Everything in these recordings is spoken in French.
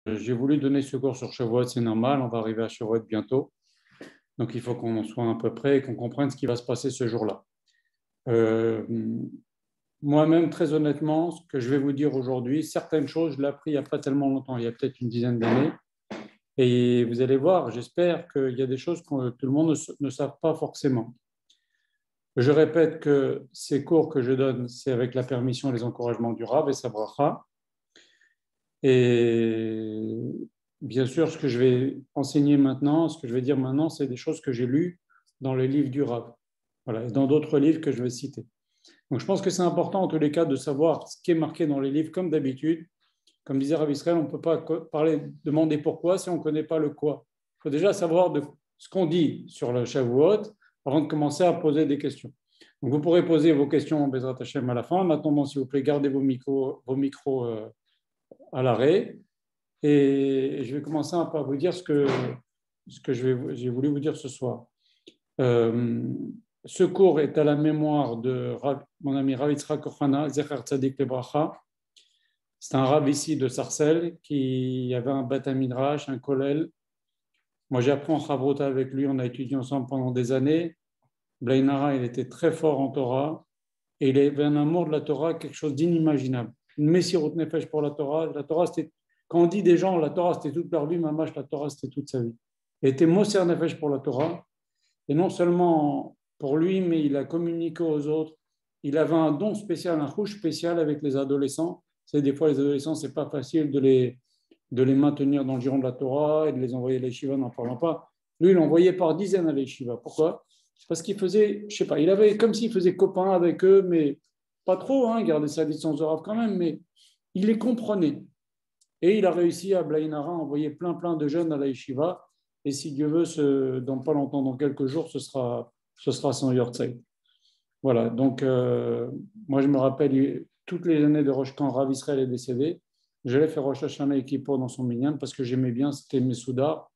J'ai voulu donner ce cours sur Shavuot, c'est normal, on va arriver à Shavuot bientôt. Donc il faut qu'on en soit à peu près et qu'on comprenne ce qui va se passer ce jour-là. Euh, Moi-même, très honnêtement, ce que je vais vous dire aujourd'hui, certaines choses, je l'ai appris il n'y a pas tellement longtemps, il y a peut-être une dizaine d'années. Et vous allez voir, j'espère qu'il y a des choses que tout le monde ne savent pas forcément. Je répète que ces cours que je donne, c'est avec la permission et les encouragements du Rav et sa bracha. Et bien sûr, ce que je vais enseigner maintenant, ce que je vais dire maintenant, c'est des choses que j'ai lues dans les livres du Rav. Voilà, et dans d'autres livres que je vais citer. Donc je pense que c'est important en tous les cas de savoir ce qui est marqué dans les livres comme d'habitude. Comme disait Rav Israël, on ne peut pas demander pourquoi si on ne connaît pas le quoi. Il faut déjà savoir ce qu'on dit sur le Shavuot avant de commencer à poser des questions. Donc vous pourrez poser vos questions en Bezrat Hashem à la fin. En attendant, s'il vous plaît, gardez vos micros à l'arrêt. Et je vais commencer par vous dire ce que j'ai voulu vous dire ce soir. Euh, Ce cours est à la mémoire de mon ami Rav Yitzhak Ohana, Zecher Tzadik Lebracha. C'est un rav ici de Sarcelles qui avait un Beth Midrash, un kollel. Moi, j'ai appris en Chavrota avec lui, on a étudié ensemble pendant des années. Blainara, il était très fort en Torah et il avait un amour de la Torah, quelque chose d'inimaginable. Une messirut nefesh pour la Torah. La Torah, c'était, quand on dit des gens, la Torah, c'était toute leur vie, mamash, la Torah, c'était toute sa vie. Il était moser nefesh pour la Torah. Et non seulement pour lui, mais il a communiqué aux autres. Il avait un don spécial, un rouge spécial avec les adolescents. C'est des fois, les adolescents, c'est pas facile de les maintenir dans le giron de la Torah et de les envoyer à l'Yeshiva, n'en parlant pas. Lui, il l'envoyait par dizaines à l'Yeshiva. Pourquoi? Parce qu'il faisait, je sais pas, il avait comme s'il faisait copain avec eux, mais pas trop, hein, il gardait sa licence de Rav quand même, mais il les comprenait. Et il a réussi à Blainara envoyer plein de jeunes à la Yeshiva. Et si Dieu veut, dans pas longtemps, dans quelques jours, ce sera son Yortzeit. Voilà, donc moi je me rappelle toutes les années de Rosh quand Rav Israël est décédé, j'allais faire Rosh Hashanah et Kippour dans son minyan parce que j'aimais bien, c'était mes soudards.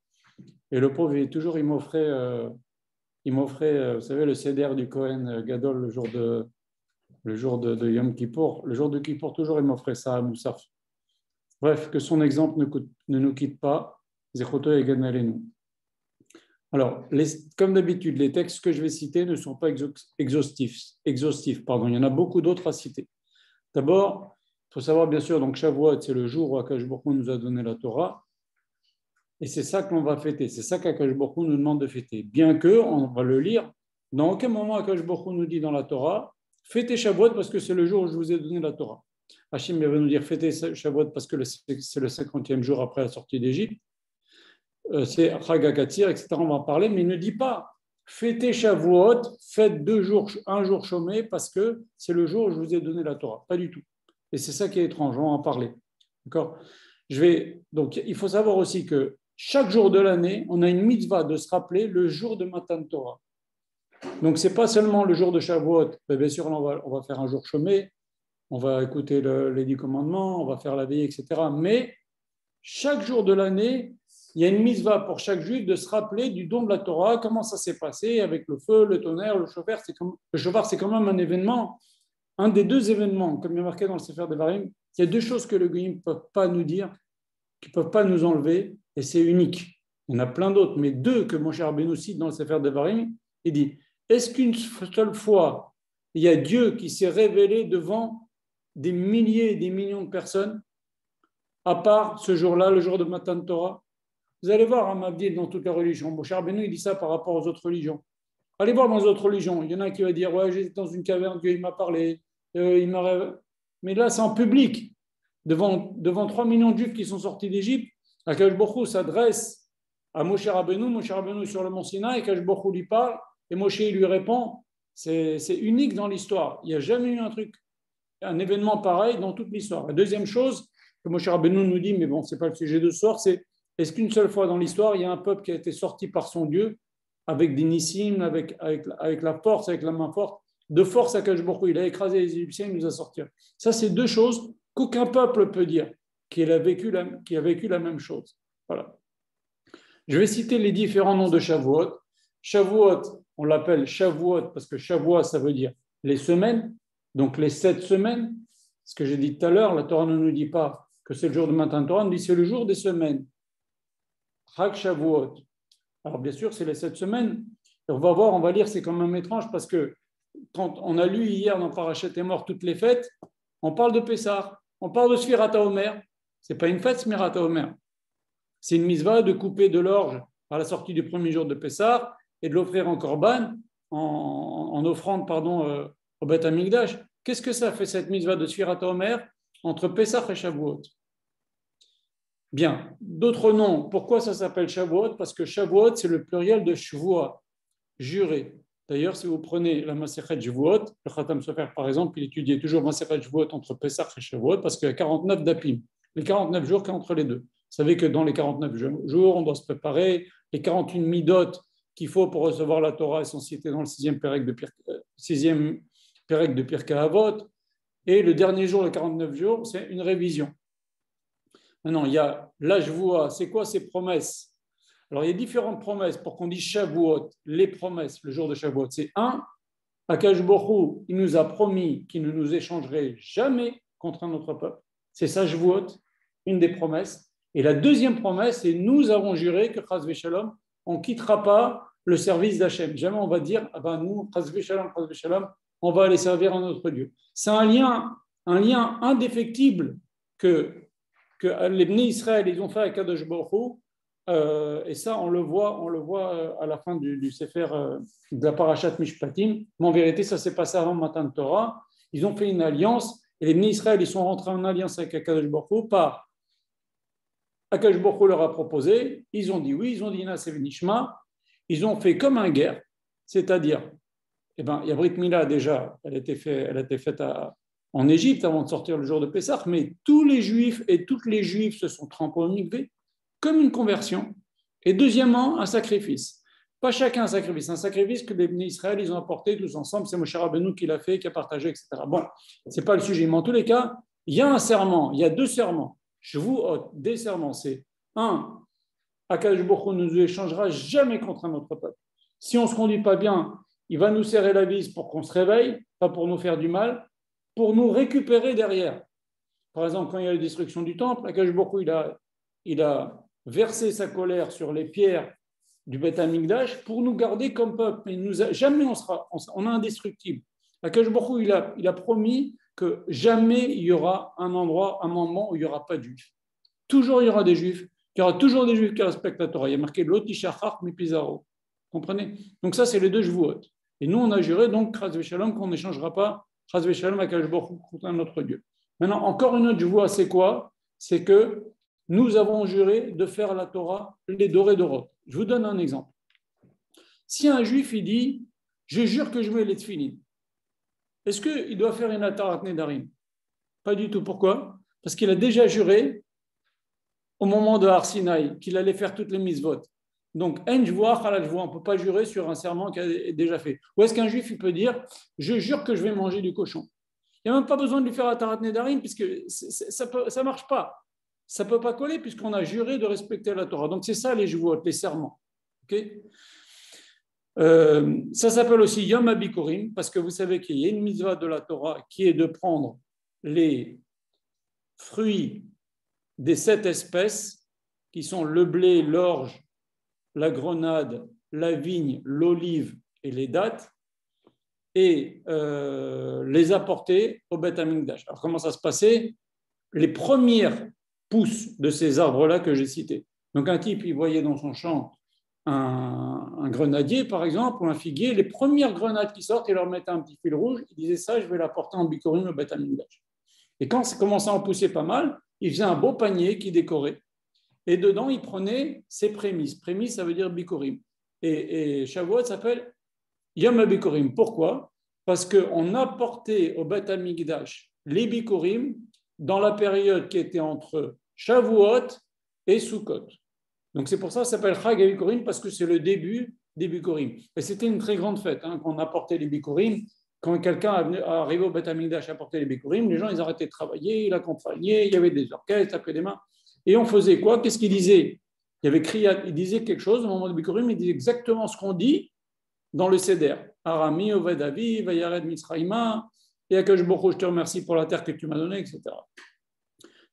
Et le pauvre, il m'offrait vous savez, le Seder du Kohen Gadol le jour de Yom Kippour. Le jour de Kippour, toujours, il m'offrait ça à Moussaf. Bref, que son exemple ne nous quitte pas. Zechoto et Ganalenu. Alors, comme d'habitude, les textes que je vais citer ne sont pas exhaustifs, pardon. Il y en a beaucoup d'autres à citer. D'abord, il faut savoir, bien sûr, donc Shavuot, c'est le jour où Akash Baruch Hu nous a donné la Torah. Et c'est ça que l'on va fêter. C'est ça qu'Akash Baruch Hu nous demande de fêter. Bien que, on va le lire, dans aucun moment Akash Baruch Hu nous dit dans la Torah, fêtez Shavuot parce que c'est le jour où je vous ai donné la Torah. Hachim va nous dire fêtez Shavuot parce que c'est le 50e jour après la sortie d'Égypte. C'est Chagakatir, etc. On va en parler, mais il ne dit pas fêtez Shavuot, faites un jour chômé parce que c'est le jour où je vous ai donné la Torah. Pas du tout. Et c'est ça qui est étrange, on va en parler. D'accord? Donc, il faut savoir aussi que chaque jour de l'année, on a une mitzvah de se rappeler le jour de Matan Torah. Donc, ce n'est pas seulement le jour de Shavuot. Bien sûr, on va faire un jour chômé, on va écouter les 10 commandements, on va faire la veillée, etc. Mais chaque jour de l'année, il y a une mitzvah pour chaque juif de se rappeler du don de la Torah, comment ça s'est passé avec le feu, le tonnerre, le shofar. Le shofar, c'est quand même un événement, un des deux événements, comme il y a marqué dans le Sefer Devarim. Il y a deux choses que le Goïm ne peut pas nous dire, qui ne peuvent pas nous enlever, et c'est unique. Il y en a plein d'autres, mais deux que Moshe Rabbeinu cite dans le Sefer Devarim, il dit, est-ce qu'une seule fois, il y a Dieu qui s'est révélé devant des milliers et des millions de personnes, à part ce jour-là, le jour de Matan Torah? Vous allez voir, hein, Mabdil, dans toutes les religions. Moshe Rabbeinu, il dit ça par rapport aux autres religions. Allez voir dans les autres religions. Il y en a qui va dire, ouais, j'étais dans une caverne, Dieu il m'a parlé, mais là, c'est en public, devant 3 millions de juifs qui sont sortis d'Égypte. Akash Baruch Hu s'adresse à Moshe Rabbeinu est sur le mont Sinaï, Akash Baruch Hu lui parle, et Moshe il lui répond. C'est unique dans l'histoire. Il n'y a jamais eu un événement pareil dans toute l'histoire. La deuxième chose que Moshe Rabbeinu nous dit, mais bon, ce n'est pas le sujet de ce soir, c'est est-ce qu'une seule fois dans l'histoire, il y a un peuple qui a été sorti par son Dieu avec des nissim, avec la force, avec la main forte, de force à Akash Baruch Hu, il a écrasé les Égyptiens, il nous a sortis. Ça, c'est deux choses qu'aucun peuple peut dire, qui a vécu la même chose. Voilà. Je vais citer les différents noms de Shavuot. Shavuot, on l'appelle Shavuot parce que Shavuot, ça veut dire les semaines, donc les 7 semaines. Ce que j'ai dit tout à l'heure, la Torah ne nous dit pas que c'est le jour de Matan Torah, on dit c'est le jour des semaines. Chag Shavuot. Alors bien sûr, c'est les 7 semaines. Et on va voir, on va lire, c'est quand même étrange parce que quand on a lu hier dans Parashat Emor toutes les fêtes, on parle de Pessah, on parle de Sfirat HaOmer. Ce n'est pas une fête, Sfirat HaOmer. C'est une mitzvah de couper de l'orge à la sortie du premier jour de Pessah et de l'offrir en korban, en offrande au Beth Amikdash. Qu'est-ce que ça fait cette mitzvah de Sfirat HaOmer entre Pessah et Shavuot? Bien, d'autres noms. Pourquoi ça s'appelle Shavuot? Parce que Shavuot, c'est le pluriel de Shvua, juré. D'ailleurs, si vous prenez la Masechet Shavuot, le Khatam Sofer par exemple, il étudiait toujours Masechet Shavuot entre Pessah et Shavuot parce qu'il y a 49 dapim, les 49 jours qu'il y a entre les deux. Vous savez que dans les 49 jours, on doit se préparer. Les 41 midot qu'il faut pour recevoir la Torah sont cités dans le 6e Pérec de Pirkei Avot. Et le dernier jour, les 49 jours, c'est une révision. Maintenant, il y a la Shvua. C'est quoi ces promesses? Alors, il y a différentes promesses pour qu'on dise Shavuot, les promesses, le jour de Shavuot. C'est Akash Borou, il nous a promis qu'il ne nous échangerait jamais contre un autre peuple. C'est ça, Shavuot, une des promesses. Et la deuxième promesse, c'est nous avons juré que, Chas v'Shalom, on ne quittera pas le service d'Hachem. Jamais on va dire, ah ben nous, Chas v'Shalom, on va aller servir un autre Dieu. C'est un lien indéfectible que les Bnei Israël, ils ont fait avec Kadosh Baruch Hu, et ça, on le voit à la fin du Sefer de la Parashat Mishpatim. Mais en vérité, ça s'est passé avant Matan Torah. Ils ont fait une alliance, et les Bnei Israël, ils sont rentrés en alliance avec Kadosh Baruch Hu par Akash Baruch Hu leur a proposé, ils ont dit oui, ils ont dit Nas Nishma, ils ont fait comme un guerre, c'est-à-dire, il y a Brit Mila déjà, elle a été faite en Égypte avant de sortir le jour de Pessah, mais tous les Juifs et toutes les Juifs se sont trempés au mikvé comme une conversion. Et deuxièmement, un sacrifice. Pas chacun un sacrifice que les Bnei Israël ils ont apporté tous ensemble, c'est Moshe Rabbeinu qui l'a fait, qui a partagé, etc. Bon, ce n'est pas le sujet, mais en tous les cas, il y a un serment, il y a 2 serments. Je vous ôte des serments, c'est Akadosh Baruch Hu ne nous échangera jamais contre un autre peuple. Si on ne se conduit pas bien, il va nous serrer la vis pour qu'on se réveille, pas pour nous faire du mal, pour nous récupérer derrière. Par exemple, quand il y a la destruction du temple, Akadosh Baruch Hu, il a versé sa colère sur les pierres du Beth Amikdash pour nous garder comme peuple. Mais jamais on est indestructible. Akadosh Baruch Hu, il a promis que jamais il y aura un moment où il n'y aura pas de juifs. Toujours il y aura des juifs, il y aura toujours des juifs qui respectent la Torah. Il y a marqué l'otishachach mi pizarro. Comprenez? Donc ça, c'est les 2 Shvuot. Et nous, on a juré donc Chas v'Shalom qu'on n'échangera pas Chas v'Shalom avec Akadosh Baruch Hu contre un autre Dieu. Maintenant, encore une autre Shvuah, c'est quoi? C'est que nous avons juré de faire la Torah les dorés d'Orot. Je vous donne un exemple. Si un juif, il dit, je jure que je mets les tefilines, est-ce qu'il doit faire une Atarat Nedarim? Pas du tout. Pourquoi? Parce qu'il a déjà juré au moment de Har Sinaï qu'il allait faire toutes les mitzvot. Donc, on ne peut pas jurer sur un serment qu'il a déjà fait. Ou est-ce qu'un juif il peut dire, je jure que je vais manger du cochon? Il n'y a même pas besoin de lui faire Atarat Nedarim, puisque ça ne marche pas. Ça ne peut pas coller, puisqu'on a juré de respecter la Torah. Donc, c'est ça les Shvuot, les serments. Okay? Ça s'appelle aussi Yom HaBikurim, parce que vous savez qu'il y a une mitzvah de la Torah qui est de prendre les fruits des 7 espèces, qui sont le blé, l'orge, la grenade, la vigne, l'olive et les dattes, et les apporter au Beth Amikdash. Alors comment ça se passait? Les premières pousses de ces arbres-là que j'ai cités. Donc un type, il voyait dans son champ un grenadier, par exemple, ou un figuier, les premières grenades qui sortent, il leur mettait un petit fil rouge, il disait ça, je vais l'apporter en bikurim au Beth Amikdash. Et quand ça commençait à en pousser pas mal, il faisait un beau panier qui décorait. Et dedans, il prenait ses prémices. Prémices, ça veut dire bikurim. Et Shavuot s'appelle Yom HaBikurim. Pourquoi? Parce qu'on apportait au Beth Amikdash les bikurim dans la période qui était entre Shavuot et Sukkot. Donc c'est pour ça que ça s'appelle Chag HaBikurim, parce que c'est le début des bikurim. Et c'était une très grande fête, qu'on apportait les bikurim. Quand quelqu'un arrivait au Beth Amikdash à apporter les bikurim, les gens ils arrêtaient de travailler, ils accompagnaient, il y avait des orchestres, tapés des mains. Et on faisait quoi? Qu'est-ce qu'il disait? Il y avait Kriyat, il disait quelque chose au moment du bikurim, il disait exactement ce qu'on dit dans le Seder. Arami, Oved Avi, Vayared Mitzraïma, et Akash Baruch Hu, je te remercie pour la terre que tu m'as donnée, etc.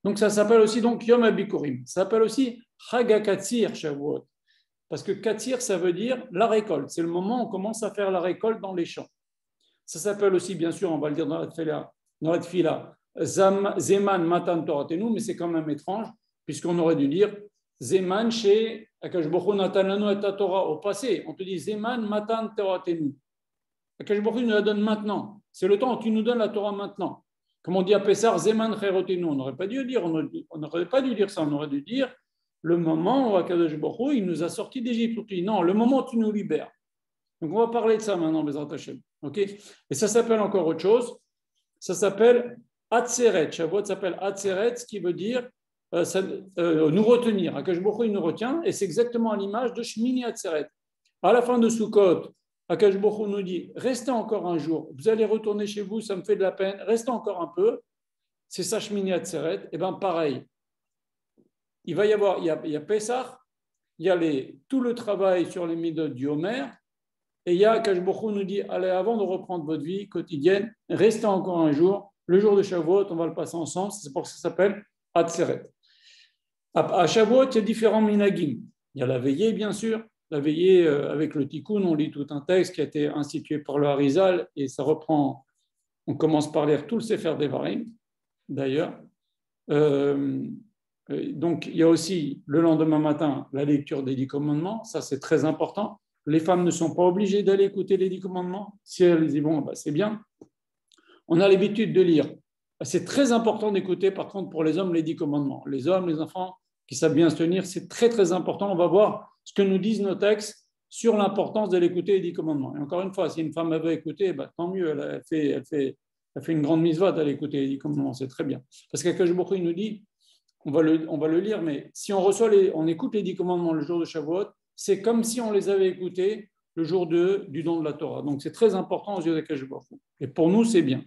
Donc ça s'appelle aussi donc Yom HaBikurim. Ça s'appelle aussi Chag HaKatsir Shavuot. Parce que Katsir, ça veut dire la récolte. C'est le moment où on commence à faire la récolte dans les champs. Ça s'appelle aussi, bien sûr, on va le dire dans la tefila, Zeman Matan Toratenu, mais c'est quand même étrange, puisqu'on aurait dû dire Zeman chez Akash Baruch Hu Natan Lanu et Torah. Au passé, on te dit Zeman Matan Toratenu. Akash Baruch Hu nous la donne maintenant. C'est le temps où tu nous donnes la Torah maintenant. Comme on dit à Pessar, Zeman Cherotenu. On n'aurait pas dû dire, on n'aurait pas dû dire ça, on aurait dû dire le moment où Akadosh Baruch Hu, il nous a sortis d'Égypte. Non, le moment où tu nous libères. Donc on va parler de ça maintenant, Bezrat Hashem. Okay, et ça s'appelle encore autre chose. Ça s'appelle Atzeret. Shavuot s'appelle Atzeret, ce qui veut dire nous retenir. Akadosh Baruch Hu, il nous retient, et c'est exactement à l'image de Shmini Atzeret. À la fin de Sukkot, Akadosh Baruch Hu nous dit restez encore un jour, vous allez retourner chez vous, ça me fait de la peine, restez encore un peu. C'est ça Shmini Atzeret. Et bien pareil, il va y avoir, il y a Pessah, il y a tout le travail sur les midot du Homer, et il y a Akadosh Baruch Hu nous dit allez, avant de reprendre votre vie quotidienne, restez encore un jour, le jour de Shavuot, on va le passer ensemble, c'est pour ça que ça s'appelle Atzeret. À Shavuot, il y a différents minagim. Il y a la veillée, bien sûr, la veillée avec le Tikkun, on lit tout un texte qui a été institué par le Harizal, et ça reprend, on commence par lire tout le Sefer Devarim, d'ailleurs. Donc, il y a aussi le lendemain matin la lecture des 10 commandements, ça c'est très important. Les femmes ne sont pas obligées d'aller écouter les 10 commandements. Si elles y vont, c'est bien. On a l'habitude de lire. C'est très important d'écouter, par contre, pour les hommes, les 10 commandements. Les hommes, les enfants qui savent bien se tenir, c'est très, très important. On va voir ce que nous disent nos textes sur l'importance de l'écouter les 10 commandements. Et encore une fois, si une femme veut écouter, tant mieux, elle fait une grande mitzvah d'aller écouter les 10 commandements, c'est très bien. Parce qu'Akadosh Baruch Hu nous dit, on va le lire, mais si on écoute les 10 commandements le jour de Shavuot, c'est comme si on les avait écoutés le jour du don de la Torah. Donc c'est très important aux yeux d'Akadosh Baruch Hu. Et pour nous, c'est bien.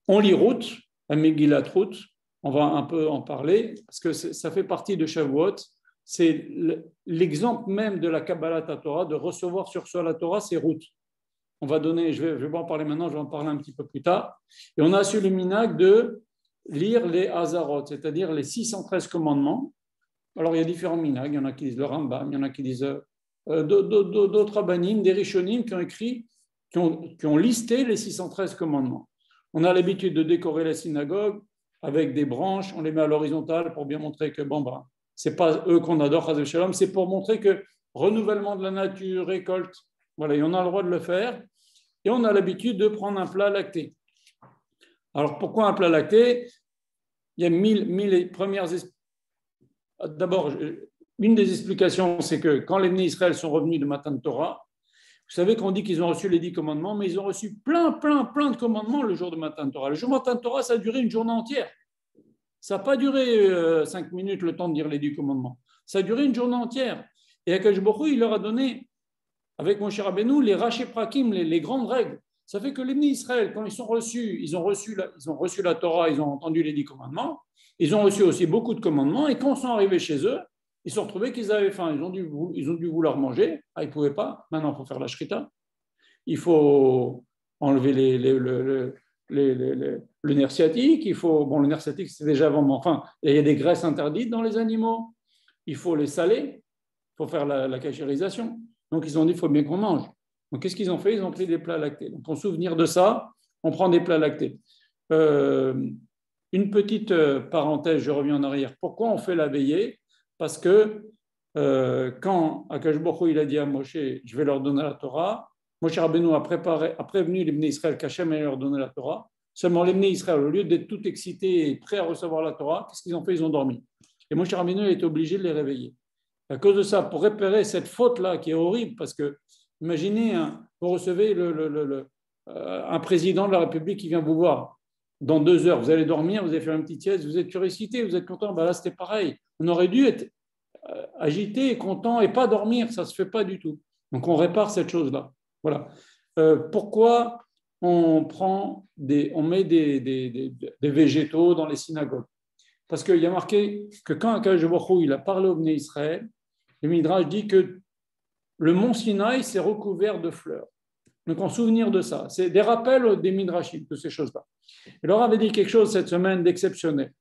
On lit Ruth, la Megillat Ruth, on va un peu en parler, parce que ça fait partie de Shavuot. C'est l'exemple même de la Kabbalat Torah, de recevoir sur soi la Torah, c'est Ruth. On va donner, je vais pas en parler maintenant, je vais en parler un petit peu plus tard. Et on a su le minhag de lire les Hazarot, c'est-à-dire les 613 commandements. Alors il y a différents minhags, il y en a qui disent le Rambam, il y en a qui disent d'autres rabbanim, des rishonim qui ont écrit, qui ont listé les 613 commandements. On a l'habitude de décorer la synagogue avec des branches, on les met à l'horizontale pour bien montrer que c'est pas eux qu'on adore, c'est pour montrer que renouvellement de la nature, récolte, voilà, et on a le droit de le faire. Et on a l'habitude de prendre un plat lacté. Alors pourquoi un plat lacté? Il y a mille premières. D'abord, une des explications, c'est que quand les Bnei Israël sont revenus de Matan Torah, vous savez qu'on dit qu'ils ont reçu les 10 commandements, mais ils ont reçu plein de commandements le jour de Matan Torah. Le jour de Matan Torah, ça a duré une journée entière. Ça n'a pas duré 5 minutes le temps de dire les 10 commandements. Ça a duré une journée entière. Et Akadosh Baruch Hu, il leur a donné, avec Moshe Rabbeinu, les Raché Prakim, les grandes règles. Ça fait que les Bnei Israël, quand ils ont reçu la Torah, ils ont entendu les 10 commandements, ils ont reçu aussi beaucoup de commandements, et quand ils sont arrivés chez eux, ils se sont retrouvés qu'ils avaient faim, ils ont dû vouloir manger, ils ne pouvaient pas, maintenant il faut faire la shrita, il faut enlever le nerf sciatique, le nerf sciatique c'est déjà avant, mais enfin, il y a des graisses interdites dans les animaux, il faut les saler, il faut faire la cachérisation, donc ils ont dit il faut bien qu'on mange. Donc qu'est-ce qu'ils ont fait? Ils ont pris des plats lactés. Donc en souvenir de ça, on prend des plats lactés. Une petite parenthèse, je reviens en arrière. Pourquoi on fait la veillée? Parce que quand Akadosh Baruch Hu, il a dit à Moshe, je vais leur donner la Torah, Moshe Rabbeinu a prévenu les Bnei Israël qu'Hachem allait leur donner la Torah. Seulement les Bnei Israël, au lieu d'être tout excités et prêts à recevoir la Torah, qu'est-ce qu'ils ont fait? Ils ont dormi. Et Moshe Rabbeinu a été obligé de les réveiller. À cause de ça, pour réparer cette faute-là qui est horrible, parce que imaginez, vous recevez un président de la République qui vient vous voir. Dans 2 heures, vous allez dormir, vous allez faire une petite sieste, vous êtes surexcité, vous êtes content. Là, c'était pareil. On aurait dû être agité, content et pas dormir. Ça ne se fait pas du tout. Donc, on répare cette chose-là. Voilà. Pourquoi on met des végétaux dans les synagogues? Parce qu'il y a marqué que quand Akadosh Baruch Hu, il a parlé au Bnei Israël, le Midrash dit que le mont Sinaï s'est recouvert de fleurs. Donc, en souvenir de ça, c'est des rappels des Midrashim, de ces choses-là. Il leur avait dit quelque chose cette semaine d'exceptionnel.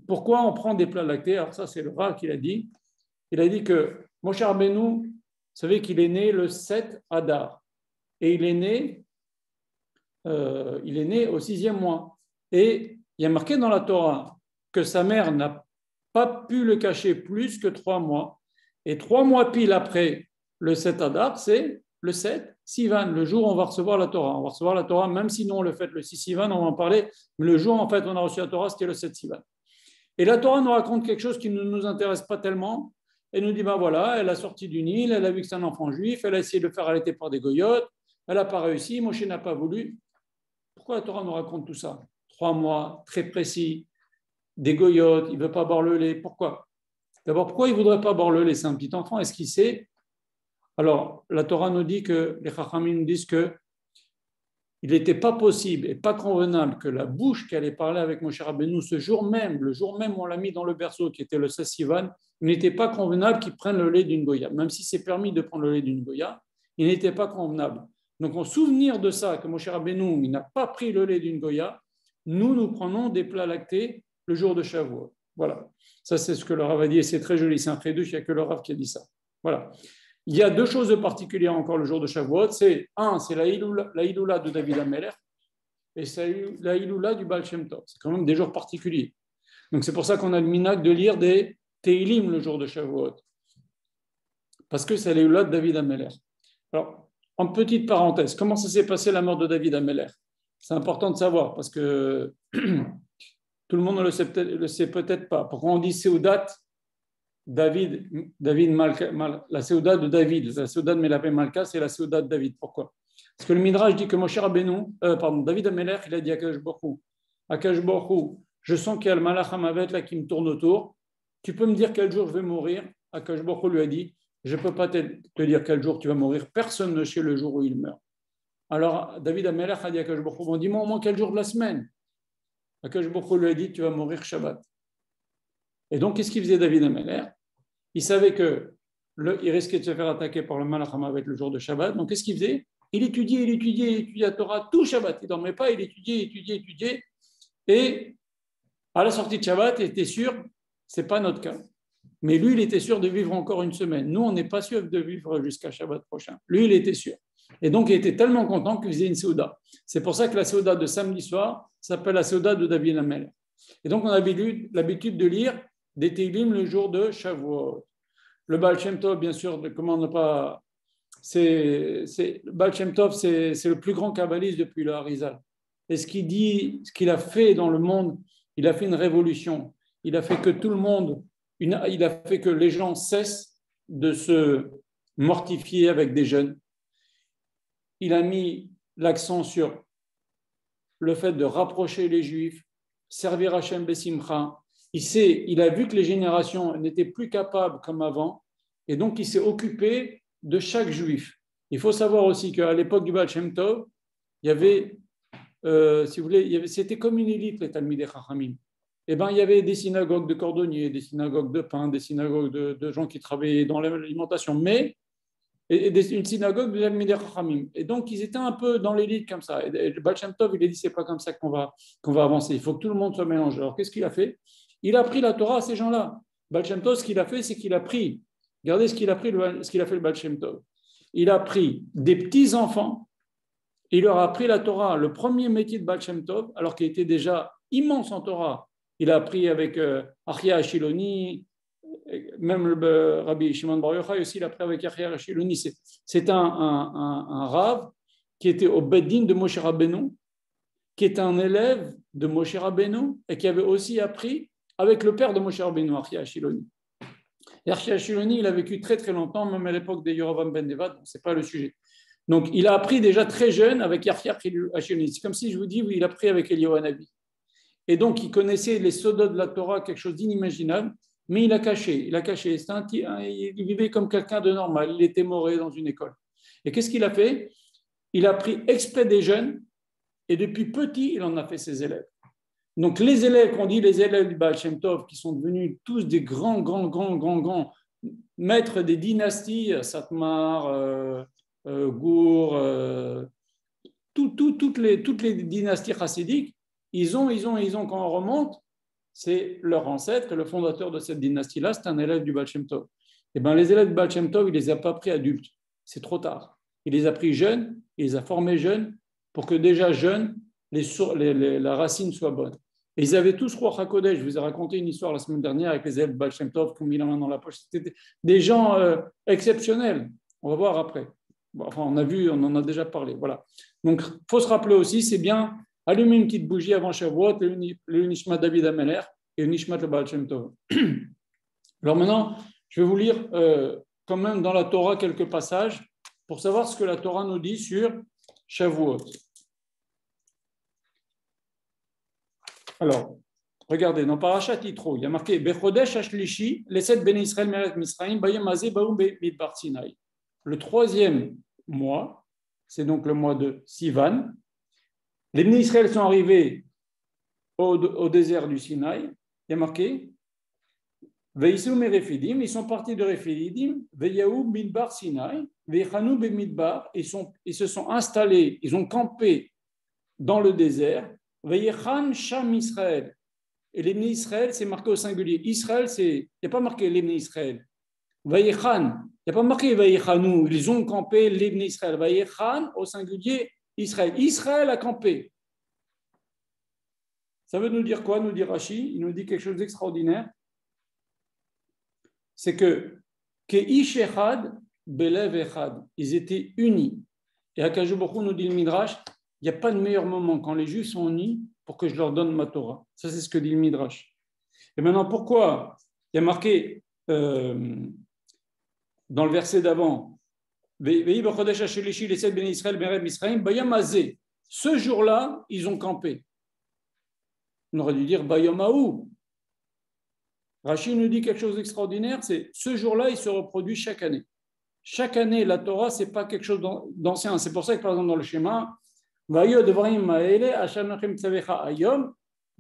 Pourquoi on prend des plats lactés? Alors ça, c'est le Rav qui l'a dit. Il a dit que Moshe Rabbeinu, vous savez qu'il est né le 7 Adar. Et il est né au 6e mois. Et il y a marqué dans la Torah que sa mère n'a pas pu le cacher plus que 3 mois. Et 3 mois pile après le 7 Adar, c'est le 7 Sivan, le jour où on va recevoir la Torah. On va recevoir la Torah, même si nous on le fait le 6 Sivan, on va en parler, mais le jour en fait on a reçu la Torah, c'était le 7 Sivan. Et la Torah nous raconte quelque chose qui ne nous intéresse pas tellement. Elle nous dit, ben voilà, elle a sorti du Nil, elle a vu que c'est un enfant juif, elle a essayé de le faire allaiter par des goyotes, elle n'a pas réussi, Moshe n'a pas voulu. Pourquoi la Torah nous raconte tout ça? 3 mois, très précis, des goyotes, il ne veut pas boire le lait. Pourquoi? D'abord, pourquoi il ne voudrait pas boire le lait? C'est un petit enfant, est-ce qu'il sait? Alors, la Torah nous dit que, les Chachamim nous disent que il n'était pas possible et pas convenable que la bouche qui allait parler avec Moshe Rabbeinu ce jour même, le jour même où on l'a mis dans le berceau, qui était le 16 Sivan, il n'était pas convenable qu'il prenne le lait d'une goya. Même si c'est permis de prendre le lait d'une goya, il n'était pas convenable. Donc, en souvenir de ça, que Moshe Rabbeinu il n'a pas pris le lait d'une goya, nous prenons des plats lactés le jour de Shavuot. Voilà. Ça, c'est ce que le Rav a dit et c'est très joli. C'est un préduche, il n'y a que le Rav qui a dit ça. Voilà. Il y a 2 choses particulières encore le jour de Shavuot. C'est la Iloula de David Ameler et c'est la Iloula du Baal Shem Tov. C'est quand même des jours particuliers. Donc c'est pour ça qu'on a le minhag de lire des Teilim le jour de Shavuot. Parce que c'est la Iloula de David Ameler. Alors, en petite parenthèse, comment ça s'est passé la mort de David Ameler? C'est important de savoir parce que tout le monde ne le sait peut-être pas. Pourquoi on dit Seudat David Malka, la Seuda de David, la Seuda de Melapé Malka, c'est la Seuda de David. Pourquoi? Parce que le Midrash dit que Moshe Rabbeinu, David Ameler, il a dit à Akash Borou, je sens qu'il y a le Malach Hamavet là qui me tourne autour. Tu peux me dire quel jour je vais mourir? Akash Borou lui a dit, je ne peux pas te dire quel jour tu vas mourir. Personne ne sait le jour où il meurt. Alors David Ameler a dit à Akash Borou, dis-moi au moins quel jour de la semaine? Akash Borou lui a dit, tu vas mourir Shabbat. Et donc, qu'est-ce qu'il faisait David Ameler? Il savait qu'il risquait de se faire attaquer par le Malach Hamavet le jour de Shabbat. Donc, qu'est-ce qu'il faisait? Il étudiait la Torah tout Shabbat. Il ne dormait pas, il étudiait. Et à la sortie de Shabbat, il était sûr, ce n'est pas notre cas. Mais lui, il était sûr de vivre encore une semaine. Nous, on n'est pas sûr de vivre jusqu'à Shabbat prochain. Lui, il était sûr. Et donc, il était tellement content qu'il faisait une Seuda. C'est pour ça que la Seuda de samedi soir s'appelle la Seuda de David Ameler. Et donc, on a l'habitude de lire des Teilim le jour de Shavuot. Le Baal Shem Tov, bien sûr, comment ne pas... le Baal Shem Tov, c'est le plus grand kabbaliste depuis le Harizal. Et ce qu'il a fait dans le monde, il a fait une révolution. Il a fait que tout le monde, il a fait que les gens cessent de se mortifier avec des jeunes. Il a mis l'accent sur le fait de rapprocher les Juifs, servir Hashem Besimcha. Il a vu que les générations n'étaient plus capables comme avant, et donc il s'est occupé de chaque juif. Il faut savoir aussi qu'à l'époque du Baal Shem Tov, il y avait, si vous voulez, c'était comme une élite, les Talmidei Chachamim. Eh ben, il y avait des synagogues de cordonniers, des synagogues de pain, des synagogues de gens qui travaillaient dans l'alimentation, mais une synagogue de Talmidei Chachamim. Et donc, ils étaient un peu dans l'élite comme ça. Et le Baal Shem Tov, il a dit, c'est pas comme ça qu'on va avancer. Il faut que tout le monde soit mélangé. Alors, qu'est-ce qu'il a fait? Il a pris la Torah à ces gens-là. Baal Shem Tov, ce qu'il a fait, c'est qu'il a pris, regardez ce qu'il a fait le Baal Shem Tov. Il a pris des petits-enfants, il leur a appris la Torah, le premier métier de Baal Shem Tov, alors qu'il était déjà immense en Torah. Il a appris avec Achia Ashiloni, même le Rabbi Shimon Bar Yochai aussi, il a appris avec Achia Ashiloni. C'est un Rav qui était au Beddin de Moshe Rabbeinu, qui est un élève de Moshe Rabbeinu et qui avait aussi appris avec le père de Moshe Rabbeinu, Achia Ashiloni. Et Achia Ashiloni, il a vécu très très longtemps, même à l'époque de Yerovam ben Nevat, ce n'est pas le sujet. Donc, il a appris déjà très jeune avec Achia Ashiloni. C'est comme si je vous dis, oui, il a appris avec Eliyahu Hanavi. Et donc, il connaissait les sodas de la Torah, quelque chose d'inimaginable, mais il a caché. Il vivait comme quelqu'un de normal. Il était moré dans une école. Et qu'est-ce qu'il a fait? Il a pris exprès des jeunes, et depuis petit, il en a fait ses élèves. Donc, les élèves, qu'on dit les élèves du Baal Shem Tov, qui sont devenus tous des grands maîtres des dynasties, Satmar, Gour, toutes les dynasties chassidiques, ils ont, quand on remonte, c'est leur ancêtre, le fondateur de cette dynastie-là, c'est un élève du Baal Shem Tov. Eh bien, les élèves du Baal Shem Tov, il ne les a pas pris adultes, c'est trop tard. Il les a pris jeunes, il les a formés jeunes, pour que déjà jeunes, la racine soit bonne. Et ils avaient tous Ruach HaKodesh. Je vous ai raconté une histoire la semaine dernière avec les élèves du Baal Shem Tov qui ont mis la main dans la poche. C'était des gens exceptionnels. On va voir après. Enfin, on en a déjà parlé. Voilà. Donc, il faut se rappeler aussi, c'est bien allumer une petite bougie avant Shavuot, le Nishmat David Ameler et le Nishmat le Baal Shem Tov. Alors maintenant, je vais vous lire quand même dans la Torah quelques passages pour savoir ce que la Torah nous dit sur Shavuot. Alors, regardez, dans Parashat Yitro, il y a marqué Bechodesh Ashlishi, les 7 Bnei Israël Meret Misraïm, Bayam Azeh Baum Midbar Sinai. Le 3e mois, c'est donc le mois de Sivan. Les Bnei Israël sont arrivés au désert du Sinaï. Il y a marqué Veisou Merefidim, ils sont partis de Refidim, Veyaou Midbar Sinai, Veichanou Bemidbar, ils se sont installés, ils ont campé dans le désert. Veyechan Sham Israël. Et les Bnei Israël, c'est marqué au singulier. Israël, il n'y a pas marqué les Bnei Israël. Veyechan, il n'y a pas marqué Veyechanou, ils ont campé les Bnei Israël. Veyechan au singulier, Israël. Israël a campé. Ça veut nous dire quoi, nous dit Rashi? Il nous dit quelque chose d'extraordinaire. C'est que Ish Echad, Belev Echad, ils étaient unis. Et Akadosh Baruch Hu nous dit le Midrash, il n'y a pas de meilleur moment quand les Juifs sont unis pour que je leur donne ma Torah. Ça, c'est ce que dit le Midrash. Et maintenant, pourquoi il y a marqué dans le verset d'avant, les 7 Bnei Israël, Mereb Misraïm, Bayam Azeh. Ce jour-là, ils ont campé. On aurait dû dire Bayam Aou. Rashi nous dit quelque chose d'extraordinaire, c'est ce jour-là, il se reproduit chaque année. Chaque année, la Torah, ce n'est pas quelque chose d'ancien. C'est pour ça que, par exemple, dans le schéma, il y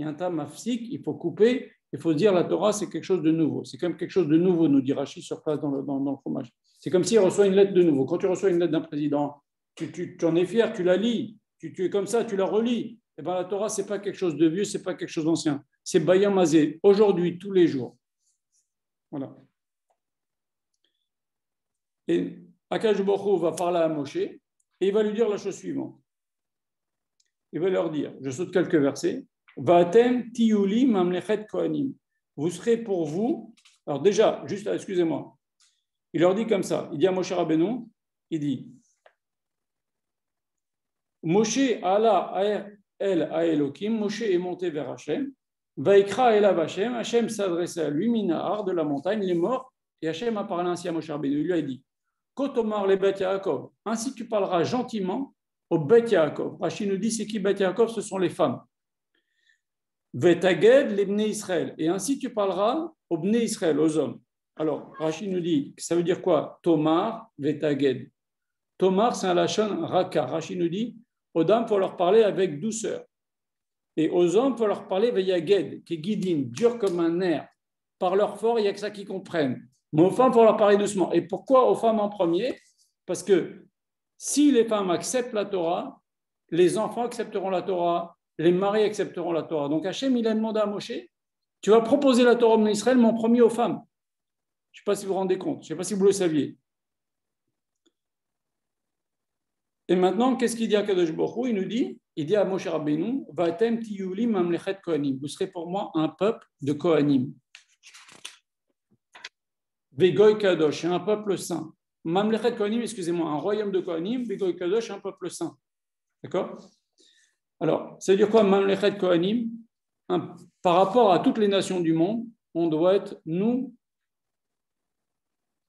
a un tam mafsik, il faut couper, il faut dire la Torah, c'est quelque chose de nouveau. C'est comme quelque chose de nouveau, nous dit Rashi sur place dans le fromage. C'est comme s'il reçoit une lettre de nouveau. Quand tu reçois une lettre d'un président, tu en es fier, tu la lis, tu es comme ça, tu la relis. Et bien, la Torah, ce n'est pas quelque chose de vieux, ce n'est pas quelque chose d'ancien. C'est Bayam Azeh, aujourd'hui, tous les jours. Voilà. Et Akadosh Baruch Hu va parler à Moshe et il va lui dire la chose suivante. Il va leur dire, je saute quelques versets, Va'atem tiyuli mamlechet kohanim. Vous serez pour vous. Alors déjà, juste, excusez-moi. Il leur dit comme ça. Il dit à Moshe Rabbeinu, il dit, Moshe ala el Elokim, Moshe est monté vers Hachem. Vaikra elav Hachem, Hachem s'adressait à lui, Minahar, de la montagne, il est mort, et Hachem a parlé ainsi à Moshe Rabbeinu. Il lui a dit, Kotomar le Bet Yaakov, ainsi tu parleras gentiment au Bet Yaakov. Rashi nous dit, c'est qui Bet Yaakov? Ce sont les femmes. Vetaged les Bnei Israël, et ainsi tu parleras aux Bnei Israël, aux hommes. Alors, Rashi nous dit, ça veut dire quoi? Tomar, Vetaged. Tomar, c'est un lachon raka. Rashi nous dit, aux dames, il faut leur parler avec douceur. Et aux hommes, il faut leur parler Veyaged, qui est guidine, dur comme un nerf. Parleur fort, il n'y a que ça qui comprennent. Mais aux femmes, il faut leur parler doucement. Et pourquoi aux femmes en premier? Parce que si les femmes acceptent la Torah, les enfants accepteront la Torah, les maris accepteront la Torah. Donc Hachem, il a demandé à Moshe, tu vas proposer la Torah en Israël, mais en premier aux femmes. Je ne sais pas si vous vous rendez compte, je ne sais pas si vous le saviez. Et maintenant, qu'est-ce qu'il dit à Kadosh Baruch Hu? Il dit à Moshe Rabbeinu, Va'atem tiyuli mamlechet kohanim. Vous serez pour moi un peuple de kohanim. Vegoy Kadosh, un peuple saint. Mamlechet kohanim, excusez-moi, un royaume de kohanim. Vegoy Kadosh, un peuple saint. D'accord? Alors, ça veut dire quoi, Mamlechet kohanim? Par rapport à toutes les nations du monde, on doit être, nous,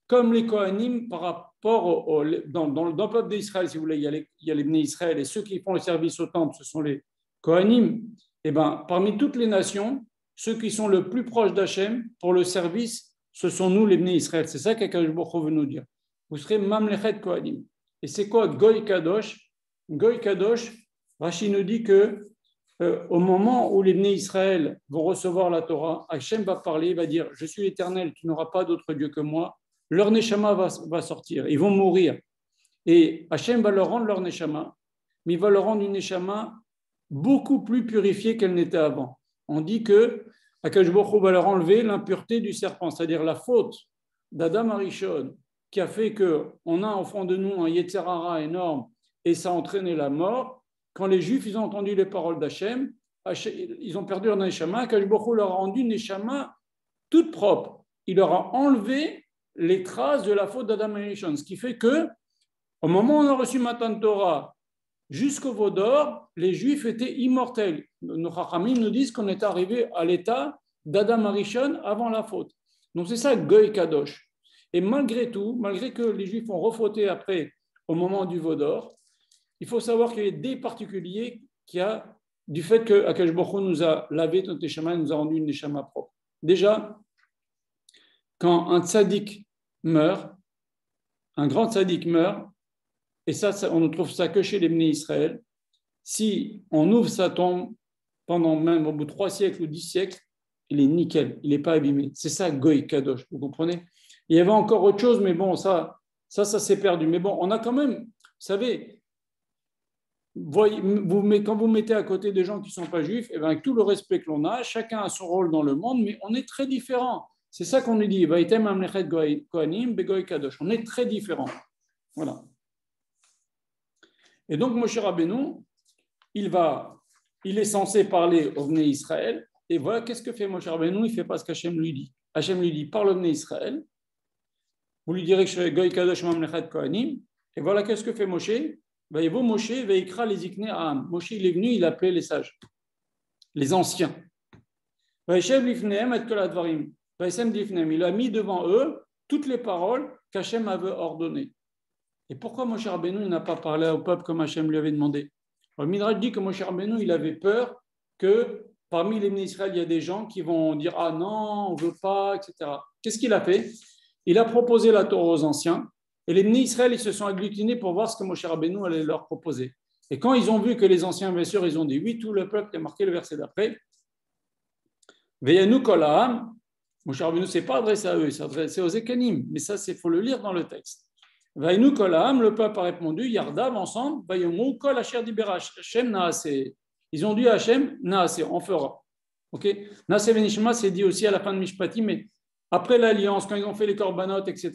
comme les kohanim par rapport dans le peuple d'Israël, si vous voulez, il y a les Bnei Israël et ceux qui font le service au temple, ce sont les kohanim. Et bien, parmi toutes les nations, ceux qui sont le plus proches d'Hachem pour le service, ce sont nous, les Bnei Israël. C'est ça qu'Akadosh Baruch Hu veut nous dire. Vous serez Mamlechet kohanim. Et c'est quoi Goy Kadosh? Goy Kadosh, Rashi nous dit que au moment où les Bnei Israël vont recevoir la Torah, Hachem va parler, il va dire, je suis l'Éternel, tu n'auras pas d'autre Dieu que moi. Leur neshama va sortir, ils vont mourir. Et Hachem va leur rendre leur neshama, mais il va leur rendre une neshama beaucoup plus purifiée qu'elle n'était avant. On dit que Akadosh Baruch Hu va leur enlever l'impureté du serpent, c'est-à-dire la faute d'Adam Arishon, qui a fait qu'on a au fond de nous un Yetzer Hara énorme et ça a entraîné la mort. Quand les Juifs ils ont entendu les paroles d'Hachem, ils ont perdu leur Neshama. Akadosh Baruch Hu leur a rendu une Neshama toute propre. Il leur a enlevé les traces de la faute d'Adam Arishon, ce qui fait que au moment où on a reçu Matan Torah jusqu'au veau d'or, les Juifs étaient immortels. Nos Chachamim nous disent qu'on est arrivé à l'état d'Adam Arishon avant la faute. Donc c'est ça Goy Kadosh. Et malgré tout, malgré que les Juifs ont refauté après au moment du veau d'or, il faut savoir qu'il y a des particuliers qui a du fait que Akadosh Baruch Hu nous a lavé notre neshama, nous a rendu une neshama propre. Déjà, quand un tzaddik meurt, un grand tzaddik meurt, et ça on ne trouve ça que chez les Bnei Israël, si on ouvre sa tombe pendant même au bout de 3 siècles ou 10 siècles, il est nickel, il n'est pas abîmé. C'est ça Goy Kadosh, vous comprenez? Il y avait encore autre chose, mais bon, ça s'est perdu. Mais bon, on a quand même, vous savez, quand vous mettez à côté des gens qui ne sont pas juifs, et bien avec tout le respect que l'on a, chacun a son rôle dans le monde, mais on est très différents. C'est ça qu'on nous dit. On est très différents. Voilà. Et donc, Moshe Rabbeinu, il est censé parler au Bnei Israël. Et voilà, qu'est-ce que fait Moshe Rabbeinu? Il ne fait pas ce qu'Hachem lui dit. Hachem lui dit, parle au Bnei Israël. Vous lui direz que je suis Goy Kadosh Mamlechet Kohanim. Et voilà, qu'est-ce que fait Moshe? Moshe veikra les ikne Aham. Moshe, il est venu, il appelait les sages, les anciens. Il a mis devant eux toutes les paroles qu'Hachem avait ordonnées. Et pourquoi Moshe Rabbeinu n'a pas parlé au peuple comme Hachem lui avait demandé? Le Midrash dit que Moshe Rabbeinu, il avait peur que parmi les Israël, il y a des gens qui vont dire « Ah non, on ne veut pas, etc. » Qu'est-ce qu'il a fait? Il a proposé la Torah aux anciens et les Israël, ils se sont agglutinés pour voir ce que Moshe Rabbeinu allait leur proposer. Et quand ils ont vu que les anciens, bien sûr, ils ont dit oui, tout le peuple, a marqué le verset d'après. Veyanu kol ha'am, Moshe Rabbeinu ne s'est pas adressé à eux, il s'est adressé aux Ekanim, mais ça, il faut le lire dans le texte. Veyanu kol ha'am, le peuple a répondu, Yardav ensemble, Vayomu kol asher dibera Hashem naaseh. Ils ont dit à Hashem, naaseh, on fera. Ok? Naaseh venishma, c'est dit aussi à la fin de Mishpati, mais après l'alliance, quand ils ont fait les korbanot, etc.,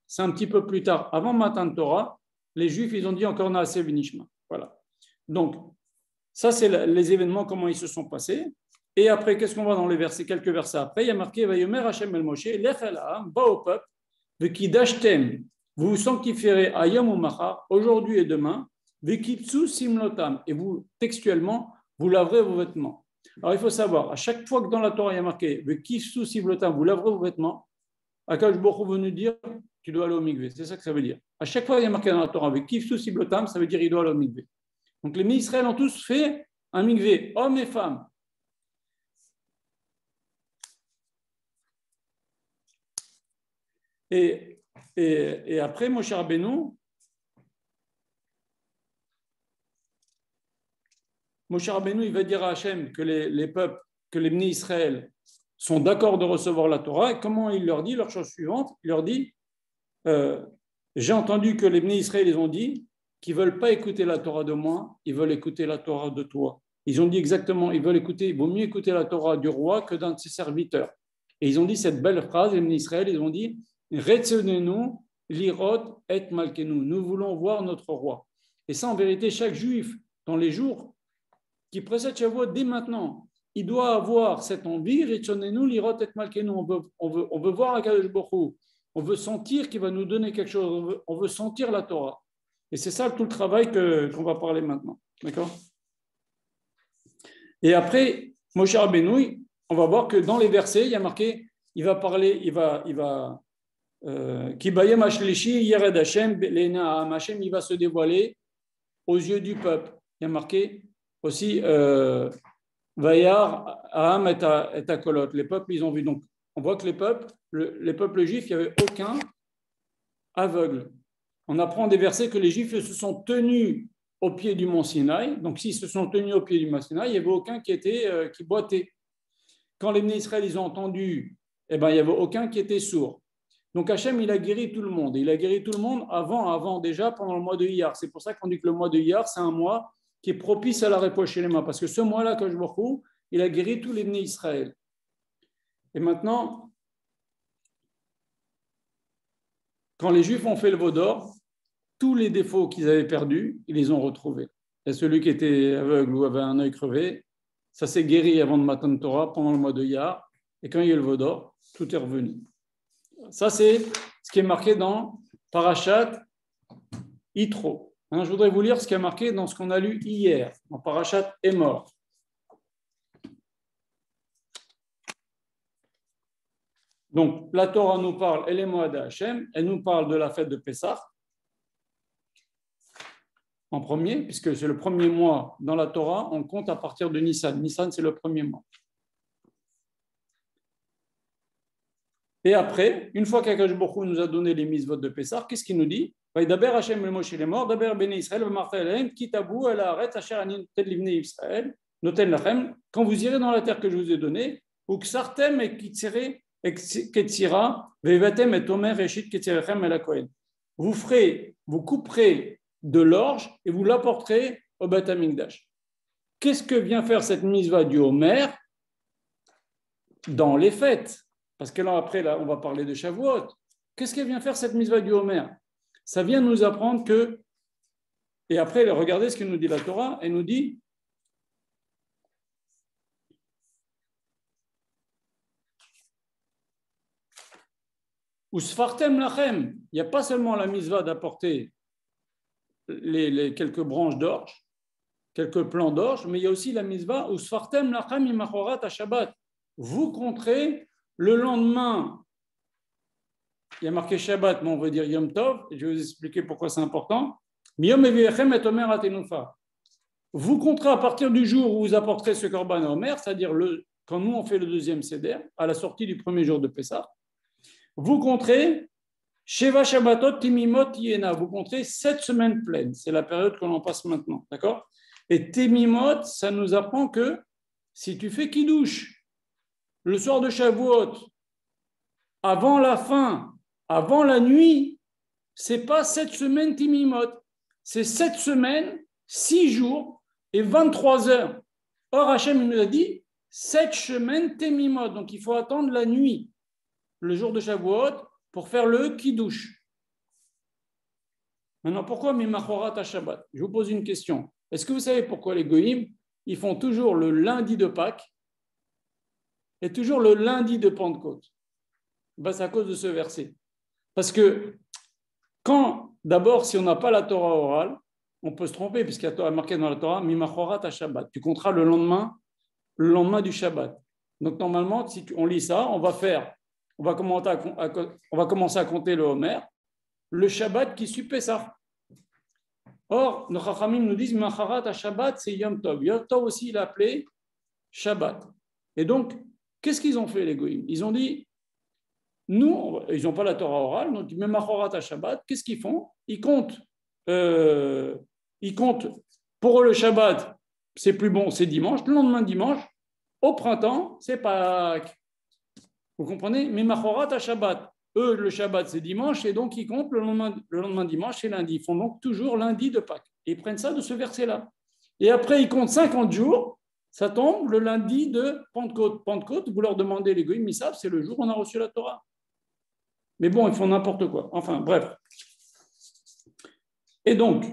c'est un petit peu plus tard. Avant Matan Torah, les Juifs, ils ont dit encore naaseh venishma. Voilà. Donc, ça, c'est les événements, comment ils se sont passés. Et après, qu'est-ce qu'on voit dans les versets, quelques versets après? Il y a marqué Vayomer Hashem el Moshe, lech el ha'am, va au peuple, vekidashtem, vous vous sanctifierez ayom ou machar, aujourd'hui et demain, vekitsu simlotam, et vous, textuellement, vous laverez vos vêtements. Alors, il faut savoir, à chaque fois que dans la Torah, il y a marqué vekitsu simlotam, vous laverez vos vêtements, Akadosh Baruch Hu veut nous dire, tu dois aller au mikvé. C'est ça que ça veut dire. À chaque fois, il y a marqué dans la Torah vekitsu simlotam, ça veut dire il doit aller au mikvé. Donc, les Israël ont tous fait un mikvé, hommes et femmes. Et après, Moshe Rabbeinu, il va dire à Hachem que les peuples, que les Bnei Israël sont d'accord de recevoir la Torah. Et comment il leur dit? Leur chose suivante, il leur dit, j'ai entendu que les Bnei Israël, ils ont dit qu'ils ne veulent pas écouter la Torah de moi, ils veulent écouter la Torah de toi. Ils ont dit exactement, il vaut mieux écouter la Torah du roi que d'un de ses serviteurs. Et ils ont dit cette belle phrase, les Bnei Israël, ils ont dit, Retzenenu lirot et malkenu. Nous voulons voir notre roi. Et ça, en vérité, chaque juif, dans les jours qui précèdent Shavuot, dès maintenant, il doit avoir cette envie. Retzenenu lirot et malkenu. On veut voir Akadosh Baruch Hu. On veut sentir qu'il va nous donner quelque chose. On veut sentir la Torah. Et c'est ça tout le travail qu'on va parler maintenant. D'accord? Et après, Moshe Rabbeinu, on va voir que dans les versets, il y a marqué, il va parler, il va Kibayem Ashlishi, Yered Hashem, Lena Hashem, il va se dévoiler aux yeux du peuple. Il y a marqué aussi Vayar Aham et Akolot. Les peuples, ils ont vu. Donc, on voit que les peuples juifs, il n'y avait aucun aveugle. On apprend des versets que les juifs se sont tenus au pied du mont Sinaï. Donc, s'ils se sont tenus au pied du mont Sinaï, il n'y avait aucun qui boitait. Quand les Bnei Israël, ils ont entendu, eh ben, il n'y avait aucun qui était sourd. Donc Hachem, il a guéri tout le monde. Il a guéri tout le monde avant déjà, pendant le mois de Iyar. C'est pour ça qu'on dit que le mois de Iyar, c'est un mois qui est propice à la Répoche Shelema. Parce que ce mois-là, Akadosh Baruch Hu, il a guéri tous les Bnei Israël. Et maintenant, quand les Juifs ont fait le veau d'or, tous les défauts qu'ils avaient perdus, ils les ont retrouvés. Et celui qui était aveugle ou avait un œil crevé, ça s'est guéri avant de Matan Torah, pendant le mois de Iyar. Et quand il y a eu le veau d'or, tout est revenu. Ça, c'est ce qui est marqué dans Parashat Yitro. Je voudrais vous lire ce qui est marqué dans ce qu'on a lu hier, dans Parashat Emor. Donc, la Torah nous parle, elle est Moed Hashem, elle nous parle de la fête de Pessah, en premier, puisque c'est le premier mois dans la Torah, on compte à partir de Nissan. Nissan, c'est le premier mois. Et après, une fois qu'Akadosh Baruch Hu nous a donné les mitzvot de Pessah, qu'est-ce qu'il nous dit? Vaydaber Hashem le Moshe les morts, daber bnei Israël, v'marta elahem, kitabu el haaretz asher ani noten livnei Israël, noten lachem, quand vous irez dans la terre que je vous ai donnée, ou ksartem et kitzere ketzira, vevatem et omer reshit ketzirechem el hakohen. Vous couperez de l'orge et vous l'apporterez au Beth Amikdash. Qu'est-ce que vient faire cette mitzvah du Homer dans les fêtes? Parce que là, après, on va parler de Shavuot. Qu'est-ce qu'elle vient faire cette mitzvah du Homer? Ça vient nous apprendre que, et après, regardez ce que nous dit la Torah, elle nous dit, Usfartem lachem, il n'y a pas seulement la mitzvah d'apporter les quelques branches d'orge, quelques plants d'orge, mais il y a aussi la mitzvah Usfartem lachem imachorat à Shabbat. Vous compterez le lendemain, il y a marqué Shabbat, mais on veut dire Yom Tov, je vais vous expliquer pourquoi c'est important. Vous compterez à partir du jour où vous apporterez ce korban à Omer, c'est-à-dire quand nous on fait le deuxième seder, à la sortie du premier jour de Pessah, vous compterez Sheva Shabbatot Timimot Yena, vous compterez 7 semaines pleines, c'est la période que l'on passe maintenant, d'accord? Et Timimot, ça nous apprend que si tu fais Kiddush le soir de Shavuot, avant la fin, avant la nuit, c'est pas 7 semaines Timimot, c'est 7 semaines, 6 jours et 23 heures. Or, Hachem nous a dit 7 semaines Timimot, donc il faut attendre la nuit, le jour de Shavuot, pour faire le Kiddush. Maintenant, pourquoi Mimachorat à Shabbat? Je vous pose une question. Est-ce que vous savez pourquoi les Goïms, ils font toujours le lundi de Pâques et toujours le lundi de Pentecôte? Ben, c'est à cause de ce verset. Parce que d'abord, si on n'a pas la Torah orale, on peut se tromper, puisqu'il y a marqué dans la Torah, Mimachorat à Shabbat. Tu compteras le lendemain du Shabbat. Donc, normalement, si on lit ça, on va commencer à compter le Homer, le Shabbat qui suit Pessah. Or, nos Chachamim nous disent Mimachorat à Shabbat, c'est Yom Tov. Yom Tov aussi, il a appelé Shabbat. Et donc, qu'est-ce qu'ils ont fait, les Goïms? Ils ont dit, nous, ils n'ont pas la Torah orale, donc même Machorat à Shabbat, qu'est-ce qu'ils font? Ils comptent, pour eux le Shabbat, c'est plus bon, c'est dimanche, le lendemain dimanche, au printemps, c'est Pâques. Vous comprenez? Mais Machorat à Shabbat, eux, le Shabbat, c'est dimanche, et donc ils comptent le lendemain dimanche, c'est lundi. Ils font donc toujours lundi de Pâques. Et ils prennent ça de ce verset-là. Et après, ils comptent 50 jours, ça tombe le lundi de Pentecôte. Pentecôte, vous leur demandez, les Goïms, ils savent, c'est le jour où on a reçu la Torah. Mais bon, ils font n'importe quoi. Enfin, bref. Et donc,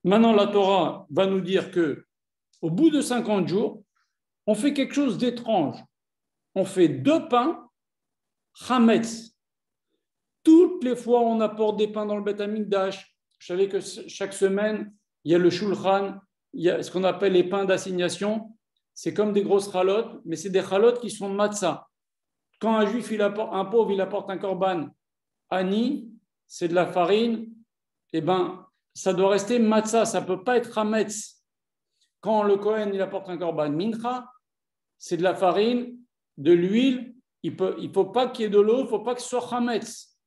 maintenant, la Torah va nous dire que au bout de 50 jours, on fait quelque chose d'étrange. On fait 2 pains chametz. Toutes les fois, on apporte des pains dans le Beth Amikdash. Vous savez que chaque semaine, il y a le shulchan, il y a ce qu'on appelle les pains d'assignation. C'est comme des grosses chalotes, mais c'est des chalotes qui sont matzah. Quand un juif, un pauvre, il apporte un korban ani, c'est de la farine, eh ben, ça doit rester matzah, ça ne peut pas être hametz. Quand le Kohen, il apporte un korban mincha, c'est de la farine, de l'huile, il ne faut pas qu'il y ait de l'eau, il ne faut pas que ce soit hametz.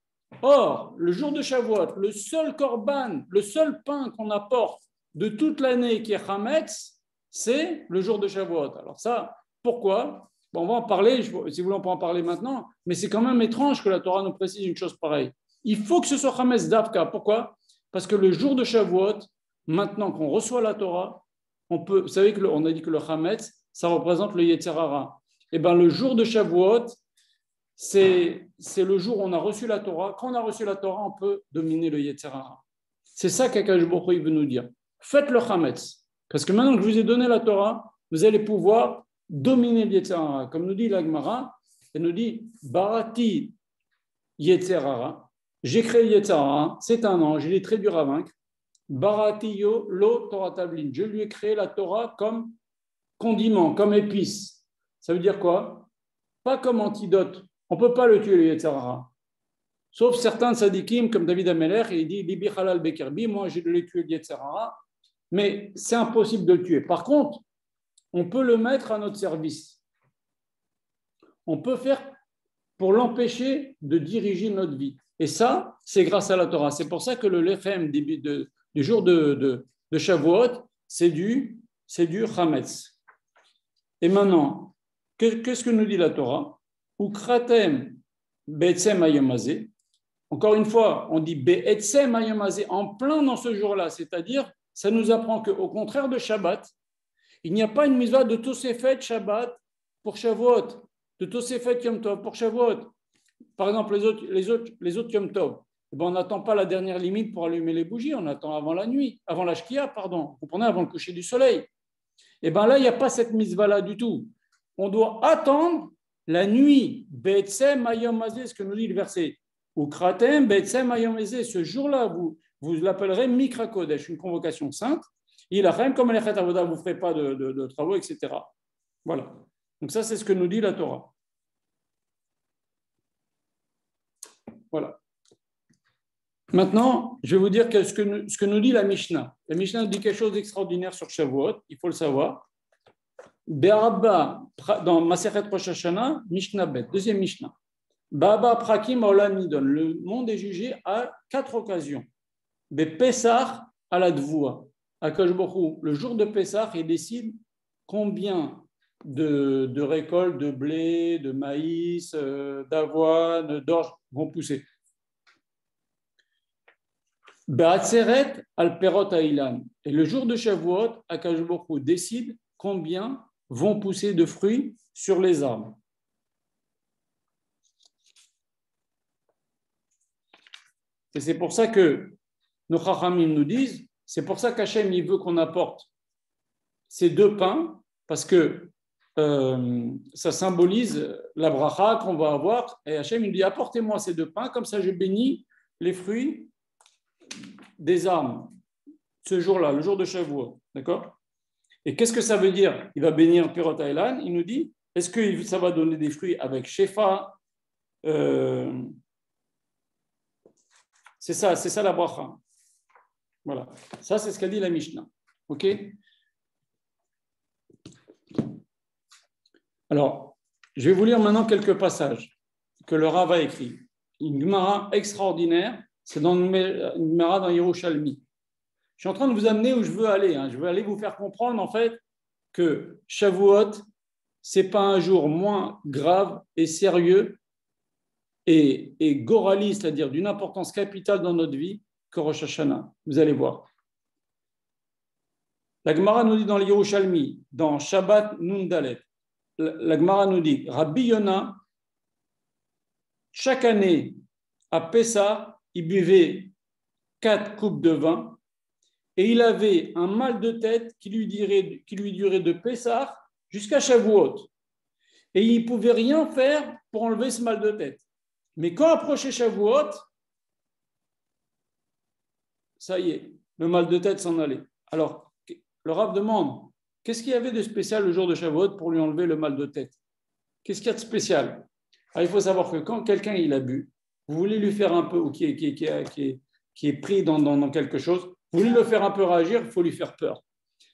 Or, le jour de Shavuot, le seul korban, le seul pain qu'on apporte de toute l'année qui est hametz, c'est le jour de Shavuot. Alors ça, pourquoi? Bon, on va en parler, si vous voulez, on peut en parler maintenant, mais c'est quand même étrange que la Torah nous précise une chose pareille. Il faut que ce soit Hametz Davka. Pourquoi? Parce que le jour de Shavuot, maintenant qu'on reçoit la Torah, vous savez qu'on a dit que le Hametz, ça représente le Yetzer Hara. Eh bien, le jour de Shavuot, c'est le jour où on a reçu la Torah. Quand on a reçu la Torah, on peut dominer le Yetzer Hara. C'est ça qu'Akadosh Baruch Hu veut nous dire. Faites le Chametz. Parce que maintenant que je vous ai donné la Torah, vous allez pouvoir dominer le Yetzer Hara. Comme nous dit la Gemara, elle nous dit Barati Yetzer Hara. J'ai créé Yetzer Hara, c'est un ange, il est très dur à vaincre. Barati yo lo Torah tablin. Je lui ai créé la Torah comme condiment, comme épice. Ça veut dire quoi? Pas comme antidote. On ne peut pas le tuer, le Yetzer Hara. Sauf certains sadikim, comme David Ameler, il dit Bibi halal bekerbi, moi je l'ai tué le Yetzer Hara, mais c'est impossible de le tuer. Par contre, on peut le mettre à notre service. On peut faire pour l'empêcher de diriger notre vie. Et ça, c'est grâce à la Torah. C'est pour ça que le lechem du jour de Shavuot, c'est du chametz. Et maintenant, qu'est-ce que nous dit la Torah? Ukratem be'etzem hayomazé. Encore une fois, on dit be'etzem hayomazé en plein dans ce jour-là. C'est-à-dire, ça nous apprend qu'au contraire de Shabbat, il n'y a pas une mitzvah de Tosefet Shabbat pour Shavuot, de Tosefet Yom Tov pour Shavuot. Par exemple, les autres Yom Tov, on n'attend pas la dernière limite pour allumer les bougies, on attend avant la nuit, avant la Shkia, pardon, vous comprenez, avant le coucher du soleil. Et bien là, il n'y a pas cette mitzvah-là du tout. On doit attendre la nuit, Be'etzem Hayom Hazeh, ce que nous dit le verset. Ou Kratem Be'etzem Hayom Hazeh, ce jour-là, vous l'appellerez Mikra Kodesh, une convocation sainte. Il a rien comme les Chet Avoda, vous ne ferez pas de travaux, etc. Voilà. Donc ça, c'est ce que nous dit la Torah. Voilà. Maintenant, je vais vous dire ce que nous dit la Mishnah. La Mishnah dit quelque chose d'extraordinaire sur Shavuot, il faut le savoir. Be'arabba, dans Masechet Rosh Hashanah, Mishnah Bet, deuxième Mishnah. Ba'aba prakim olam nidon. Le monde est jugé à 4 occasions. Be'pesach à la dvoua. Akadosh Baruch Hu, le jour de Pessah, il décide combien de récoltes de blé, de maïs, d'avoine, d'orge vont pousser. Ba'atzeret al perot ha'ilan. Et le jour de Shavuot, Akadosh Baruch Hu décide combien vont pousser de fruits sur les arbres. Et c'est pour ça que nos chachamim nous disent, c'est pour ça qu'Hachem il veut qu'on apporte ces 2 pains, parce que ça symbolise la bracha qu'on va avoir. Et Hachem il dit, apportez-moi ces 2 pains, comme ça je bénis les fruits des arbres ce jour-là, le jour de Shavuot. D'accord? Et qu'est-ce que ça veut dire? Il va bénir Pirot Ha'ilan. Il nous dit, est-ce que ça va donner des fruits avec Shefa? C'est ça la bracha. Voilà. Ça, c'est ce qu'a dit la Mishnah. OK? Alors, je vais vous lire maintenant quelques passages que le Rav a écrits. Une Gemara extraordinaire, c'est dans une Gemara dans Yerushalmi. Je suis en train de vous amener où je veux aller. Je veux aller vous faire comprendre, en fait, que Shavuot, ce n'est pas un jour moins grave et sérieux et gorali, c'est-à-dire d'une importance capitale dans notre vie, que Rosh Hashanah. Vous allez voir. La Gemara nous dit dans le Yerushalmi, dans Shabbat Nun Dalet, la Gemara nous dit, Rabbi Yona, chaque année, à Pessah, il buvait 4 coupes de vin et il avait un mal de tête qui lui durait de Pessah jusqu'à Shavuot. Et il ne pouvait rien faire pour enlever ce mal de tête. Mais quand approchait Shavuot, ça y est, le mal de tête s'en allait. Alors, le Rav demande, qu'est-ce qu'il y avait de spécial le jour de Shavuot pour lui enlever le mal de tête? Qu'est-ce qu'il y a de spécial? Alors, il faut savoir que quand quelqu'un il a bu, vous voulez lui faire un peu, ou qui est pris dans quelque chose, vous voulez le faire un peu réagir, il faut lui faire peur.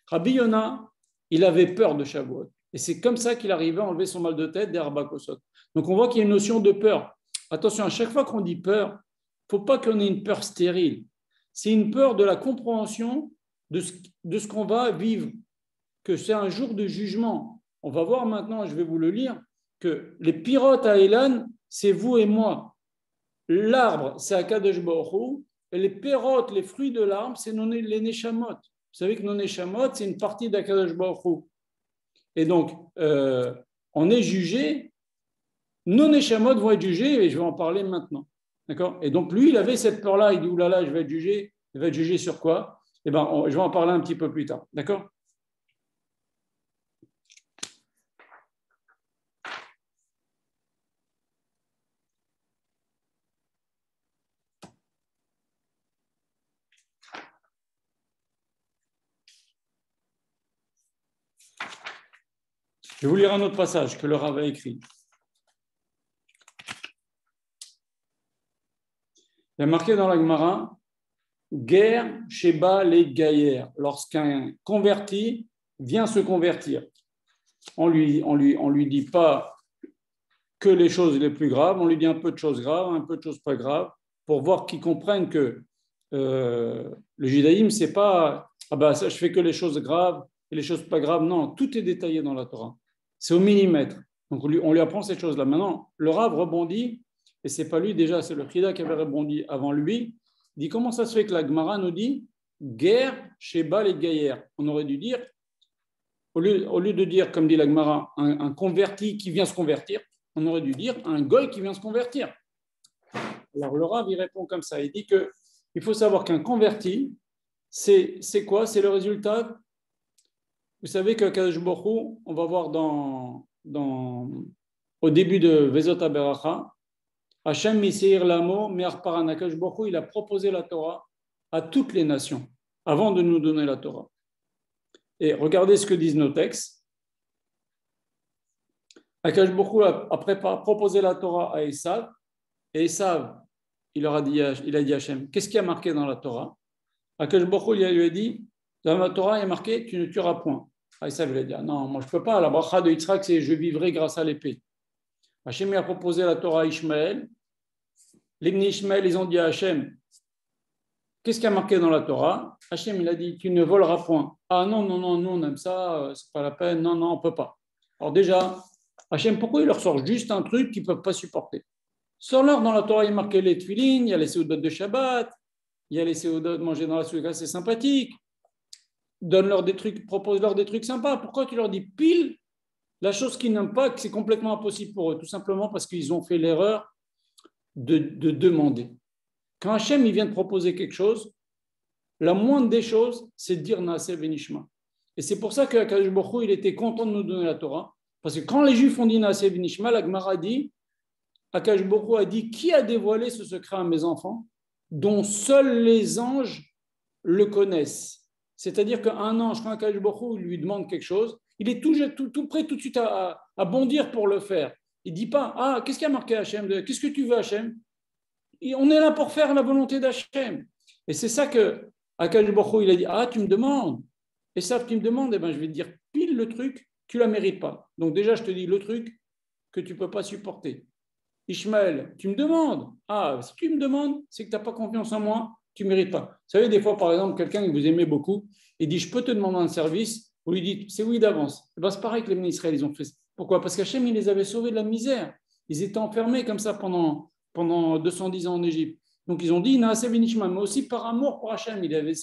Rabbi Yona, il avait peur de Shavuot. Et c'est comme ça qu'il arrivait à enlever son mal de tête des Arba Kosot. Donc on voit qu'il y a une notion de peur. Attention, à chaque fois qu'on dit peur, il ne faut pas qu'on ait une peur stérile. C'est une peur de la compréhension de ce qu'on va vivre, que c'est un jour de jugement. On va voir maintenant, je vais vous le lire, que les pirotes à Elan, c'est vous et moi. L'arbre, c'est Akadosh Baruch Hu, et les pérotes, les fruits de l'arbre, c'est les Neshamot. Vous savez que nos Neshamot, c'est une partie d'Akadosh Baruch Hu. Et donc, on est jugé, nos Neshamot vont être jugés, et je vais en parler maintenant. D'accord? Et donc, lui, il avait cette peur-là, il dit, oulala, je vais être jugé. Il va être jugé sur quoi? Eh bien, je vais en parler un petit peu plus tard. D'accord? Je vais vous lire un autre passage que le Rav a écrit. Il y a marqué dans la Gemara, guerre Sheba les Gaïères, lorsqu'un converti vient se convertir. On lui dit pas que les choses les plus graves, on lui dit un peu de choses graves, un peu de choses pas graves, pour voir qu'ils comprennent que le judaïsme, c'est pas ah bah ça, je fais que les choses graves et les choses pas graves. Non, tout est détaillé dans la Torah. C'est au millimètre. Donc on lui apprend ces choses-là. Maintenant, le Rav rebondit, et c'est pas lui déjà, c'est le Chida qui avait rebondi avant lui. Il dit comment ça se fait que la Gemara nous dit guerre chez Baal et Gaïère. On aurait dû dire, au lieu de dire, comme dit la Gemara, un converti qui vient se convertir, on aurait dû dire un goy qui vient se convertir. Alors le Rav, il répond comme ça. Il dit qu'il faut savoir qu'un converti, c'est quoi? C'est le résultat. Vous savez que Kadosh Baruch Hu, on va voir au début de Vezot HaBeracha, Hashem Miseir Lamo Me'ar Paran. Kadosh Baruch Hu, il a proposé la Torah à toutes les nations avant de nous donner la Torah. Et regardez ce que disent nos textes. Akash Baruch Hu a proposé la Torah à Esav, et Esav, il a dit Hashem, qu'est-ce qui a marqué dans la Torah? Akash Baruch Hu lui a dit, dans la Torah, il est marqué, tu ne tueras point. Esav lui a dit, non, moi je ne peux pas, la bracha de Yitzhak, c'est je vivrai grâce à l'épée. Hashem a proposé la Torah à Ishmaël. Les Ishmaël, ils ont dit à Hashem, qu'est-ce qui a marqué dans la Torah? Hashem, il a dit, tu ne voleras point. Ah non, nous on aime ça, c'est pas la peine, non, on ne peut pas. Alors déjà, Hashem, pourquoi il leur sort juste un truc qu'ils ne peuvent pas supporter? Sors-leur dans la Torah, il y a marqué les tefilines, il y a les séoudot de Shabbat, il y a les séoudot de manger dans la souka, c'est sympathique. Donne-leur des trucs, propose-leur des trucs sympas. Pourquoi tu leur dis pile la chose qu'ils n'aiment pas, que c'est complètement impossible pour eux? Tout simplement parce qu'ils ont fait l'erreur de demander. Quand Hashem il vient de proposer quelque chose, la moindre des choses, c'est de dire Naaseh Benishma. Et c'est pour ça que Akadosh Baruch Hu, il était content de nous donner la Torah. Parce que quand les Juifs ont dit Naaseh Benishma, la Gemara dit, Akadosh Baruch Hu a dit, qui a dévoilé ce secret à mes enfants, dont seuls les anges le connaissent? C'est-à-dire qu'un ange, quand Akadosh Baruch Hu lui demande quelque chose, il est tout prêt tout de suite à bondir pour le faire. Il ne dit pas, ah, qu'est-ce qui a marqué Hachem? Qu'est-ce que tu veux Hachem? Et on est là pour faire la volonté d'Hachem. Et c'est ça que Akadosh Baruch Hu, il a dit, ah, tu me demandes. Et ça, tu me demandes, eh ben, je vais te dire pile le truc, tu ne la mérites pas. Donc déjà, je te dis le truc que tu ne peux pas supporter. Ishmaël, tu me demandes. Ah, si tu me demandes, c'est que tu n'as pas confiance en moi, tu ne mérites pas. Vous savez, des fois, par exemple, quelqu'un que vous aimez beaucoup, il dit, je peux te demander un service, vous lui dites, c'est oui d'avance. Eh ben, c'est pareil que les ministres, ils ont fait. Pourquoi? Parce qu'Hachem, il les avait sauvés de la misère. Ils étaient enfermés comme ça pendant 210 ans en Égypte. Donc, ils ont dit, Naaseh Benishma, mais aussi par amour pour Hachem. Il avait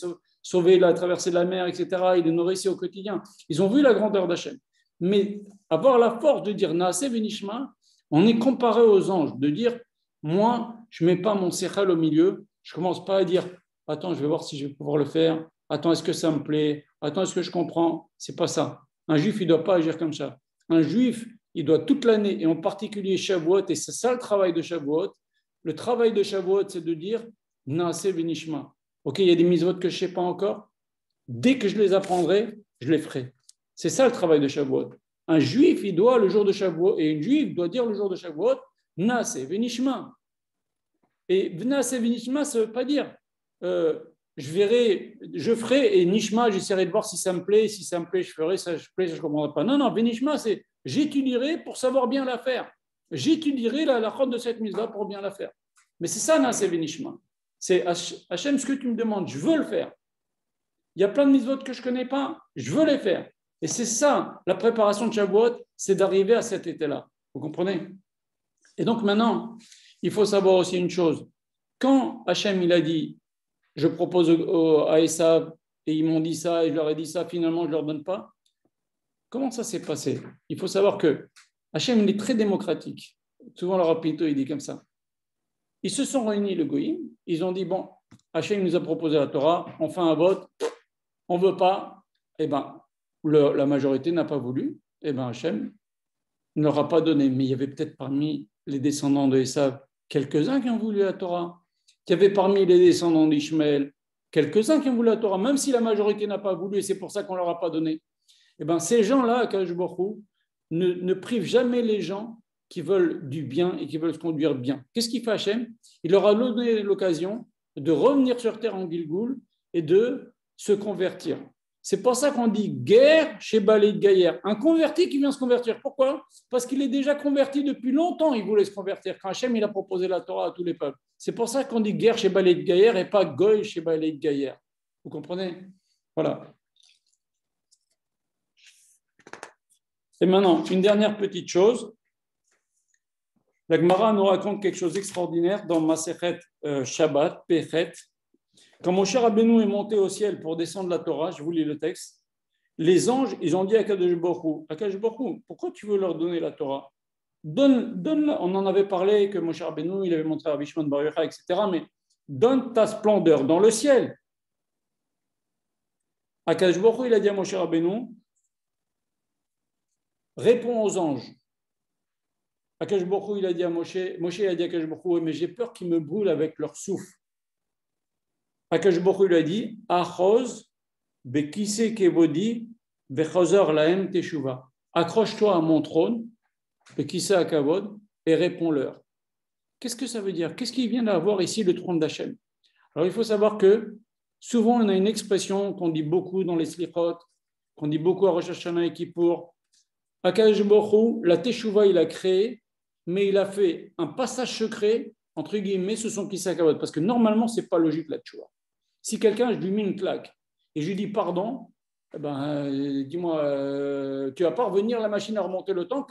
sauvé la traversée de la mer, etc. Il les nourrissait au quotidien. Ils ont vu la grandeur d'Hachem. Mais avoir la force de dire Naaseh Benishma, on est comparé aux anges, de dire, moi, je ne mets pas mon sechel au milieu, je ne commence pas à dire, attends, je vais voir si je vais pouvoir le faire, attends, est-ce que ça me plaît, attends, est-ce que je comprends? Ce n'est pas ça. Un juif, il ne doit pas agir comme ça. Un juif, il doit toute l'année, et en particulier Shavuot, et c'est ça le travail de Shavuot. Le travail de Shavuot, c'est de dire Naaseh Benishma. Ok, il y a des mitzvot que je ne sais pas encore. Dès que je les apprendrai, je les ferai. C'est ça le travail de Shavuot. Un juif, il doit le jour de Shavuot, et une juive doit dire le jour de Shavuot Naaseh Benishma. Et Naaseh Benishma, ça ne veut pas dire je ferai, et Nishma, j'essaierai de voir si ça me plaît, je ferai, ça je plaît, ça je ne comprendrai pas. Non, Benishma, c'est j'étudierai pour savoir bien la faire. J'étudierai la chôte de cette mise-là pour bien la faire. Mais c'est ça, Naaseh Benishma. C'est Hachem, ce que tu me demandes, je veux le faire. Il y a plein de mitzvot que je ne connais pas, je veux les faire. Et c'est ça, la préparation de Shavuot, c'est d'arriver à cet état-là. Vous comprenez? Et donc maintenant, il faut savoir aussi une chose. Quand Hachem, il a dit, je propose à Esav, et ils m'ont dit ça, et je leur ai dit ça, finalement, je ne leur donne pas. Comment ça s'est passé? Il faut savoir que Hachem, il est très démocratique. Souvent, le Rapito, il dit comme ça. Ils se sont réunis, le Goïm. Ils ont dit, bon, Hachem nous a proposé la Torah, on fait un vote, on ne veut pas. Eh bien, la majorité n'a pas voulu. Eh bien, Hachem ne leur a pas donné. Mais il y avait peut-être parmi les descendants de Esav quelques-uns qui ont voulu la Torah. Il y avait parmi les descendants d'Ishmaël quelques-uns qui ont voulu la Torah, même si la majorité n'a pas voulu, et c'est pour ça qu'on ne leur a pas donné. Eh bien, ces gens-là, Akadosh Baruch Hu, ne privent jamais les gens qui veulent du bien et qui veulent se conduire bien. Qu'est-ce qu'il fait Hachem? Il leur a donné l'occasion de revenir sur terre en Gilgoul et de se convertir. C'est pour ça qu'on dit guerre chez Balé de Gaïer. Un converti qui vient se convertir. Pourquoi? Parce qu'il est déjà converti depuis longtemps, il voulait se convertir. Quand Hachem il a proposé la Torah à tous les peuples. C'est pour ça qu'on dit guerre chez Balé de Gaïer et pas Goy chez Balé de Gaïer. Vous comprenez? Voilà. Et maintenant, une dernière petite chose. La Gemara nous raconte quelque chose d'extraordinaire dans Masechet Shabbat, Pechet. Quand Moshe Rabbeinu est monté au ciel pour descendre la Torah, je vous lis le texte, les anges, ils ont dit à Akadosh Baruch Hu, pourquoi tu veux leur donner la Torah? Donne, on en avait parlé que Moshe Rabbeinu, il avait montré à Rabbi Shimon Bar Yochai, etc. Mais donne ta splendeur dans le ciel. Akadosh Baruch Hu, il a dit à Moshe Rabbeinu, réponds aux anges. Akadosh Baruch Hu, il a dit à Moshe, il a dit à Akadosh Baruch Hu, mais j'ai peur qu'ils me brûlent avec leur souffle. Akadosh Baruch Hu lui a dit, Achoz bekise kevodi vechazor lahem teshuva. Accroche-toi à mon trône, bekise akavod, et réponds-leur. Qu'est-ce que ça veut dire? Qu'est-ce qu'il vient d'avoir ici, le trône d'Hachem? Alors il faut savoir que souvent on a une expression qu'on dit beaucoup dans les slichot, qu'on dit beaucoup à Rosh Hashanah et Kippour. Akadosh Baruch Hu, la teshuva, il a créé, mais il a fait un passage secret, entre guillemets, ce sont kisakavod, parce que normalement, ce n'est pas logique la teshuva. Si quelqu'un, je lui mets une claque et je lui dis pardon, eh ben, dis-moi, tu vas pas revenir la machine à remonter le temps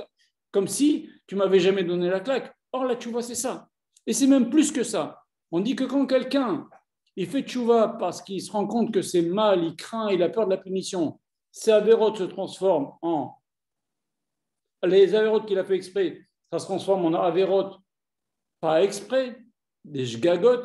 comme si tu m'avais jamais donné la claque. Or, la teshuva, c'est ça. Et c'est même plus que ça. On dit que quand quelqu'un il fait teshuva parce qu'il se rend compte que c'est mal, il craint, il a peur de la punition, ses avérotes se transforment en... Les avérotes qu'il a fait exprès, ça se transforme en avérotes pas exprès, des shgagot,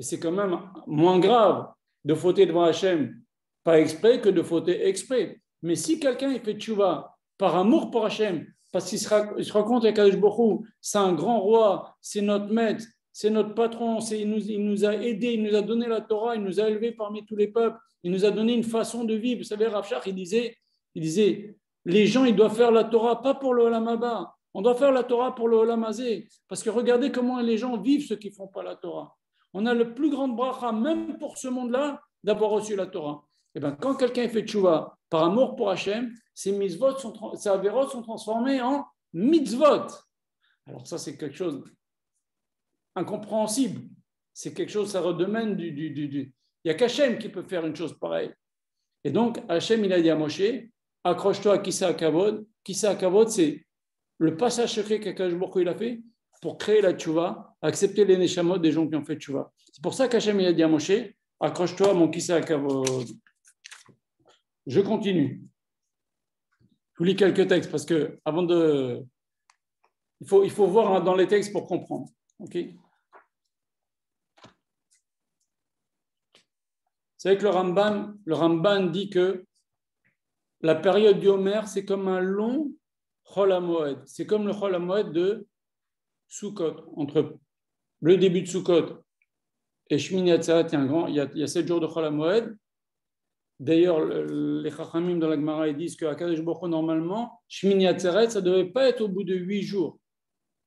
et c'est quand même moins grave de fauter devant Hachem pas exprès que de fauter exprès. Mais si quelqu'un il fait teshuva par amour pour Hachem, parce qu'il se rend compte qu'Akadosh Baruch Hu, c'est un grand roi, c'est notre maître, c'est notre patron, il nous a aidés, il nous a donné la Torah, il nous a élevés parmi tous les peuples, il nous a donné une façon de vivre. Vous savez, Rav Shach, il disait, les gens, ils doivent faire la Torah pas pour le Olam Haba, on doit faire la Torah pour le Olam Hazé. Parce que regardez comment les gens vivent ceux qui ne font pas la Torah. On a le plus grand bracha, même pour ce monde-là, d'avoir reçu la Torah. Et bien, quand quelqu'un fait tchouva par amour pour Hachem, ses avérotes sont transformées en mitzvot. Alors ça, c'est quelque chose d'incompréhensible. C'est quelque chose, ça redemande il n'y a qu'Hachem qui peut faire une chose pareille. Et donc, Hachem, il a dit à Moshe, accroche-toi à Kissa Akavod. Kissa Akavod, c'est le passage secret qu'Akadosh Baruch Hu il a fait pour créer la tchouva, accepter les neshamot des gens qui ont fait tchouva. C'est pour ça qu'Hachem il a dit à Moshe, accroche-toi à mon Kissa Akavod. Je continue. Je vous lis quelques textes parce que avant de... Il faut voir dans les textes pour comprendre. Okay. C'est vrai que le Ramban dit que la période du Homer, c'est comme un long Chol HaMoed. C'est comme le Chol HaMoed de Sukkot. Entre le début de Sukkot et Shmini Atzeret, il y a 7 jours de Chol HaMoed. D'ailleurs, les Chachamim dans la Gemara ils disent qu'à Kadosh Baruch Hu, normalement, Shmini Atzeret, ça ne devait pas être au bout de 8 jours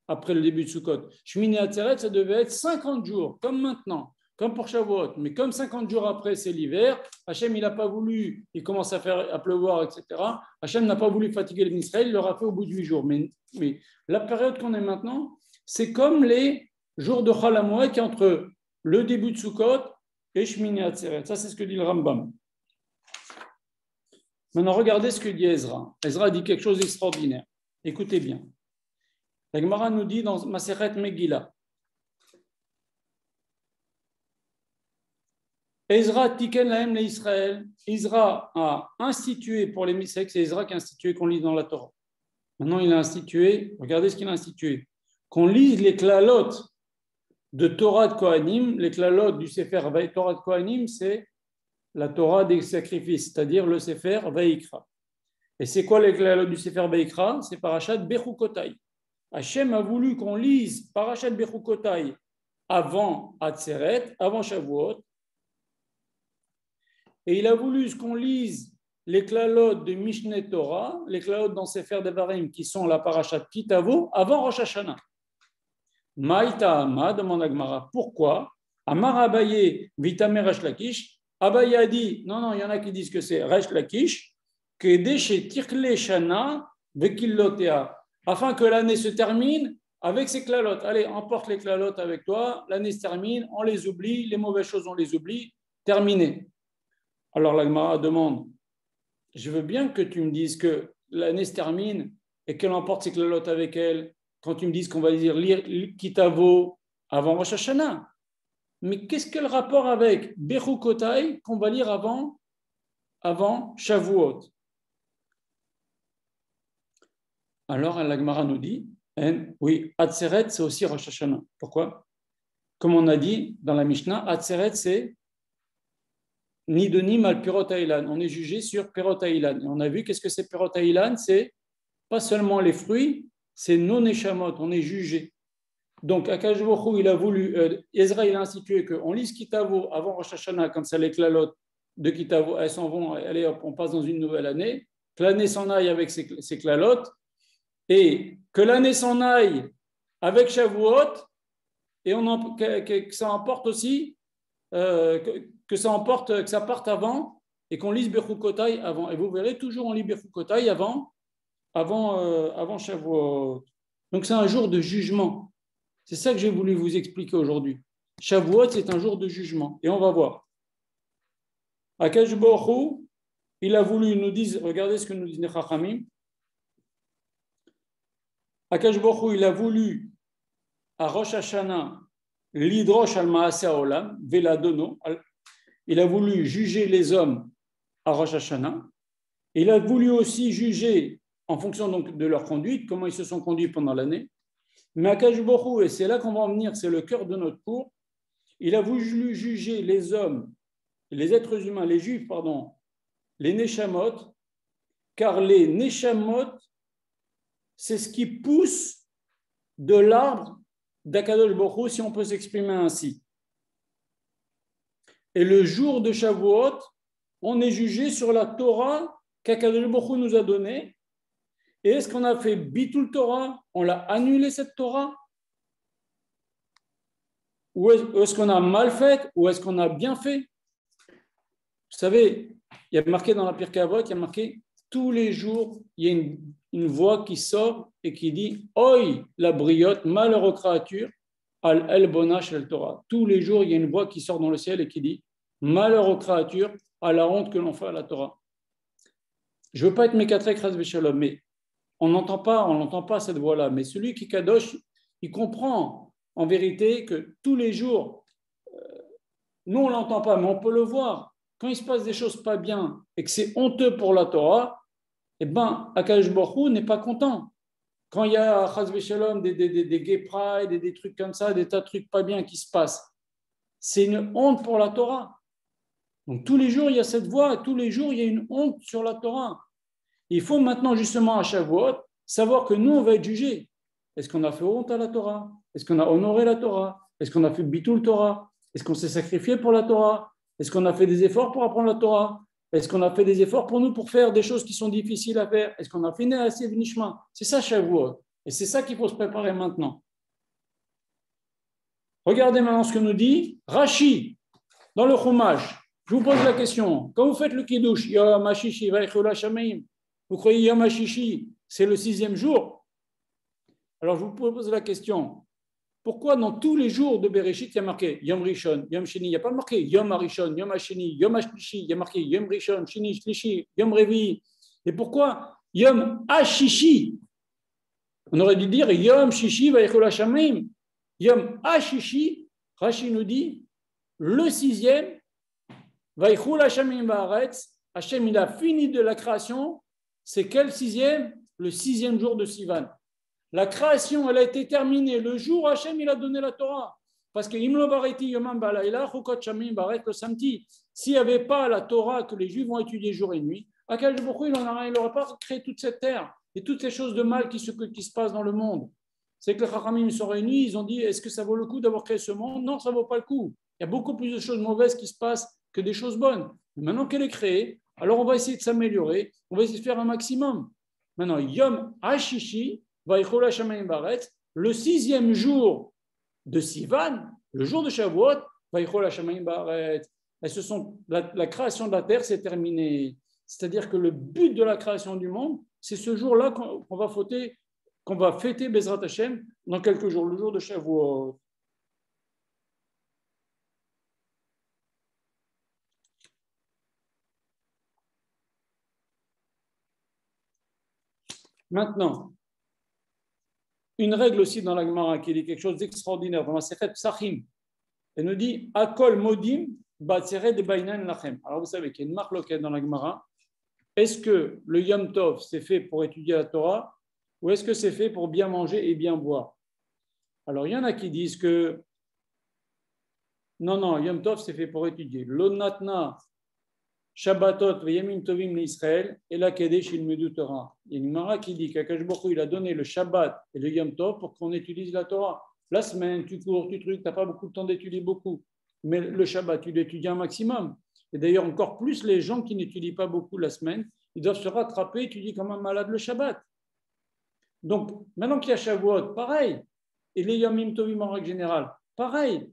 après le début de Sukkot. Shmini Atzeret, ça devait être 50 jours, comme maintenant, comme pour Shavuot. Mais comme 50 jours après, c'est l'hiver, Hachem, il n'a pas voulu, il commence à pleuvoir, etc. Hachem n'a pas voulu fatiguer les Israël, il l'aura fait au bout de 8 jours. Mais la période qu'on est maintenant, c'est comme les jours de Chol HaMoed qui est entre le début de Sukkot et Shmini Atzeret. Ça, c'est ce que dit le Rambam. Maintenant, regardez ce que dit Ezra. Ezra dit quelque chose d'extraordinaire. Écoutez bien. La Gemara nous dit dans Masechet Megillah, Ezra tiken lahem le Israël. Ezra a institué pour les Misek, c'est Ezra qui a institué qu'on lit dans la Torah. Maintenant, il a institué, regardez ce qu'il a institué, qu'on lise les klalot de Torah de Kohanim. Les klalot du Sefer Torah de Kohanim, c'est la Torah des sacrifices, c'est-à-dire le Sefer Vaikra. Et c'est quoi les klalot du Sefer Vaikra? C'est Parashat Bechukotai. Hachem a voulu qu'on lise Parashat Bechukotai avant Atzeret, avant Shavuot, et il a voulu qu'on lise les klalot de Mishneh Torah, les klalot dans Sefer Devarim qui sont la Parashat Kitavo, avant Rosh Hashanah. Maïta Ama, demande Agmara, pourquoi Amar Abaye, Vitamer Resh Lakish. Abaye a dit, non, il y en a qui disent que c'est Resh Lakish, que Deshe Tirkle Shana Vekilotea, afin que l'année se termine avec ces klalot. Allez, emporte les klalot avec toi, l'année se termine, on les oublie, les mauvaises choses on les oublie, terminé. Alors la Gemara demande, je veux bien que tu me dises que l'année se termine et qu'elle emporte ses klalot avec elle, quand tu me dises qu'on va lire Kitavo avant Rosh Hashanah. Mais qu'est-ce que le rapport avec Bechukotai qu'on va lire avant Shavuot? Alors la Gemara nous dit, oui, Atzeret c'est aussi Rosh Hashanah. Pourquoi? Comme on a dit dans la Mishnah, Atzeret c'est Nidonim al Pirot Ha'ilan. On est jugé sur Pirot Ha'ilan. Et on a vu qu'est-ce que c'est Pirot Ha'ilan? C'est pas seulement les fruits, c'est non neshamot, on est jugé. Donc, Akadosh Baruch Hu, il a voulu, Ezra, il a institué qu'on lise Kitavo avant Rosh Hashanah, comme ça les klalot de Kitavo, elles s'en vont, allez hop, on passe dans une nouvelle année, que l'année s'en aille avec ses klalot, et que l'année s'en aille avec Shavuot, et que ça emporte aussi, que ça parte avant, et qu'on lise Bechukotai avant. Et vous verrez, toujours on lit Bechukotai avant Shavuot. Donc c'est un jour de jugement. C'est ça que j'ai voulu vous expliquer aujourd'hui. Shavuot, c'est un jour de jugement. Et on va voir. Akadosh Baruch Hu, il a voulu nous dire, regardez ce que nous disent les Chachamim. Akadosh Baruch Hu, il a voulu à Rosh Hashanah l'idrosh al maaseh haolam veladono. Il a voulu juger les hommes à Rosh Hashanah. Il a voulu aussi juger en fonction donc de leur conduite, comment ils se sont conduits pendant l'année. Mais Akadosh Baruch Hu, et c'est là qu'on va en venir, c'est le cœur de notre cours, il a voulu juger les hommes, les êtres humains, les juifs, pardon, les neshamot, car les neshamot, c'est ce qui pousse de l'arbre d'Akadosh Baruch Hu, si on peut s'exprimer ainsi. Et le jour de Shavuot, on est jugé sur la Torah qu'Akadosh Baruch Hu nous a donnée. Et est-ce qu'on a fait Bitul Torah? On l'a annulé cette Torah? Ou est-ce qu'on a mal fait? Ou est-ce qu'on a bien fait? Vous savez, il y a marqué dans la Pirkei Avot, il y a marqué tous les jours, il y a une voix qui sort et qui dit Oi, la briotte, malheur aux créatures, al elbona shel Torah. Tous les jours, il y a une voix qui sort dans le ciel et qui dit malheur aux créatures, à la honte que l'on fait à la Torah. Je ne veux pas être mécatrek, chas v'shalom, mais on n'entend pas cette voix-là. Mais celui qui kadosh, il comprend en vérité que tous les jours, nous on ne l'entend pas, mais on peut le voir. Quand il se passe des choses pas bien et que c'est honteux pour la Torah, eh bien, Akadosh Baruch Hu n'est pas content. Quand il y a chas v'shalom, des gay pride, des trucs comme ça, des tas de trucs pas bien qui se passent, c'est une honte pour la Torah. Donc tous les jours, il y a cette voix, tous les jours, il y a une honte sur la Torah. Il faut maintenant, justement, à Shavuot, savoir que nous, on va être jugés. Est-ce qu'on a fait honte à la Torah? Est-ce qu'on a honoré la Torah? Est-ce qu'on a fait bitul Torah? Est-ce qu'on s'est sacrifié pour la Torah? Est-ce qu'on a fait des efforts pour apprendre la Torah? Est-ce qu'on a fait des efforts pour nous pour faire des choses qui sont difficiles à faire? Est-ce qu'on a fait assez Nishma? C'est ça Shavuot. Et c'est ça qu'il faut se préparer maintenant. Regardez maintenant ce que nous dit Rashi dans le Chumash. Je vous pose la question. Quand vous faites le Kiddush, Yom HaShishi, Vaychol HaShamayim, vous croyez Yom HaShishi, c'est le 6e jour? Alors je vous pose la question. Pourquoi dans tous les jours de Bereshit, il y a marqué Yom Rishon, Yom Sheni? Il n'y a pas marqué Yom HaRishon, Yom HaSheni, Yom HaShlishi. Il y a marqué Yom Rishon, Sheni, Shlishi, Yom Revi. Et pourquoi Yom HaShishi? On aurait dû dire Yom Shishi, Vaychol HaShamayim. Yom HaShishi, Rashi nous dit, le 6e, Vaychol HaShamayim Va'aretz, Hachem il a fini de la création. C'est quel 6e? le 6e jour de Sivan. La création, elle a été terminée le jour où Hachem il a donné la Torah. Parce que le samedi, s'il n'y avait pas la Torah que les Juifs vont étudier jour et nuit, Akadosh Baruch Hu, il n'aurait pas créé toute cette terre et toutes ces choses de mal qui se passent dans le monde. C'est que les Chachamim sont réunis, ils ont dit, est-ce que ça vaut le coup d'avoir créé ce monde? Non, ça ne vaut pas le coup. Il y a beaucoup plus de choses mauvaises qui se passent que des choses bonnes. Mais maintenant qu'elle est créée, alors on va essayer de s'améliorer, on va essayer de faire un maximum. Maintenant, Yom HaShishi, Vaïchol HaShamayim Baretz, le 6e jour de Sivan, le jour de Shavuot, Vaïchol HaShamayim Baretz. Et la création de la terre, c'est terminé. C'est-à-dire que le but de la création du monde, c'est ce jour-là qu'on va fêter Bezrat Hashem dans quelques jours, le jour de Shavuot. Maintenant, une règle aussi dans la Gemara qui dit quelque chose d'extraordinaire dans la Sechet Psachim. Elle nous dit Akol Modim Batseret de Bainan Lachem. Alors vous savez qu'il y a une marque locale dans la Gemara. Est-ce que le Yom Tov c'est fait pour étudier la Torah ou est-ce que c'est fait pour bien manger et bien boire? Alors il y en a qui disent que non, Yom Tov c'est fait pour étudier. L'Onatna Shabbatot v'yamim tovim l'Israël et la Kedesh ilmedu Torah. Il y a une Gemara qui dit qu'Akadosh Baruch Hu il a donné le Shabbat et le Yom Tov pour qu'on étudie la Torah. La semaine, tu cours, tu trucs, tu n'as pas beaucoup de temps d'étudier beaucoup. Mais le Shabbat, tu l'étudies un maximum. Et d'ailleurs, encore plus, les gens qui n'étudient pas beaucoup la semaine, ils doivent se rattraper, étudier comme un malade le Shabbat. Donc, maintenant qu'il y a Shavuot, pareil. Et les Yamim Tovim en règle générale, pareil.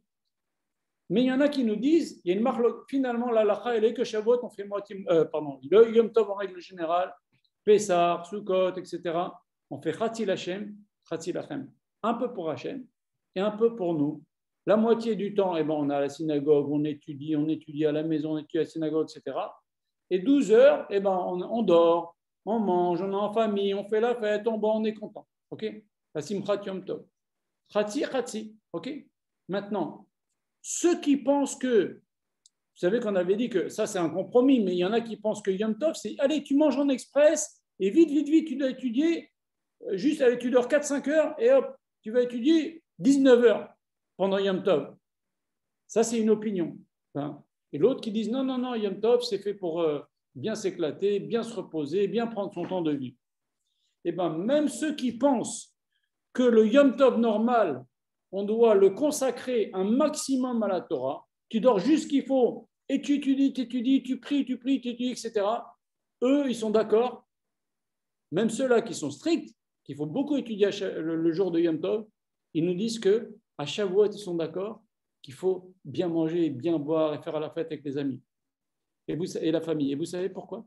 Mais il y en a qui nous disent, il y a une marque, finalement, la halakha, elle est que Shavuot, on fait moitié, le Yom Tov en règle générale, Pessah, Sukkot, etc. On fait Chatzil Hashem, Chatzil Lachem. Un peu pour Hashem et un peu pour nous. La moitié du temps, on est à la synagogue, on étudie à la maison, on étudie à la synagogue, etc. Et 12 heures, on dort, on mange, on est en famille, on fait la fête, on est content. Ok? La Simchat Yom Tov. Chatzi. Ok? Maintenant, ceux qui pensent que, vous savez qu'on avait dit que ça c'est un compromis, mais il y en a qui pensent que Yom Tov, c'est allez, tu manges en express et vite, tu dois étudier, juste allez, tu dors 4-5 heures et hop, tu vas étudier 19 heures pendant Yom Tov. Ça, c'est une opinion. Et l'autre qui dit non, Yom Tov, c'est fait pour bien s'éclater, bien se reposer, bien prendre son temps de vie. Et bien, même ceux qui pensent que le Yom Tov normal, on doit le consacrer un maximum à la Torah, tu dors juste ce qu'il faut, et tu étudies, tu pries, tu étudies, etc. Eux, ils sont d'accord. Même ceux-là qui sont stricts, qu'il faut beaucoup étudier le jour de Yom Tov, ils nous disent qu'à Shavuot, ils sont d'accord qu'il faut bien manger, bien boire et faire la fête avec les amis et la famille. Et vous savez pourquoi?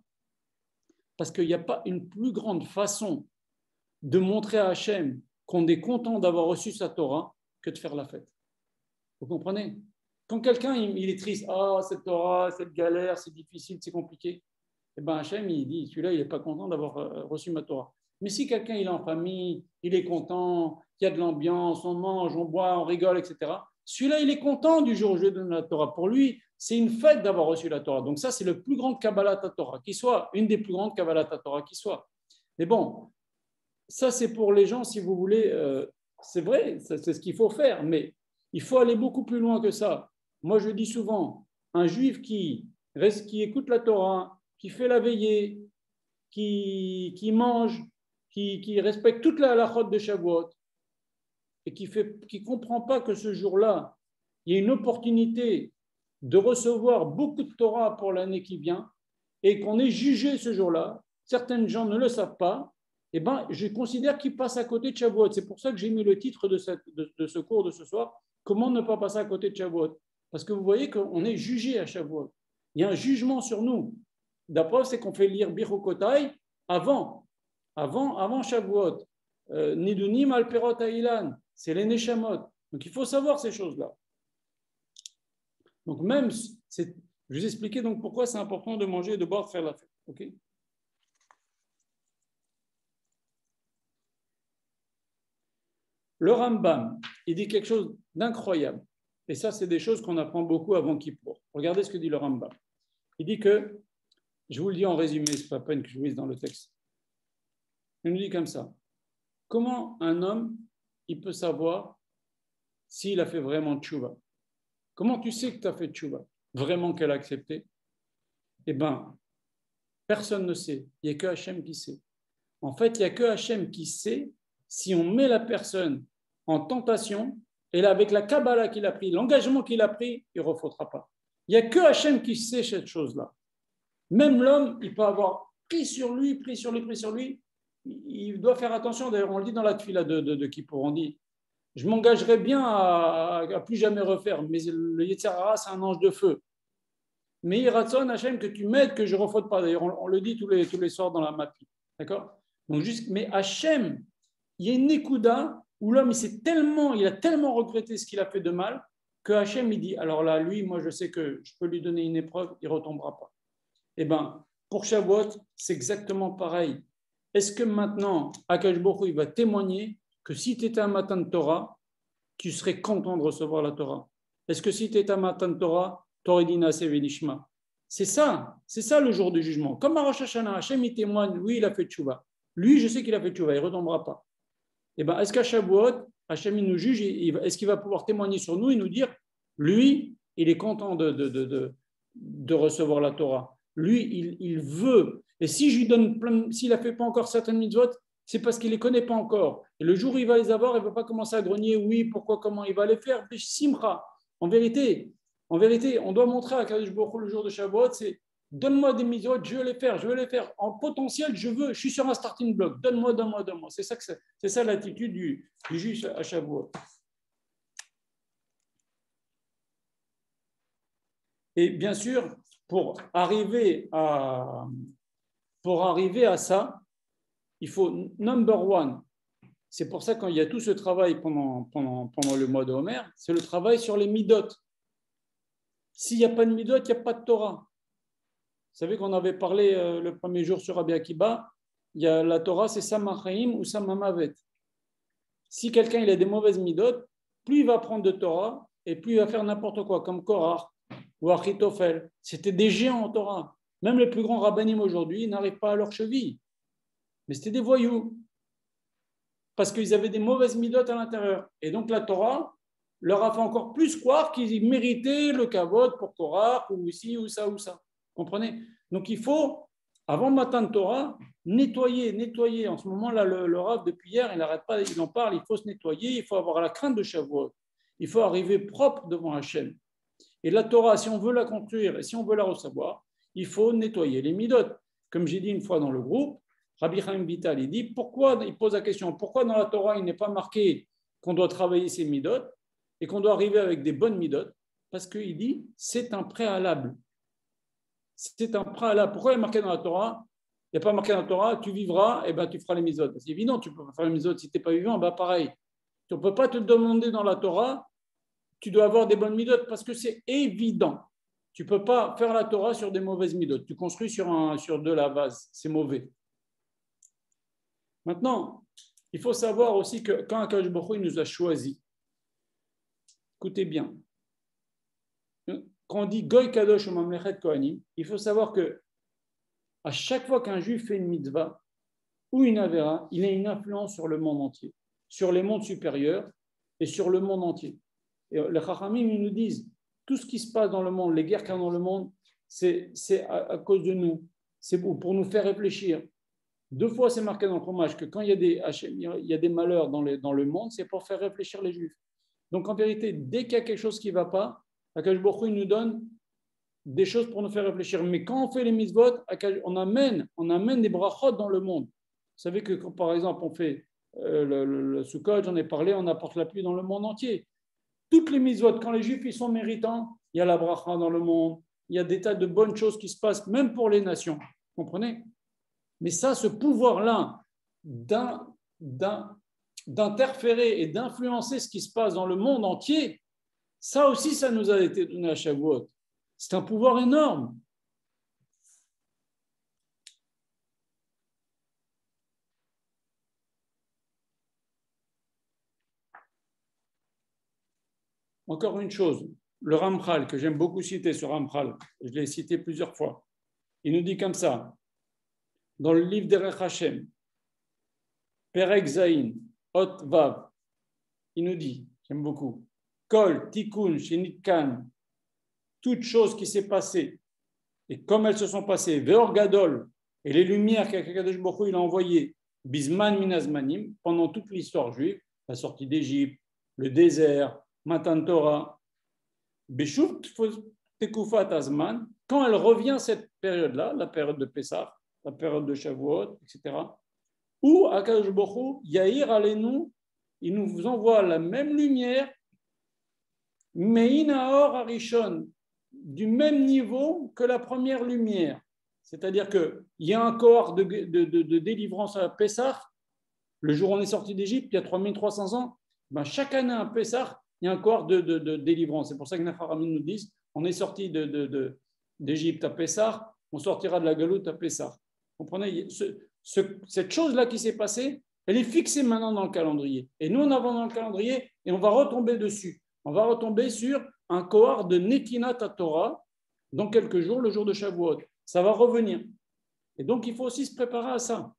Parce qu'il n'y a pas une plus grande façon de montrer à Hachem qu'on est content d'avoir reçu sa Torah que de faire la fête. Vous comprenez? Quand quelqu'un il est triste, cette Torah, cette galère, c'est difficile, c'est compliqué, et bien Hachem, il dit, celui-là, il n'est pas content d'avoir reçu ma Torah. Mais si quelqu'un il est en famille, il est content, il y a de l'ambiance, on mange, on boit, on rigole, etc., celui-là, il est content du jour où je lui donne la Torah. Pour lui, c'est une fête d'avoir reçu la Torah. Donc ça, c'est le plus grand Kabbalat Torah qui soit, une des plus grandes Kabbalat Torah qui soit. Mais bon, ça, c'est pour les gens, si vous voulez, c'est vrai, c'est ce qu'il faut faire, mais il faut aller beaucoup plus loin que ça. Moi, je dis souvent, un juif qui écoute la Torah, qui fait la veillée, qui mange, qui respecte toute la halachot de Shavuot, et qui ne comprend pas que ce jour-là, il y a une opportunité de recevoir beaucoup de Torah pour l'année qui vient, et qu'on est jugé ce jour-là, certains gens ne le savent pas, je considère qu'ils passent à côté de Shavuot. C'est pour ça que j'ai mis le titre de ce cours de ce soir, comment ne pas passer à côté de Shavuot. Parce que vous voyez qu'on est jugé à Shavuot. Il y a un jugement sur nous. D'après, c'est qu'on fait lire Bichokotai avant Shavuot. Nidunim al perot ha'ilan, c'est les Neshamot. Donc il faut savoir ces choses-là. Donc même, je vous expliquer donc pourquoi c'est important de manger, de boire, de faire la fête. Okay? Le Rambam, il dit quelque chose d'incroyable. Et ça, c'est des choses qu'on apprend beaucoup avant Kippour. Regardez ce que dit le Rambam. Il dit que, je vous le dis en résumé, ce n'est pas peine que je vous lise dans le texte. Il nous dit comme ça. Comment un homme, il peut savoir s'il a fait vraiment tchouva? Comment tu sais que tu as fait tchouva? Vraiment qu'elle a accepté? Eh bien, personne ne sait. Il n'y a que Hachem qui sait. En fait, il n'y a que Hachem qui sait si on met la personne en tentation et là, avec la Kabbalah qu'il a pris, l'engagement qu'il a pris, il ne refaudra pas. Il n'y a que Hachem qui sait cette chose-là. Même l'homme, il peut avoir pris sur lui. Il doit faire attention. D'ailleurs, on le dit dans la tefila de Kippour. On dit, je m'engagerai bien à plus jamais refaire. Mais le Yetzer Hara, c'est un ange de feu. Mais il ratsonne Hachem que tu m'aides, que je ne refaute pas. D'ailleurs, on le dit tous les soirs dans la mapi. D'accord? Donc, mais Hachem, il y a une ékouda où l'homme, il a tellement regretté ce qu'il a fait de mal, que Hachem, il dit, alors là, lui, moi, je sais que je peux lui donner une épreuve, il ne retombera pas. Eh bien, pour Shavuot, c'est exactement pareil. Est-ce que maintenant, Akash Baruch Hu, il va témoigner que si tu étais un matin de Torah, tu serais content de recevoir la Torah? Est-ce que si tu étais un matin de Torah, tu aurais dit Naaseh Venishma? C'est ça le jour du jugement. Comme à Rosh Hashanah, Hachem, il témoigne, lui, il a fait tchouva. Lui, je sais qu'il a fait tchouva, il ne retombera pas. Eh bien, est-ce qu'à Shavuot, Hachem, il nous juge, est-ce qu'il va pouvoir témoigner sur nous et nous dire, lui, il est content de recevoir la Torah. Lui, il veut. Et si je lui donne s'il n'a fait pas encore certaines mitzvot, c'est parce qu'il ne les connaît pas encore. Et le jour où il va les avoir, il ne va pas commencer à grogner, oui, pourquoi, comment il va les faire. Simcha. En vérité, on doit montrer à Kadosh Baruch Hu le jour de Shavuot, c'est donne-moi des mitzvot, je veux les faire. En potentiel, je suis sur un starting block. Donne-moi. C'est ça l'attitude du juge à Shavuot. Et bien sûr, pour arriver à ça, il faut number one. C'est pour ça quand il y a tout ce travail pendant le mois de Homer, c'est le travail sur les midot. S'il n'y a pas de midot, il n'y a pas de Torah. Vous savez qu'on avait parlé le premier jour sur Rabbi Akiba, il y a la Torah, c'est Samachaim ou Samamavet. Si quelqu'un il a des mauvaises midot, plus il va prendre de Torah et plus il va faire n'importe quoi, comme Korach ou Achitophel. C'était des géants en Torah. Même les plus grands rabbinim aujourd'hui n'arrivent pas à leur cheville. Mais c'était des voyous. Parce qu'ils avaient des mauvaises midotes à l'intérieur. Et donc la Torah leur a fait encore plus croire qu'ils méritaient le kavod pour Korach ou ici ou ça ou ça. Comprenez? Donc il faut, avant le matin de Torah, nettoyer. En ce moment-là, le Rav, depuis hier, il n'arrête pas, il en parle, il faut se nettoyer, il faut avoir la crainte de Shavuot. Il faut arriver propre devant Hachem. Et la Torah, si on veut la construire et si on veut la recevoir, il faut nettoyer les midot. Comme j'ai dit une fois dans le groupe, Rabbi Chaim Vital, il pose la question, pourquoi dans la Torah, il n'est pas marqué qu'on doit travailler ces midot et qu'on doit arriver avec des bonnes midot? Parce qu'il dit, c'est un préalable. C'est un préalable. Pourquoi il est marqué dans la Torah? Il n'y a pas marqué dans la Torah, tu vivras, et ben tu feras les midot. C'est évident, tu peux pas faire les midot si tu n'es pas vivant, ben pareil. Tu ne peux pas te demander dans la Torah, tu dois avoir des bonnes midot parce que c'est évident. Tu ne peux pas faire la Torah sur des mauvaises midot. Tu construis sur de la vase, c'est mauvais. Maintenant, il faut savoir aussi que quand Akadosh Baruch Hu nous a choisis, écoutez bien, quand on dit Goy Kadosh ou Mamlechet Kohanim, il faut savoir que à chaque fois qu'un juif fait une mitzvah ou une avera, il a une influence sur le monde entier, sur les mondes supérieurs et sur le monde entier. Et les Chachamim, ils nous disent, tout ce qui se passe dans le monde, les guerres qu'il y a dans le monde, c'est à cause de nous, c'est pour nous faire réfléchir. 2 fois, c'est marqué dans le Chumash que quand il y a des malheurs dans le monde, c'est pour faire réfléchir les Juifs. Donc en vérité, dès qu'il y a quelque chose qui ne va pas, Akadosh Baruch Hu nous donne des choses pour nous faire réfléchir. Mais quand on fait les mitzvot, on amène des brachot dans le monde. Vous savez que quand, par exemple, on fait le Sukkot, j'en ai parlé, on apporte la pluie dans le monde entier. Toutes les mitzvot, quand les Juifs ils sont méritants, il y a la bracha dans le monde, il y a des tas de bonnes choses qui se passent, même pour les nations. Vous comprenez? Mais ça, ce pouvoir-là d'interférer et d'influencer ce qui se passe dans le monde entier, ça aussi, ça nous a été donné à Shavuot. C'est un pouvoir énorme. Encore une chose, le Ramchal, que j'aime beaucoup citer, ce Ramchal, je l'ai cité plusieurs fois, il nous dit comme ça, dans le livre d'Erech Hashem, Perek Zain, Ot Vav, il nous dit, j'aime beaucoup, Kol, Tikkun, Shenitkan, toute chose qui s'est passée, et comme elles se sont passées, Veor Gadol, et les lumières qu'Akadosh Baruch Hu il a envoyées, Bisman Minazmanim, pendant toute l'histoire juive, la sortie d'Égypte, le désert, Matan Torah, Beshut Tekufat Azman, quand elle revient cette période-là, la période de Pessah, la période de Shavuot, etc., où Akadosh Baruch Hu, Yair Alenu, il nous envoie la même lumière, Meinaor Arishon, du même niveau que la première lumière. C'est-à-dire qu'il y a un corps de délivrance à Pessah, le jour où on est sorti d'Égypte, il y a 3300 ans, ben chaque année à Pessah, il y a un corps de délivrance. C'est pour ça que Nacharamim nous disent, on est sorti d'Égypte à Pessah, on sortira de la Galoute à Pessah. Vous comprenez, cette chose-là qui s'est passée, elle est fixée maintenant dans le calendrier. Et nous, on avance dans le calendrier et on va retomber dessus. On va retomber sur un cohort de Netinat Torah dans quelques jours, le jour de Shavuot. Ça va revenir. Et donc, il faut aussi se préparer à ça.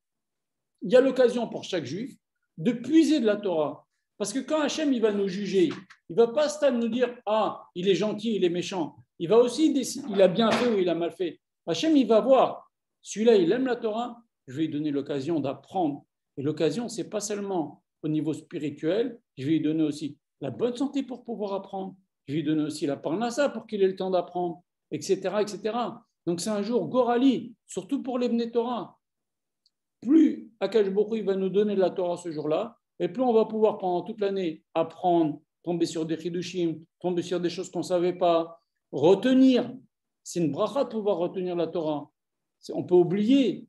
Il y a l'occasion pour chaque juif de puiser de la Torah. Parce que quand Hachem il va nous juger, il ne va pas nous dire « Ah, il est gentil, il est méchant ». Il va aussi décider, il a bien fait ou il a mal fait. Hachem, il va voir. Celui-là, il aime la Torah, je vais lui donner l'occasion d'apprendre. Et l'occasion, ce n'est pas seulement au niveau spirituel, je vais lui donner aussi la bonne santé pour pouvoir apprendre. Je vais lui donner aussi la parnassa pour qu'il ait le temps d'apprendre, etc., etc. Donc, c'est un jour gorali, surtout pour les Bnei Torah. Plus Akadosh Baruch Hu va nous donner de la Torah ce jour-là, et plus on va pouvoir pendant toute l'année apprendre, tomber sur des chidushim, tomber sur des choses qu'on ne savait pas, retenir. C'est une bracha de pouvoir retenir la Torah. On peut oublier.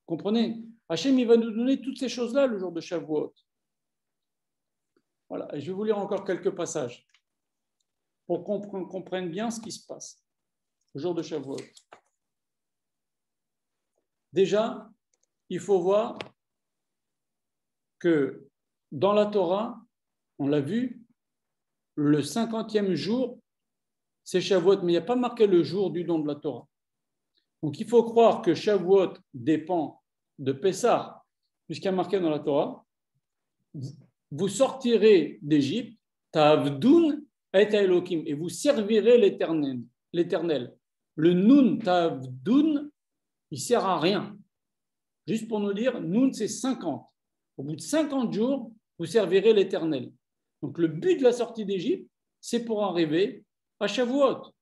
Comprenez? Hachem, il va nous donner toutes ces choses-là le jour de Shavuot. Voilà, et je vais vous lire encore quelques passages pour qu'on comprenne bien ce qui se passe le jour de Shavuot. Déjà, il faut voir que dans la Torah, on l'a vu, le 50e jour, c'est Shavuot, mais il n'y a pas marqué le jour du don de la Torah. Donc il faut croire que Shavuot dépend de Pessah, puisqu'il y a marqué dans la Torah, vous sortirez d'Égypte, Ta'avdun et Elohim, et vous servirez l'Éternel. Le Nun Ta'avdun, il ne sert à rien. Juste pour nous dire, Nun, c'est 50. Au bout de 50 jours, vous servirez l'Éternel. Donc le but de la sortie d'Égypte, c'est pour arriver à Shavuot.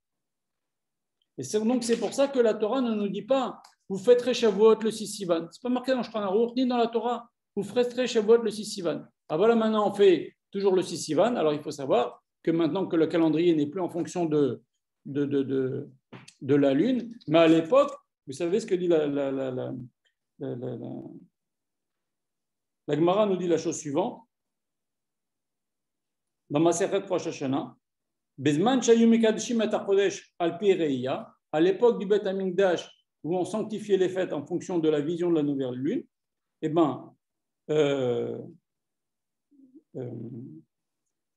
Et donc c'est pour ça que la Torah ne nous dit pas, vous fêterez Shavuot le 6 Sivan. Ce n'est pas marqué dans Shulchan Aruch ni dans la Torah, vous fêterez Shavuot le 6 Sivan. Ah voilà, maintenant on fait toujours le 6 Sivan. Alors il faut savoir que maintenant que le calendrier n'est plus en fonction de la lune, mais à l'époque, vous savez ce que dit la Gemara nous dit la chose suivante. Dans Masechet Rosh Hashanah, Bezman shayu mekadeshim et hachodesh al pi re'iyah, à l'époque du Bet Hamikdash où on sanctifiait les fêtes en fonction de la vision de la nouvelle lune, eh ben,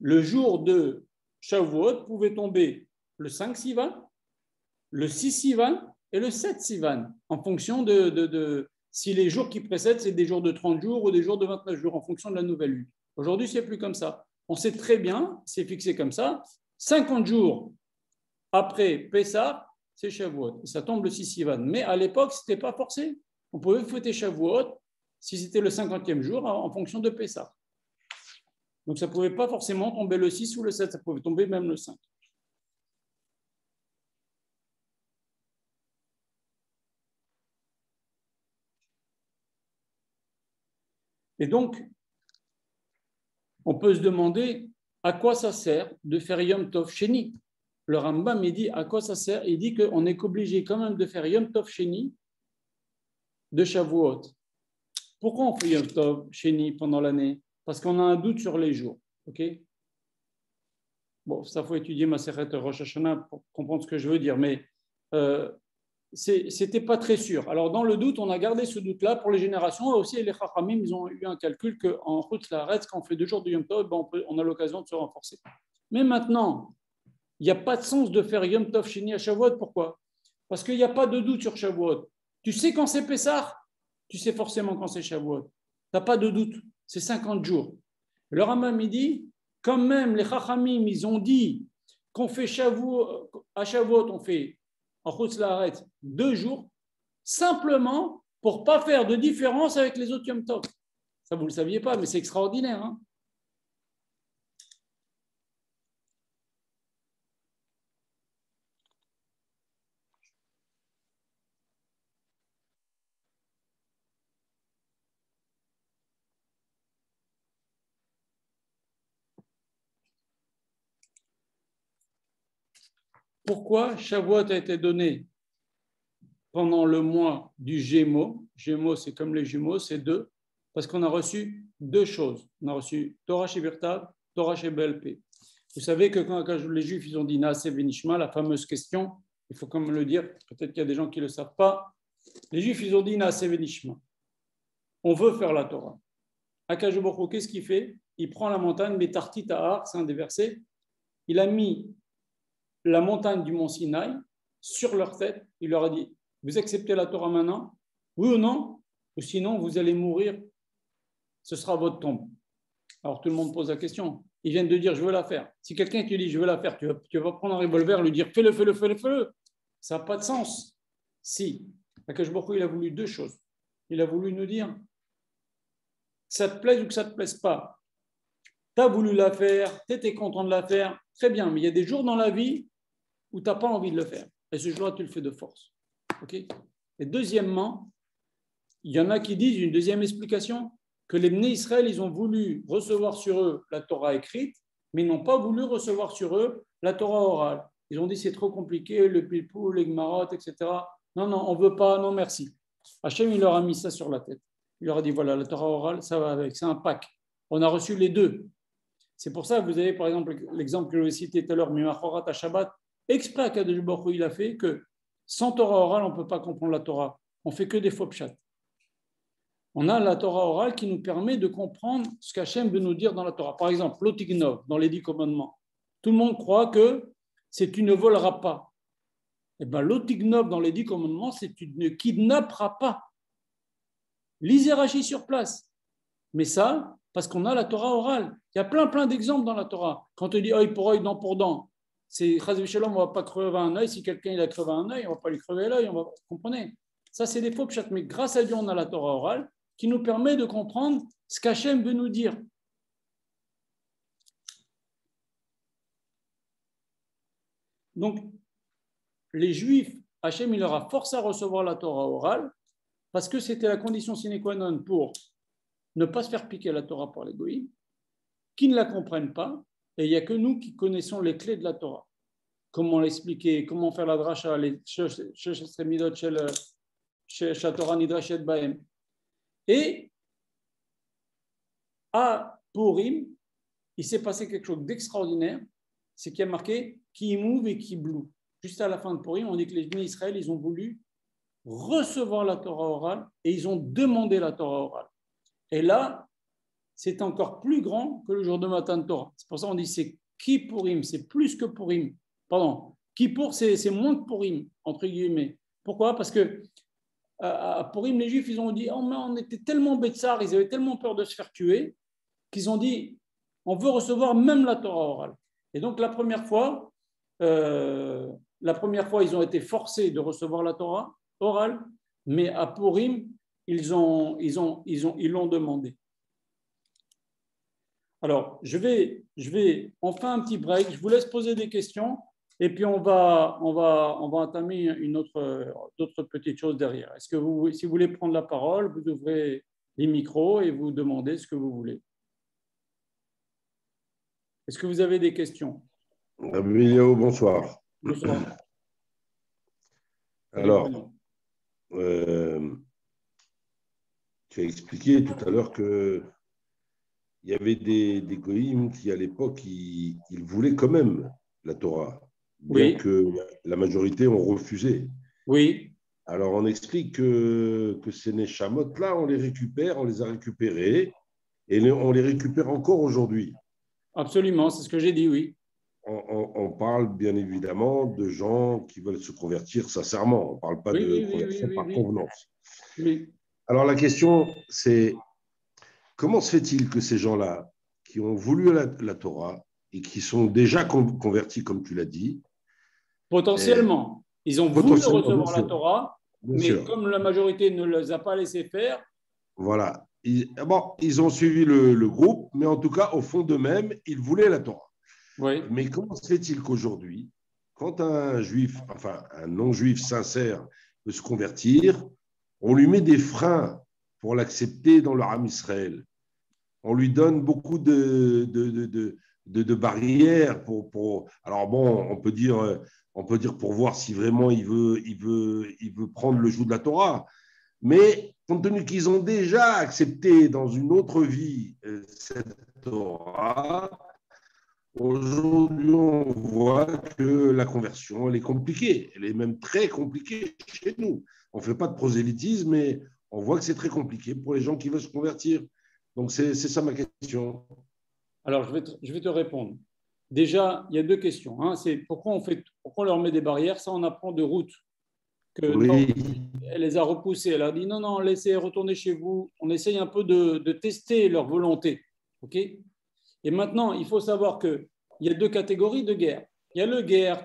le jour de Shavuot pouvait tomber le 5 Sivan, le 6 Sivan et le 7 Sivan, en fonction de si les jours qui précèdent, c'est des jours de 30 jours ou des jours de 29 jours, en fonction de la nouvelle lune. Aujourd'hui, ce n'est plus comme ça. On sait très bien, c'est fixé comme ça, 50 jours après Pessah, c'est Shavuot. Ça tombe le 6 Sivan. Mais à l'époque, ce n'était pas forcé. On pouvait fêter Shavuot si c'était le 50e jour en fonction de Pessah. Donc ça ne pouvait pas forcément tomber le 6 ou le 7, ça pouvait tomber même le 5. Et donc, on peut se demander à quoi ça sert de faire Yom Tov Sheni. Le Rambam, il dit à quoi ça sert. Il dit qu'on est obligé quand même de faire Yom Tov Sheni de Shavuot. Pourquoi on fait Yom Tov Sheni pendant l'année? Parce qu'on a un doute sur les jours. Okay, bon, ça faut étudier Masechet Rosh Hashanah pour comprendre ce que je veux dire, mais c'était pas très sûr. Alors dans le doute, on a gardé ce doute-là pour les générations. Aussi, les Chachamim, ils ont eu un calcul qu'en route la Haaretz, quand on fait 2 jours de Yom Tov, ben on a l'occasion de se renforcer. Mais maintenant, il n'y a pas de sens de faire Yom Tov Sheni à Shavuot. Pourquoi? Parce qu'il n'y a pas de doute sur Shavuot. Tu sais quand c'est Pessah, tu sais forcément quand c'est Shavuot. n'as pas de doute, c'est 50 jours. Le Rambam, il dit, quand même, les Chachamim, ils ont dit qu'on fait à Shavuot, on fait en Chutz La'aretz 2 jours, simplement pour ne pas faire de différence avec les autres Yom Tov. Ça, vous ne le saviez pas, mais c'est extraordinaire. Hein. Pourquoi Shavuot a été donné pendant le mois du Gémeaux? Gémeaux, c'est comme les jumeaux, c'est 2. Parce qu'on a reçu 2 choses. On a reçu Torah chez Birtav, Torah chez BLP. Vous savez que quand les Juifs ils ont dit Naaseh Venishma, la fameuse question, il faut quand même le dire, peut-être qu'il y a des gens qui ne le savent pas. Les Juifs ils ont dit Naaseh Venishma. On veut faire la Torah. Akadosh Baruch Hu, qu'est-ce qu'il fait? Il prend la montagne, Betartit Ahar, c'est un des versets. Il a mis la montagne du mont Sinaï sur leur tête. Il leur a dit, vous acceptez la Torah maintenant? Oui ou non? Ou sinon, vous allez mourir. Ce sera votre tombe. Alors, tout le monde pose la question. Ils viennent de dire, je veux la faire. Si quelqu'un te dit, je veux la faire, tu vas prendre un revolver et lui dire, fais-le, fais-le, fais-le, fais-le. Ça n'a pas de sens. Si. Akadosh Baruch Hu, il a voulu 2 choses. Il a voulu nous dire, que ça te plaise ou que ça ne te plaise pas. Tu as voulu la faire, tu étais content de la faire, très bien, mais il y a des jours dans la vie où tu n'as pas envie de le faire. Et ce jour-là, tu le fais de force. Okay. Et deuxièmement, il y en a qui disent, une deuxième explication, que les Bnei Israël, ils ont voulu recevoir sur eux la Torah écrite, mais ils n'ont pas voulu recevoir sur eux la Torah orale. Ils ont dit, c'est trop compliqué, le pilpou, les gmarot, etc. Non, non, on ne veut pas, non, merci. Hachem, il leur a mis ça sur la tête. Il leur a dit, voilà, la Torah orale, ça va avec, c'est un pack. On a reçu les 2. C'est pour ça que vous avez, par exemple, l'exemple que je vais citer tout à l'heure, Mimachorat à Shabbat, exprès Akadosh Baruch Hu, il a fait que sans Torah orale, on ne peut pas comprendre la Torah. On ne fait que des faux pshat. On a la Torah orale qui nous permet de comprendre ce qu'Hachem veut nous dire dans la Torah. Par exemple, l'Otignov, dans les 10 commandements. Tout le monde croit que c'est tu ne voleras pas. Eh bien, l'Otignov, dans les 10 commandements, c'est tu ne kidnapperas pas. Lisez Rashi sur place. Mais ça, parce qu'on a la Torah orale. Il y a plein d'exemples dans la Torah. Quand on dit œil pour œil, dent pour dent, c'est Chaz Shalom, on ne va pas crever un œil. Si quelqu'un il a crevé un œil, on ne va pas lui crever l'œil. Vous comprenez? Ça, c'est des faux pshat. Mais grâce à Dieu, on a la Torah orale qui nous permet de comprendre ce qu'Hachem veut nous dire. Donc, les Juifs, Hachem, il leur a forcé à recevoir la Torah orale parce que c'était la condition sine qua non pour ne pas se faire piquer la Torah par les goïms, qui ne la comprennent pas, et il n'y a que nous qui connaissons les clés de la Torah. Comment l'expliquer, comment faire la dracha, les midot chez Torah nidrashet bahem. Et à Purim, il s'est passé quelque chose d'extraordinaire, c'est qu'il y a marqué qui mouve et qui blou. Juste à la fin de Purim, on dit que les Bnei Israël, ils ont voulu recevoir la Torah orale et ils ont demandé la Torah orale. Et là, c'est encore plus grand que le jour de Matan Torah. C'est pour ça qu'on dit c'est Kippurim, c'est plus que Purim. Pardon, Kippour, c'est moins que Purim, entre guillemets. Pourquoi? Parce que à Purim, les Juifs, ils ont dit oh, mais on était tellement bêtsards, ils avaient tellement peur de se faire tuer, qu'ils ont dit on veut recevoir même la Torah orale. Et donc, la première fois, ils ont été forcés de recevoir la Torah orale, mais à Purim, ils l'ont demandé. Alors, on fait un petit break. Je vous laisse poser des questions et puis on va entamer d'autres petites choses derrière. Est-ce que si vous voulez prendre la parole, vous ouvrez les micros et vous demandez ce que vous voulez. Est-ce que vous avez des questions? Abeliao, bonsoir. Bonsoir. Alors, tu as expliqué tout à l'heure qu'il y avait des goïms qui, à l'époque, ils voulaient quand même la Torah, bien que la majorité ont refusé. Oui. Alors, on explique que ces Neshamot-là, on les a récupérés, et on les récupère encore aujourd'hui. Absolument, c'est ce que j'ai dit, oui. On parle bien évidemment de gens qui veulent se convertir sincèrement. On ne parle pas de conversion par convenance. Oui. Alors la question, c'est comment se fait-il que ces gens-là, qui ont voulu la Torah et qui sont déjà convertis, comme tu l'as dit, Potentiellement, ils ont voulu potentiellement, recevoir la Torah, bien mais sûr, comme la majorité ne les a pas laissés faire, voilà. Ils ont suivi le groupe, mais en tout cas, au fond d'eux-mêmes, ils voulaient la Torah. oui, Mais comment se fait-il qu'aujourd'hui, quand un juif, enfin un non-juif sincère veut se convertir, on lui met des freins pour l'accepter dans le Ham Israël. On lui donne beaucoup de barrières Alors bon, on peut dire pour voir si vraiment il veut prendre le joug de la Torah. Mais compte tenu qu'ils ont déjà accepté dans une autre vie cette Torah, aujourd'hui, on voit que la conversion, elle est compliquée. Elle est même très compliquée chez nous. On ne fait pas de prosélytisme, mais on voit que c'est très compliqué pour les gens qui veulent se convertir. Donc, c'est ça ma question. alors je vais te répondre. Déjà, il y a deux questions. Hein. C'est pourquoi on leur met des barrières. Ça, on apprend de route que non, Oui, elle les a repoussés. Elle a dit non, non, laissez retourner chez vous. On essaye un peu de tester leur volonté. OK? Et maintenant, il faut savoir qu'il y a deux catégories de guerre. Il y a le guerre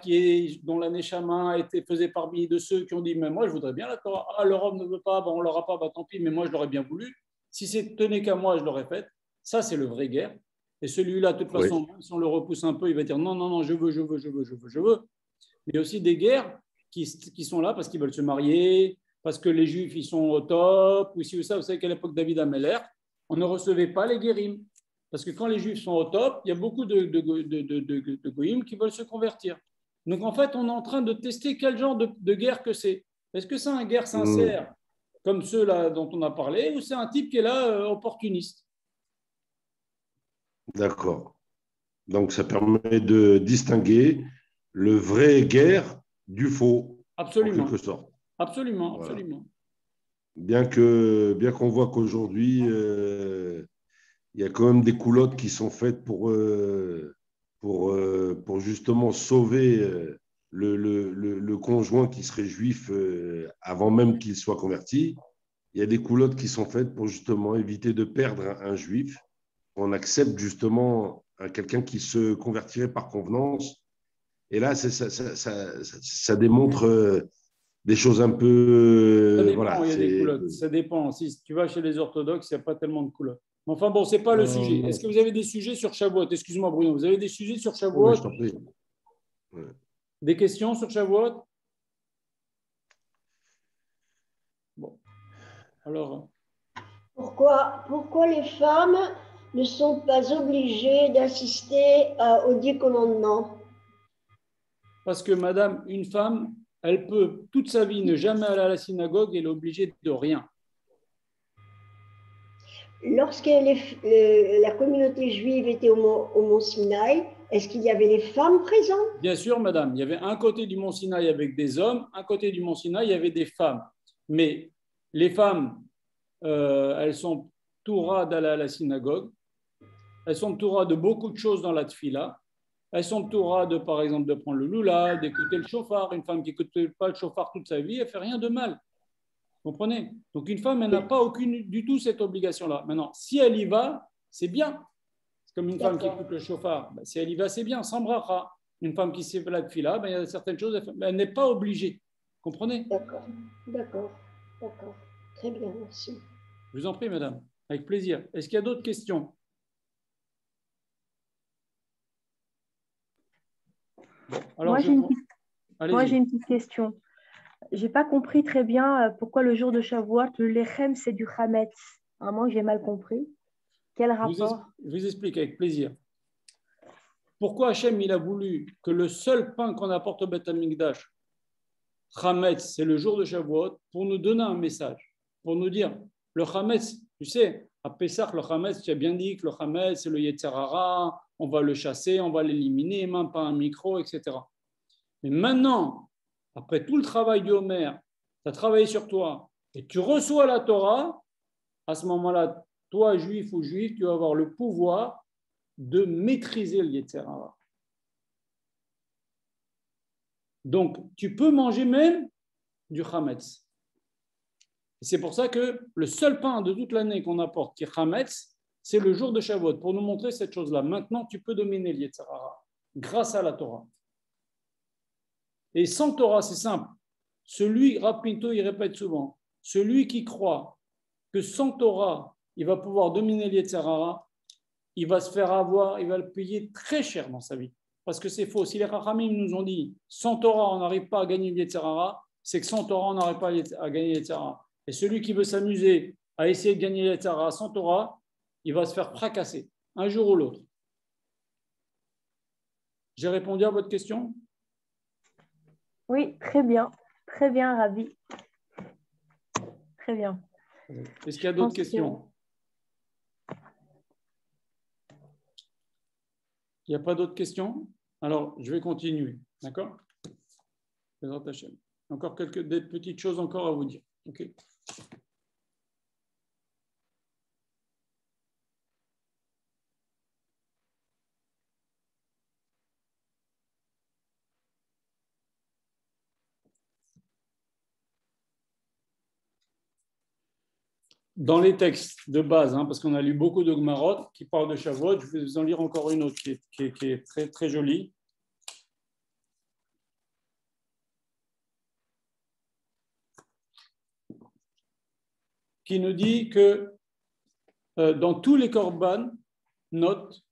dont la Neshama faisait partie de ceux qui ont dit mais moi, je voudrais bien la Torah. Ah, l'Europe ne veut pas, bon, on ne l'aura pas, bah, tant pis, mais moi, je l'aurais bien voulu. Si c'est tenait qu'à moi, je l'aurais fait. Ça, c'est le vrai guerre. Et celui-là, de toute oui. façon, si on le repousse un peu, il va dire non, non, non, je veux, je veux, je veux, je veux, je veux. Mais il y a aussi des guerres qui sont là parce qu'ils veulent se marier, parce que les Juifs, ils sont au top, ou si vous savez qu'à l'époque David Ameller, on ne recevait pas les guérims. Parce que quand les Juifs sont au top, il y a beaucoup de goïms qui veulent se convertir. Donc en fait, on est en train de tester quel genre de guerre que c'est. Est-ce que c'est une guerre Mmh. sincère, comme ceux-là dont on a parlé, ou c'est un type qui est là opportuniste? D'accord. Donc, ça permet de distinguer le vrai guerre du faux, en quelque Absolument, sorte. absolument, Voilà. absolument. Bien qu'on voit qu'aujourd'hui, il y a quand même des coulottes qui sont faites pour justement sauver le conjoint qui serait juif avant même qu'il soit converti. Il y a des coulottes qui sont faites pour justement éviter de perdre un juif. On accepte justement quelqu'un qui se convertirait par convenance. Et là, ça démontre des choses un Ça peu. dépend, Voilà, il y a des c'est. culottes. Ça dépend. Si tu vas chez les orthodoxes, il n'y a pas tellement de culottes. Mais enfin bon, ce n'est pas le sujet. Est-ce que vous avez des sujets sur Shavuot? Excuse-moi, Bruno. Vous avez des sujets sur Oh, mais Shavuot? je t'en prie. Ouais. Des questions sur Shavuot? Bon, alors, Pourquoi les femmes ne sont pas obligées d'assister aux 10 commandements? parce que madame, une femme, elle peut toute sa vie ne jamais aller à la synagogue, elle est obligée de rien. Lorsque la communauté juive était au mont Sinaï, est-ce qu'il y avait les femmes présentes? Bien sûr, madame, il y avait un côté du mont Sinaï avec des hommes, un côté du mont Sinaï, il y avait des femmes. Mais les femmes, elles sont Torah d'aller à la synagogue, elles sont Torah de beaucoup de choses dans la tfila. Elles sont Torah de, par exemple, de prendre le lula, d'écouter le chauffard. Une femme qui n'écoute pas le chauffard toute sa vie, elle ne fait rien de mal. Vous comprenez? Donc une femme, elle n'a pas aucune du tout cette obligation-là. Maintenant, si elle y va, c'est bien. C'est comme une femme qui D'accord, écoute le chauffard. Ben, si elle y va, c'est bien, sans bracha. Une femme qui s'est fait la tfila, ben, il y a certaines choses, elle n'est pas obligée. Vous comprenez? d'accord, d'accord, d'accord. Très bien, merci. Je vous en prie, madame. Avec plaisir. Est-ce qu'il y a d'autres questions? Alors, Moi, j'ai une petite, moi, j'ai allez-y. une petite question. J'ai pas compris très bien pourquoi le jour de Shavuot, le lechem, c'est du chametz. À moi, j'ai mal compris. Quel rapport? Je vous explique avec plaisir. Pourquoi Hachem il a voulu que le seul pain qu'on apporte au Beth Amikdash, Chametz, c'est le jour de Shavuot, pour nous donner un message, pour nous dire, le Chametz, tu sais, à Pessah, le Chametz, tu as bien dit que le Chametz, c'est le Yetzer Hara, on va le chasser, on va l'éliminer, même pas un micro, etc. Mais maintenant, après tout le travail du Homer, tu as travaillé sur toi, et tu reçois la Torah, à ce moment-là, toi, juif ou juif, tu vas avoir le pouvoir de maîtriser le Yetzer Hara. Donc, tu peux manger même du Hametz. C'est pour ça que le seul pain de toute l'année qu'on apporte qui est Hametz, c'est le jour de Shavuot, pour nous montrer cette chose-là. Maintenant, tu peux dominer le Yetzer Hara grâce à la Torah. Et sans Torah, c'est simple. Celui, Rav Pinto, il répète souvent, celui qui croit que sans Torah, il va pouvoir dominer le Yetzer Hara, il va se faire avoir, il va le payer très cher dans sa vie. Parce que c'est faux. Si les Chachamim nous ont dit, sans Torah, on n'arrive pas à gagner le Yetzer Hara, c'est que sans Torah, on n'arrive pas à gagner le Yetzer Hara. Et celui qui veut s'amuser à essayer de gagner le Yetzer Hara sans Torah, il va se faire fracasser, un jour ou l'autre. J'ai répondu à votre question? Oui, très bien, Rabbi. Très bien. Est-ce qu'il y a d'autres questions? Il n'y a pas d'autres questions? Alors, je vais continuer. D'accord? Encore des petites choses encore à vous dire. OK. Dans les textes de base, parce qu'on a lu beaucoup de Gemarot qui parlent de Shavuot, je vais vous en lire encore une autre qui est très, très jolie. Qui nous dit que dans tous les korban, note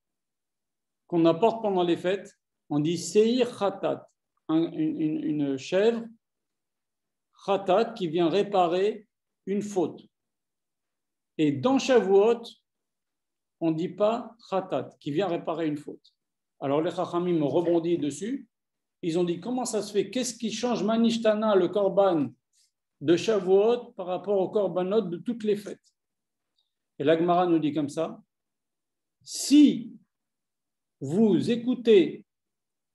qu'on apporte pendant les fêtes, on dit Seir Khatat, une chèvre Khatat qui vient réparer une faute. Et dans Shavuot, on ne dit pas Khatat, qui vient réparer une faute. Alors les Chachamim ont rebondi dessus. Ils ont dit, comment ça se fait? Qu'est-ce qui change Manishtana, le korban de Shavuot, par rapport au korbanot de toutes les fêtes? Et la Gemara nous dit comme ça, si vous écoutez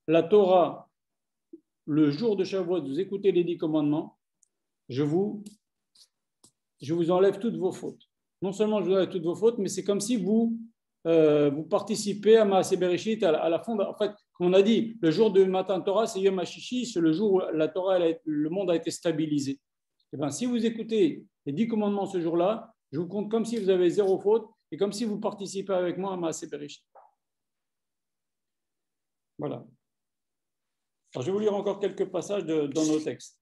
la Torah le jour de Shavuot, vous écoutez les 10 commandements, je vous enlève toutes vos fautes. Non seulement je vous enlève toutes vos fautes, mais c'est comme si vous participez à Maaseh Bereshit, à la fin. En fait, comme on a dit, le jour de Matan Torah, c'est Yom HaShishi, c'est le jour où la Torah, le monde a été stabilisé. Et bien, si vous écoutez les 10 commandements ce jour-là, je vous compte comme si vous avez 0 faute et comme si vous participez avec moi à Maaseh Bereshit. Voilà. Alors, je vais vous lire encore quelques passages dans nos textes.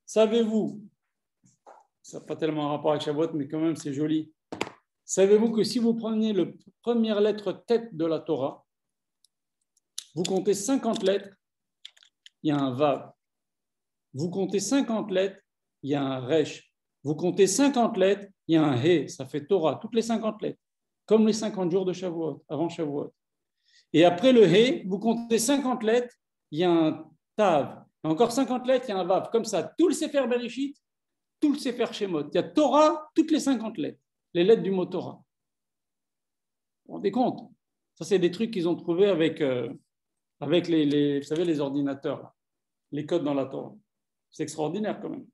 Savez-vous, ça n'a pas tellement un rapport avec Shavuot, mais quand même c'est joli. Savez-vous que si vous prenez la première lettre tête de la Torah, vous comptez 50 lettres, il y a un Vav. Vous comptez 50 lettres, il y a un Resh. Vous comptez 50 lettres, il y a un He, ça fait Torah, toutes les 50 lettres, comme les 50 jours de Shavuot, avant Shavuot. Et après le He, vous comptez 50 lettres, il y a un Tav. Et encore 50 lettres, il y a un Vav. Comme ça, tout le Sefer Bereshit, tout le Sefer Shemot. Il y a Torah, toutes les 50 lettres, les lettres du mot Torah. Vous vous rendez compte? Ça, c'est des trucs qu'ils ont trouvés avec les, vous savez, les ordinateurs, là, les codes dans la Torah. C'est extraordinaire quand même.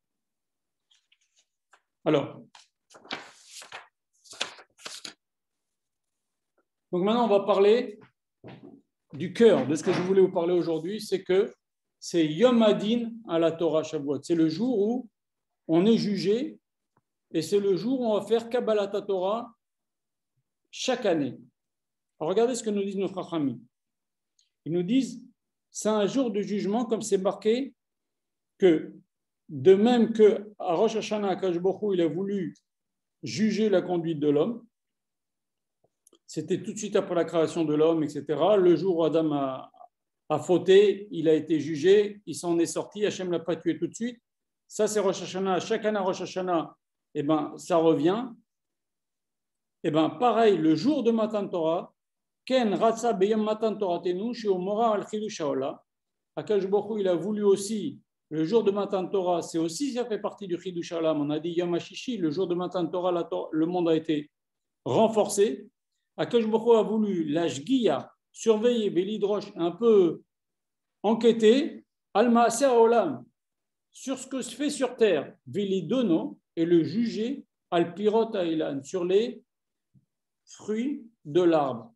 Alors, donc maintenant, on va parler du cœur de ce que je voulais vous parler aujourd'hui, c'est que c'est Yom Hadin à la Torah Shavuot. C'est le jour où on est jugé et c'est le jour où on va faire Kabbalat Torah chaque année. Alors regardez ce que nous disent nos Chachamim. Ils nous disent, c'est un jour de jugement, comme c'est marqué, que de même qu'à Rosh Hashanah, Akadosh Baruch Hu, il a voulu juger la conduite de l'homme, c'était tout de suite après la création de l'homme, etc. Le jour où Adam a fauté, il a été jugé, il s'en est sorti, Hachem ne l'a pas tué tout de suite. Ça, c'est Rosh Hashanah. Chaque année à Rosh Hashanah, ça revient. Pareil, le jour de Matan Torah, Ken Ratsa Beyam Matan Torah Tenu, Shiomora al Chidush Haolam. Akadosh Baruch Hu, il a voulu aussi, le jour de Matan Torah, c'est aussi, ça fait partie du Chidush Haolam. On a dit Yom HaShishi, le jour de Matan Torah, le monde a été renforcé. Akadosh Baruch Hu a voulu la Shgiya, surveiller, Belidrosh, un peu enquêter, Al-Maaseh Haolam, sur ce que se fait sur terre, Velidono, et le juger, Al-Pirot Ha'ilan, sur les fruits de l'arbre.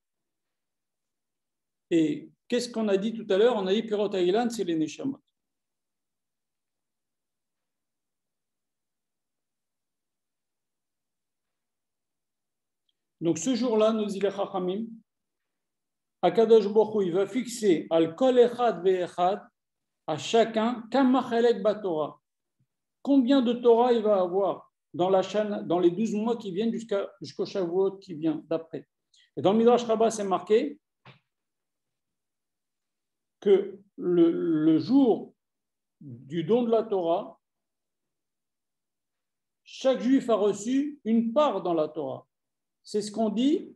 Et qu'est-ce qu'on a dit tout à l'heure? On a dit Pirot Ha'ilan, c'est les Neshamot. Donc ce jour-là, nous dit les Chachamim, Akadosh Baruch Hu, il va fixer al kol echad ve'echad à chacun kamachelek batorah. Combien de Torah il va avoir dans les 12 mois qui viennent jusqu'au Shavuot qui vient d'après. Et dans le Midrash Rabbah, c'est marqué que le jour du don de la Torah, chaque juif a reçu une part dans la Torah. C'est ce qu'on dit,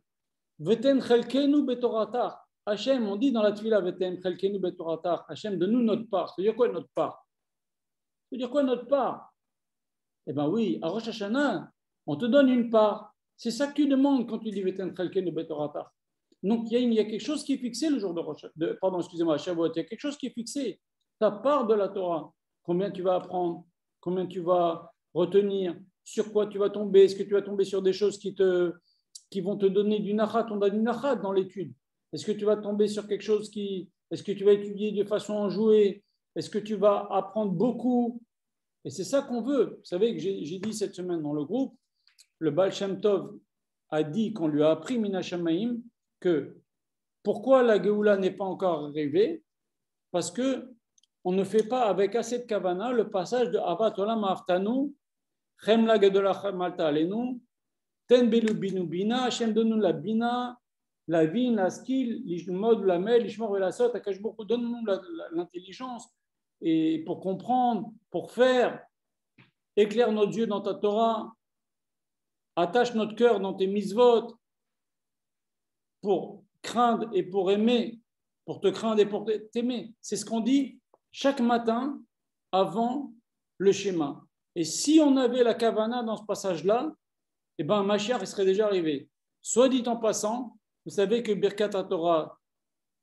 Veten chelkenu betoratach. Hachem, on dit dans la Tfila, Veten chelkenu betoratach. Hachem, donne-nous notre part. Ça veut dire quoi notre part? Ça veut dire quoi notre part? Eh bien oui, à Rosh Hashanah, on te donne une part. C'est ça que tu demandes quand tu dis Veten chelkenu betoratach. Donc il y a quelque chose qui est fixé le jour de Shavuot, il y a quelque chose qui est fixé. Ta part de la Torah, combien tu vas apprendre, combien tu vas retenir, sur quoi tu vas tomber, est-ce que tu vas tomber sur des choses qui vont te donner du nachat, on a du nachat dans l'étude. Est-ce que tu vas tomber sur quelque chose est-ce que tu vas étudier de façon enjouée, est-ce que tu vas apprendre beaucoup? Et c'est ça qu'on veut. Vous savez que j'ai dit cette semaine dans le groupe, le Baal Shem Tov a dit qu'on lui a appris Mina Shamaim que pourquoi la Géoula n'est pas encore arrivée? Parce que on ne fait pas avec assez de kavana le passage de Avat Olam Aftanu, Chem la Gedola Malta Alenu, Ten Belu Binu Bina, Hashem donne-nous la Bina, la Vin, la Skill, l'Ishmod, la Mel, l'Ishmor et la Sot, Akash Baruch Hu, donne-nous l'intelligence et pour comprendre, pour faire, éclaire nos yeux dans ta Torah, attache notre cœur dans tes mitzvot, pour craindre et pour aimer, pour te craindre et pour t'aimer. C'est ce qu'on dit chaque matin avant le schéma. Et si on avait la kavana dans ce passage-là, eh bien, Mashiach serait déjà arrivé. Soit dit en passant, vous savez que Birkat HaTorah,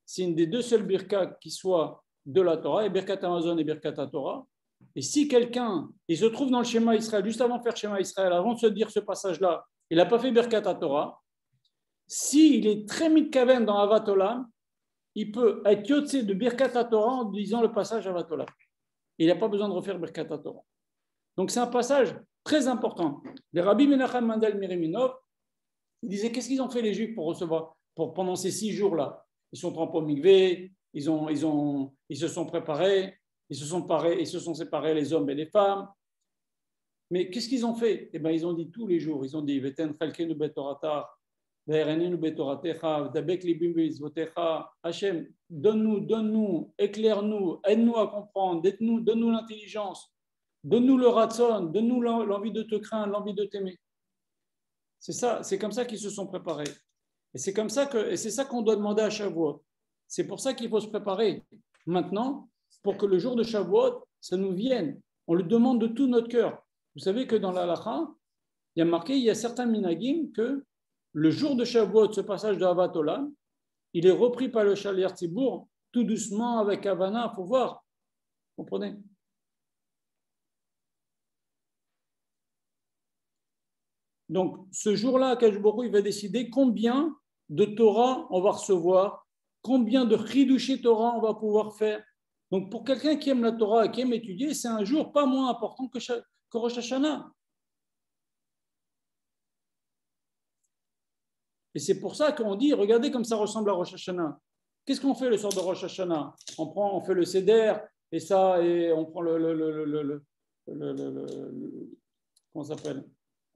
c'est une des deux seules Birkat qui soit de la Torah, et Birkat Hamazon et Birkat HaTorah. Et si quelqu'un, il se trouve dans le schéma Israël, juste avant de faire schéma Israël, avant de se dire ce passage-là, il n'a pas fait Birkat HaTorah, s'il est très mitkaven dans Avat Olam, il peut être yotse de Birkat HaTorah en disant le passage Avat Olam. Il n'a pas besoin de refaire Birkat HaTorah. Donc c'est un passage très important. Les Rabbi Menachem Mendel Miriminov, il disait qu'est-ce qu'ils ont fait les Juifs pour recevoir pendant ces 6 jours-là? Ils sont trempés au mikvé, ils se sont préparés, ils se sont séparés les hommes et les femmes. Mais qu'est-ce qu'ils ont fait? Eh bien, ils ont dit tous les jours, ils ont dit Veten chalkenu betoratach, ve'erenenu betoratecha, v'dabek libim be'mitzvotecha. Hachem, donne-nous, éclaire-nous, aide-nous à comprendre, donne-nous l'intelligence, donne-nous le ratson, donne-nous l'envie de te craindre, l'envie de t'aimer. C'est ça, c'est comme ça qu'ils se sont préparés. Et c'est ça qu'on doit demander à Shavuot. C'est pour ça qu'il faut se préparer maintenant pour que le jour de Shavuot, ça nous vienne. On le demande de tout notre cœur. Vous savez que dans la halakha, il y a certains minagim que le jour de Shavuot, ce passage de Avat Olam, il est repris par le Shaliach Tzibour tout doucement avec Havana, il faut voir. Vous comprenez? Donc, ce jour-là, Akadosh Baruch Hu, il va décider combien de Torah on va recevoir, combien de Chidushé Torah on va pouvoir faire. Donc, pour quelqu'un qui aime la Torah et qui aime étudier, c'est un jour pas moins important que Rosh Hashanah. Et c'est pour ça qu'on dit, regardez comme ça ressemble à Rosh Hashanah. Qu'est-ce qu'on fait le soir de Rosh Hashanah? On fait le Seder, et on prend comment ça s'appelle?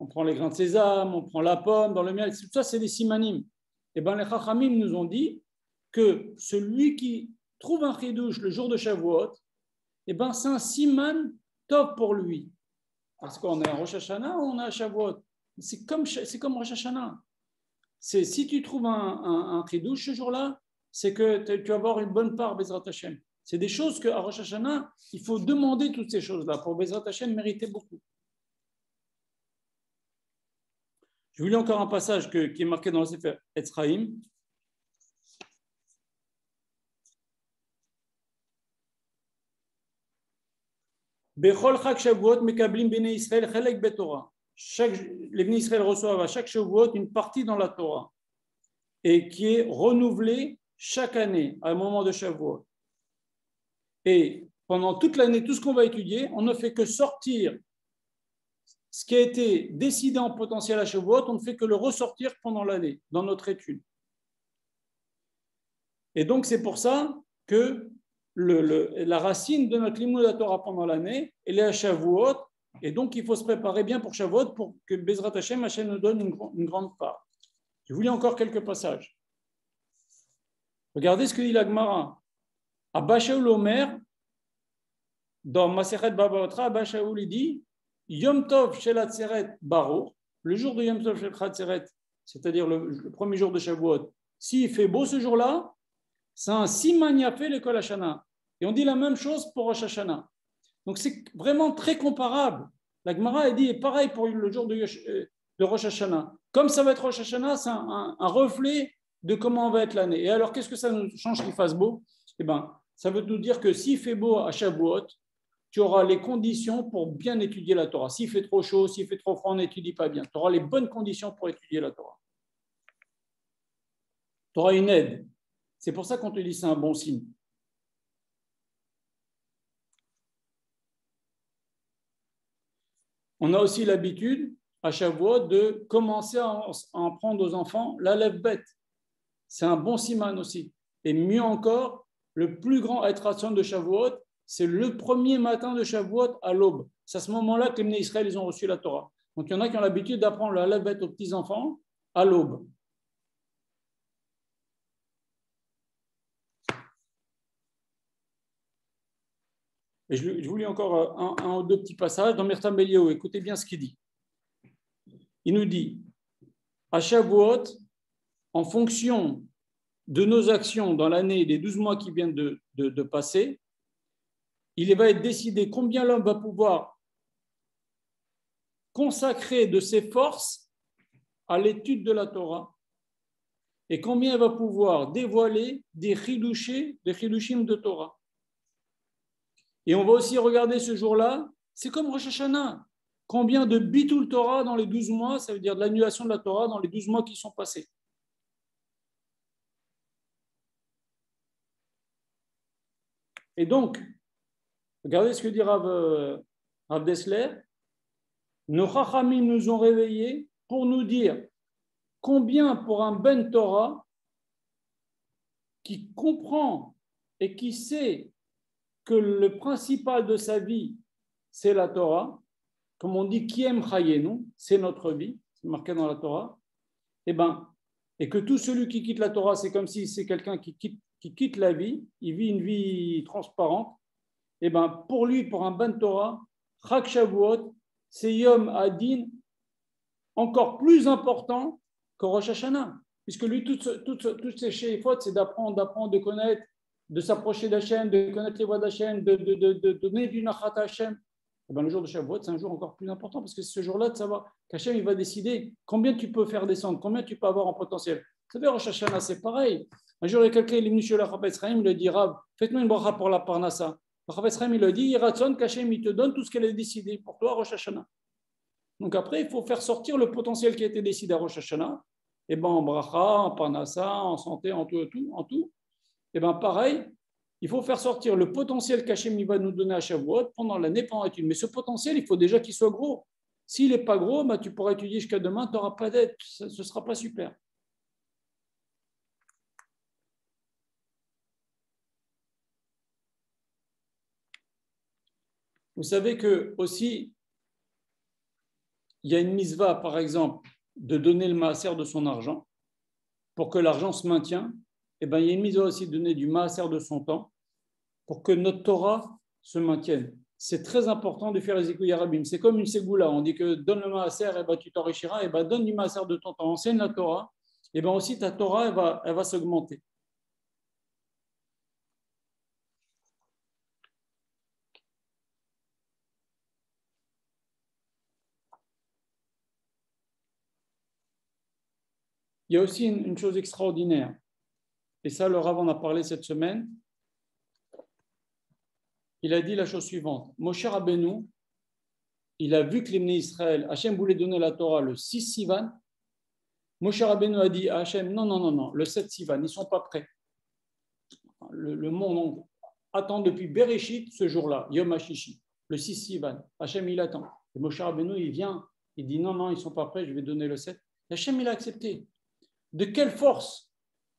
On prend les grains de sésame, on prend la pomme dans le miel. Tout ça, c'est des simanim. Et bien, les Chachamim nous ont dit que celui qui trouve un chidouche le jour de Shavuot, et ben, c'est un siman top pour lui. Parce qu'on est à Rosh Hashanah ou on est à Shavuot. C'est comme Rosh Hashanah. Si tu trouves un chidouche ce jour-là, c'est que tu vas avoir une bonne part Bezrat Hashem. C'est des choses qu'à Rosh Hashanah, il faut demander toutes ces choses-là pour Bezrat Hashem mériter beaucoup. Je vous lis encore un passage qui est marqué dans le Sefer Etzraïm. Bechol chag Shavuot mekablim bnei Israël chelek betorah. Les bnei Israël reçoivent à chaque Shavuot une partie dans la Torah et qui est renouvelée chaque année à un moment de Shavuot. Et pendant toute l'année, tout ce qu'on va étudier, on ne fait que sortir ce qui a été décidé en potentiel à Shavuot, on ne fait que le ressortir pendant l'année, dans notre étude. Et donc, c'est pour ça que la racine de notre Limud Torah pendant l'année, elle est à Shavuot, et donc il faut se préparer bien pour Shavuot pour que Bezrat Hashem nous donne une grande part. Je vous lis encore quelques passages. Regardez ce que dit la Gemara. Abba Shaul Omer, dans Masechet Baba Batra, Abba Shaul dit Yom Tov Shel Atzeret Baro, le jour de Yom Tov Shel Atzeret, c'est-à-dire le premier jour de Shavuot, s'il fait beau ce jour-là, c'est un siman yapé l'école Hashana. Et on dit la même chose pour Rosh Hashanah. Donc c'est vraiment très comparable. La Gemara a dit pareil pour le jour de Rosh Hashanah. Comme ça va être Rosh Hashanah, c'est un reflet de comment va être l'année. Et alors, qu'est-ce que ça nous change qu'il fasse beau? Eh bien, ça veut nous dire que s'il fait beau à Shavuot, tu auras les conditions pour bien étudier la Torah. S'il fait trop chaud, s'il fait trop froid, on n'étudie pas bien. Tu auras les bonnes conditions pour étudier la Torah. Tu auras une aide. C'est pour ça qu'on te dit c'est un bon signe. On a aussi l'habitude, à Shavuot, de commencer à en prendre aux enfants la lèvre bête. C'est un bon siman aussi. Et mieux encore, le plus grand attraction de Shavuot, c'est le premier matin de Shavuot à l'aube. C'est à ce moment-là que les Bnei Israël ils ont reçu la Torah. Donc il y en a qui ont l'habitude d'apprendre la lèvre bête aux petits-enfants à l'aube. Et je vous lis encore un ou deux petits passages dans Mirtam Eliyahu. Écoutez bien ce qu'il dit. Il nous dit, à Shavuot, en fonction de nos actions dans l'année des 12 mois qui viennent de passer, il va être décidé combien l'homme va pouvoir consacrer de ses forces à l'étude de la Torah et combien il va pouvoir dévoiler des chidushim de Torah. Et on va aussi regarder ce jour-là, c'est comme Rosh Hashanah. Combien de bitul Torah dans les 12 mois, ça veut dire de l'annulation de la Torah dans les 12 mois qui sont passés. Et donc, regardez ce que dit Rav Dessler. Nos chachamim nous ont réveillés pour nous dire combien pour un ben Torah qui comprend et qui sait que le principal de sa vie, c'est la Torah, comme on dit, Kiem Chayenu, c'est notre vie, c'est marqué dans la Torah, et que tout celui qui quitte la Torah, c'est comme si c'est quelqu'un qui quitte la vie, il vit une vie transparente, pour lui, pour un ben Torah, Chag Shavuot, c'est Yom Adin encore plus important que Rosh Hashanah, puisque lui, toutes ses sheifot, c'est d'apprendre, de connaître, de s'approcher d'Hachem, de connaître les voies d'Hachem, de donner du nachat à Hachem. Le jour de Shavuot, c'est un jour encore plus important parce que c'est ce jour-là de savoir qu'Hachem il va décider combien tu peux faire descendre, combien tu peux avoir en potentiel. Vous savez, Rosh Hashanah, c'est pareil. Un jour, il y a quelqu'un, il est venu chez le Chafetz Chaim, il lui dit Rav, faites-nous une bracha pour la Parnassa. Le Chafetz Chaim, il lui dit Iratson, qu'Hachem il te donne tout ce qu'elle a décidé pour toi, Rosh Hashanah. Donc après, il faut faire sortir le potentiel qui a été décidé à Rosh Hashanah, en bracha, en Parnassa, en santé, en tout. Pareil, il faut faire sortir le potentiel qu'Hachem va nous donner à Shavuot pendant l'année, pendant l'étude. Mais ce potentiel, il faut déjà qu'il soit gros. S'il n'est pas gros, tu pourras étudier jusqu'à demain, tu n'auras pas d'aide, ce ne sera pas super. Vous savez que aussi, il y a une misva, par exemple, de donner le maaser de son argent pour que l'argent se maintienne. Il y a une misva aussi de donner du maaser de son temps pour que notre Torah se maintienne. C'est très important de faire les écouilles arabim. C'est comme une ségoula. On dit que donne le maaser, tu t'enrichiras. Donne du maaser de ton temps. Enseigne la Torah. Aussi, ta Torah, elle va s'augmenter. Il y a aussi une chose extraordinaire. Et ça, le Rav en a parlé cette semaine. Il a dit la chose suivante. Moshe Rabbeinu, il a vu que les Bnei Israël, Hachem voulait donner la Torah le 6 Sivan. Moshe Rabbeinu a dit à Hachem, non, le 7 Sivan, ils ne sont pas prêts. Le monde attend depuis Bereshit ce jour-là, Yom HaShishi, le 6 Sivan. Hachem, il attend. Et Moshe Rabbeinu, il vient, il dit non, non, ils ne sont pas prêts, je vais donner le 7. Et Hachem, il a accepté. De quelle force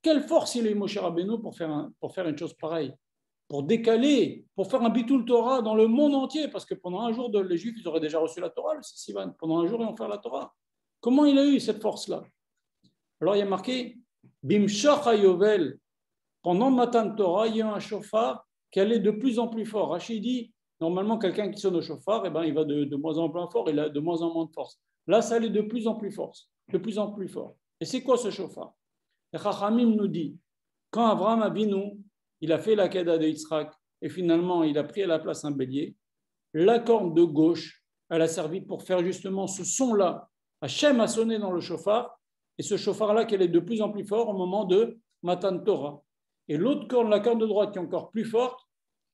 il a eu Moshe Rabbeinu pour faire une chose pareille, pour décaler, pour faire un bitul Torah dans le monde entier, parce que pendant un jour, les Juifs, ils auraient déjà reçu la Torah, le Sivan. Pendant un jour, ils vont faire la Torah. Comment il a eu cette force-là? Alors, il y a marqué Bimshach Yovel. Pendant Matan Torah, il y a un chauffard qui allait de plus en plus fort. Rachid dit, normalement, quelqu'un qui sonne au chauffard, eh ben, il va de moins en moins fort, il a de moins en moins de force. Là, ça allait de plus en plus fort, de plus en plus fort. Et c'est quoi ce chauffard? Le Chachamim nous dit, quand Abraham Avinu, il a fait la Keda de Yitzhak, et finalement, il a pris à la place un bélier, la corne de gauche, elle a servi pour faire justement ce son-là. Hachem a sonné dans le chauffard, et ce chauffard-là, qui est de plus en plus fort au moment de Matan Torah. Et l'autre corne, la corne de droite, qui est encore plus forte,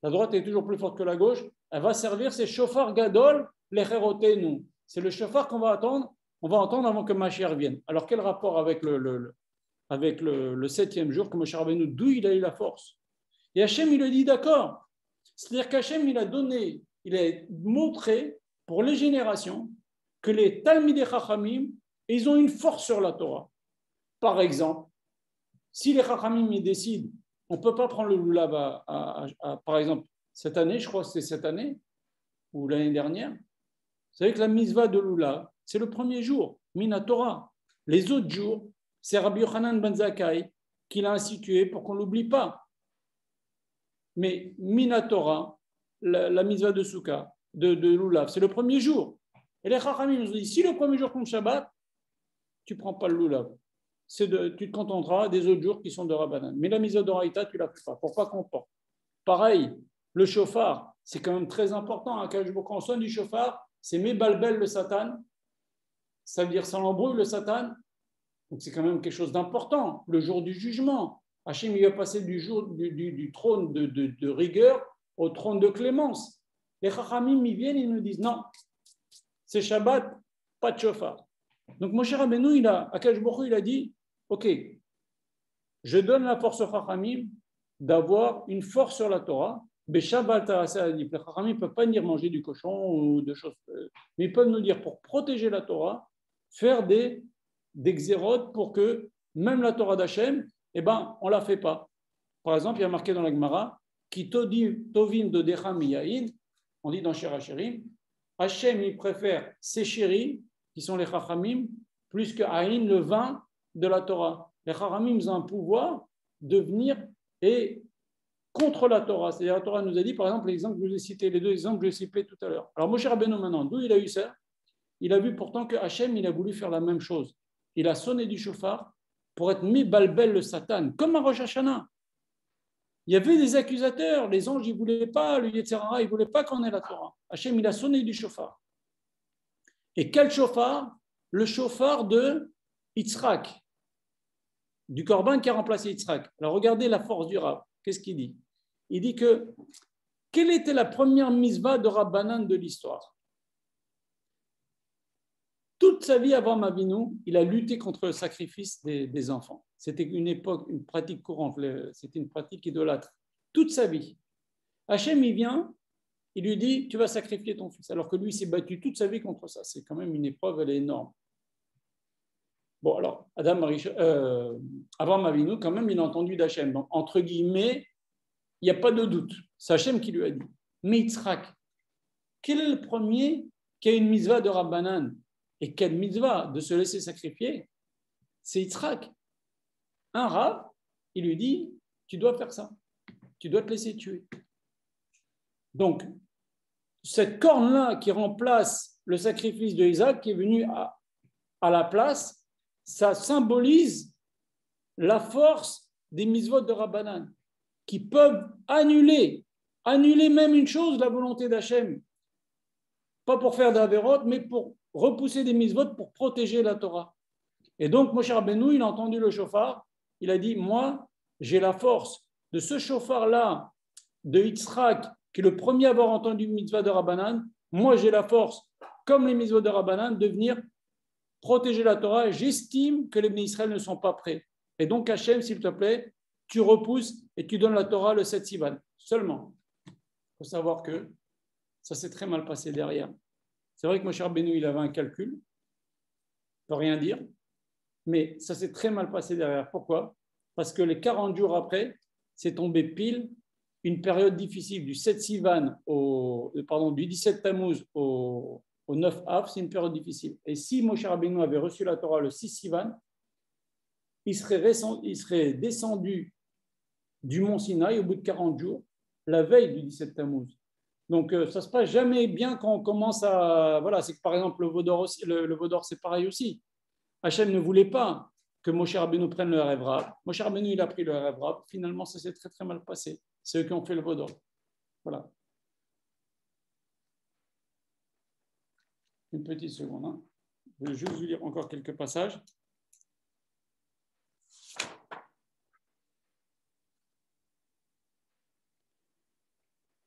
la droite est toujours plus forte que la gauche, elle va servir, c'est chauffard gadol, lecherotenu. C'est le chauffard qu'on va entendre avant que Mashiach vienne. Alors, quel rapport avec le 7e jour que Moshe Rabbeinu, d'où il a eu la force? Et Hachem, il lui dit d'accord. C'est-à-dire qu'Hachem, il a montré pour les générations que les Talmidei Chachamim, ils ont une force sur la Torah. Par exemple, si les Chachamim ils décident, on ne peut pas prendre le Lulav par exemple, cette année, je crois que c'est cette année, ou l'année dernière, vous savez que la Mitzvah de Lulav, c'est le premier jour, Mina Torah. Les autres jours, c'est Rabbi Yochanan ben Zakkai qui l'a institué pour qu'on ne l'oublie pas. Mais Mina Torah, la Mitzvah de Souka, de Lulav, c'est le premier jour. Et les Chachamim nous ont dit, si le premier jour tombe Shabbat, tu ne prends pas le Lulav. Tu te contenteras des autres jours qui sont de Rabbanan. Mais la Mitzvah d'Oraïta, tu ne la fais pas, pour pas qu'on porte. Pareil, le chauffard, c'est quand même très important. Quand on sonne du chauffard, c'est Mebalbel le Satan. Ça veut dire ça l'embrouille le Satan. Donc c'est quand même quelque chose d'important. Le jour du jugement, Hachem il va passer du trône de rigueur au trône de clémence. Les Chachamim ils viennent et nous disent non, c'est Shabbat, pas de chauffard. Donc Moshe Rabbeinu, Akash Baruch Hu, il a dit ok, je donne la force aux Chachamim d'avoir une force sur la Torah. Les Chachamim ne peuvent pas venir manger du cochon ou de choses, mais ils peuvent nous dire pour protéger la Torah, faire des xérotes pour que même la Torah d'Hachem, on ne la fait pas. Par exemple, il y a marqué dans la Gemara, qui tovim de decham yain, on dit dans Shir HaShirim, Hachem il préfère ses chéris, qui sont les Chachamim, plus que Aïn, le vin de la Torah. Les Chachamim ont un pouvoir de venir et contre la Torah. C'est-à-dire la Torah nous a dit, par exemple, l'exemple que je vous ai cité, les deux exemples que je citais tout à l'heure. Alors Moshe Rabbeinu maintenant, d'où il a eu ça? Il a vu pourtant que Hachem, il a voulu faire la même chose. Il a sonné du chauffard pour être mis balbel le Satan, comme à Rosh Hashanah. Il y avait des accusateurs, les anges, ils ne voulaient pas, le Yetzirah, ils ne voulaient pas qu'on ait la Torah. Hachem, il a sonné du chauffard. Et quel chauffard? Le chauffard de Yitzhak, du Corban qui a remplacé Yitzhak. Alors regardez la force du Rav. Qu'est-ce qu'il dit? Il dit que quelle était la première mitzvah de Rabbanan de l'histoire? Toute sa vie avant Avinu, il a lutté contre le sacrifice des enfants. C'était une pratique courante, c'était une pratique idolâtre. Toute sa vie. Hachem, il vient, il lui dit, tu vas sacrifier ton fils. Alors que lui, il s'est battu toute sa vie contre ça. C'est quand même une épreuve, elle est énorme. Bon, alors, Abraham Avinu, quand même, il a entendu d'Hachem. Donc, entre guillemets, il n'y a pas de doute. C'est Hachem qui lui a dit. Mais Yitzhak, quel est le premier qui a une mitzvah de Rabbanan? Et quelle mitzvah de se laisser sacrifier? C'est Yitzhak. Un Rav, il lui dit, tu dois faire ça. Tu dois te laisser tuer. Donc, cette corne-là qui remplace le sacrifice de Isaac, qui est venu à la place, ça symbolise la force des mitzvot de Rabbanan, qui peuvent annuler même une chose, la volonté d'Hachem. Pas pour faire d'Averot, mais pour repousser des mitzvot pour protéger la Torah. Et donc, Moshe Rabbeinu, il a entendu le chauffard, il a dit, moi, j'ai la force de ce chauffard-là, de Yitzhak, qui est le premier à avoir entendu une mitzvah de Rabbanan, moi, j'ai la force, comme les mitzvot de Rabbanan, de venir protéger la Torah. J'estime que les Bnei Israël ne sont pas prêts. Et donc, Hachem, s'il te plaît, tu repousses et tu donnes la Torah le 7 Sivan. Seulement, il faut savoir que ça s'est très mal passé derrière. C'est vrai que Moshe Rabbeinu, il avait un calcul, ne peut rien dire, mais ça s'est très mal passé derrière. Pourquoi? Parce que les 40 jours après, c'est tombé pile une période difficile du 7 Sivan du 17 Tammuz au 9 Av, c'est une période difficile. Et si Moshe Rabbeinu avait reçu la Torah le 6 Sivan, il serait descendu du mont Sinaï au bout de 40 jours, la veille du 17 Tammuz. Donc, ça ne se passe jamais bien quand on commence à... Voilà, c'est que par exemple, le veau d'or, c'est pareil aussi. Hachem ne voulait pas que Moshe Rabbeinu prenne le Erev Rav. Moshe Rabbeinu, il a pris le Erev Rav. Finalement, ça s'est très, très mal passé. C'est eux qui ont fait le veau d'or. Voilà. Une petite seconde. Hein. Je vais juste vous lire encore quelques passages.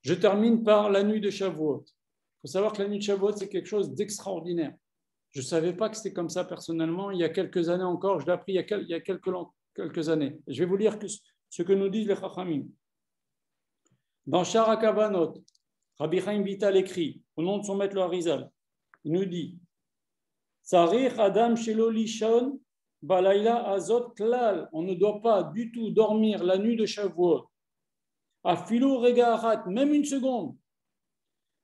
Je termine par la nuit de Shavuot. Il faut savoir que la nuit de Shavuot, c'est quelque chose d'extraordinaire. Je ne savais pas que c'était comme ça personnellement. Il y a quelques années encore, je l'ai appris il y a quelques années. Je vais vous lire ce que nous disent les Chachamim. Dans Shara Kavanot, Rabbi Chaim Vital écrit, au nom de son maître le Harizal, il nous dit Tsarich Adam Shelo Lishon Balayla Azot Klal. On ne doit pas du tout dormir la nuit de Shavuot. Afilo Rega Arat, même une seconde.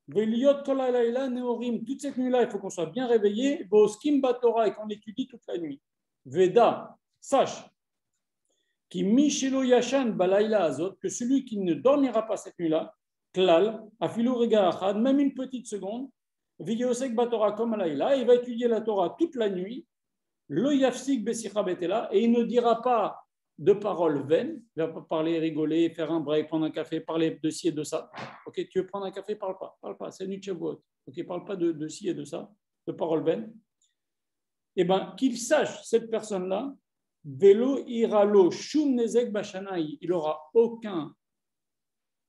Veliot Kolalayla Neorim, toute cette nuit-là, il faut qu'on soit bien réveillé. Boskim Batora, et qu'on étudie toute la nuit. Veda, sache, qui Mishelo Yashan Balayla Azot, que celui qui ne dormira pas cette nuit-là, Klal, Afilo Rega Arat, même une petite seconde, Viyosek Batora comme Alayla, il va étudier la Torah toute la nuit. Lo Yafsik Besicha Betela, et il ne dira pas de paroles vaines, il ne va pas parler, rigoler, faire un break, prendre un café, parler de ci et de ça. Ok, tu veux prendre un café, parle pas, c'est nuit de Shavuot. Ok, parle pas de ci et de ça, de paroles vaines. Eh bien, qu'il sache, cette personne-là, Velo iralo shum nezek bashanaï, il n'aura aucun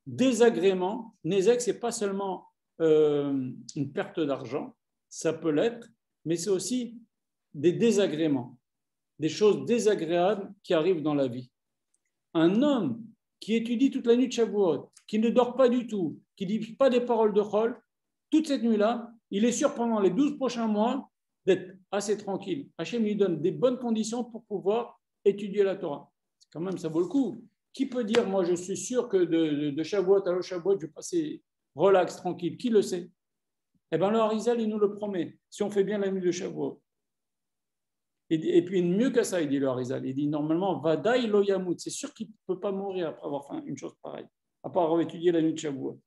désagrément. Nezek, ce n'est pas seulement une perte d'argent, ça peut l'être, mais c'est aussi des désagréments, des choses désagréables qui arrivent dans la vie. Un homme qui étudie toute la nuit de Shavuot, qui ne dort pas du tout, qui ne dit pas des paroles de Chol, toute cette nuit-là, il est sûr pendant les 12 prochains mois d'être assez tranquille. Hachem lui donne des bonnes conditions pour pouvoir étudier la Torah. Quand même, ça vaut le coup. Qui peut dire, moi je suis sûr que de Shavuot à Shavuot, je vais passer relax, tranquille. Qui le sait? Eh bien, le Harizal, il nous le promet, si on fait bien la nuit de Shavuot. Et puis, mieux que ça, il dit le Harizal, il dit normalement, Vadaï lo yamut, c'est sûr qu'il ne peut pas mourir après avoir fait une chose pareille, après avoir étudié la nuit de Shavuot.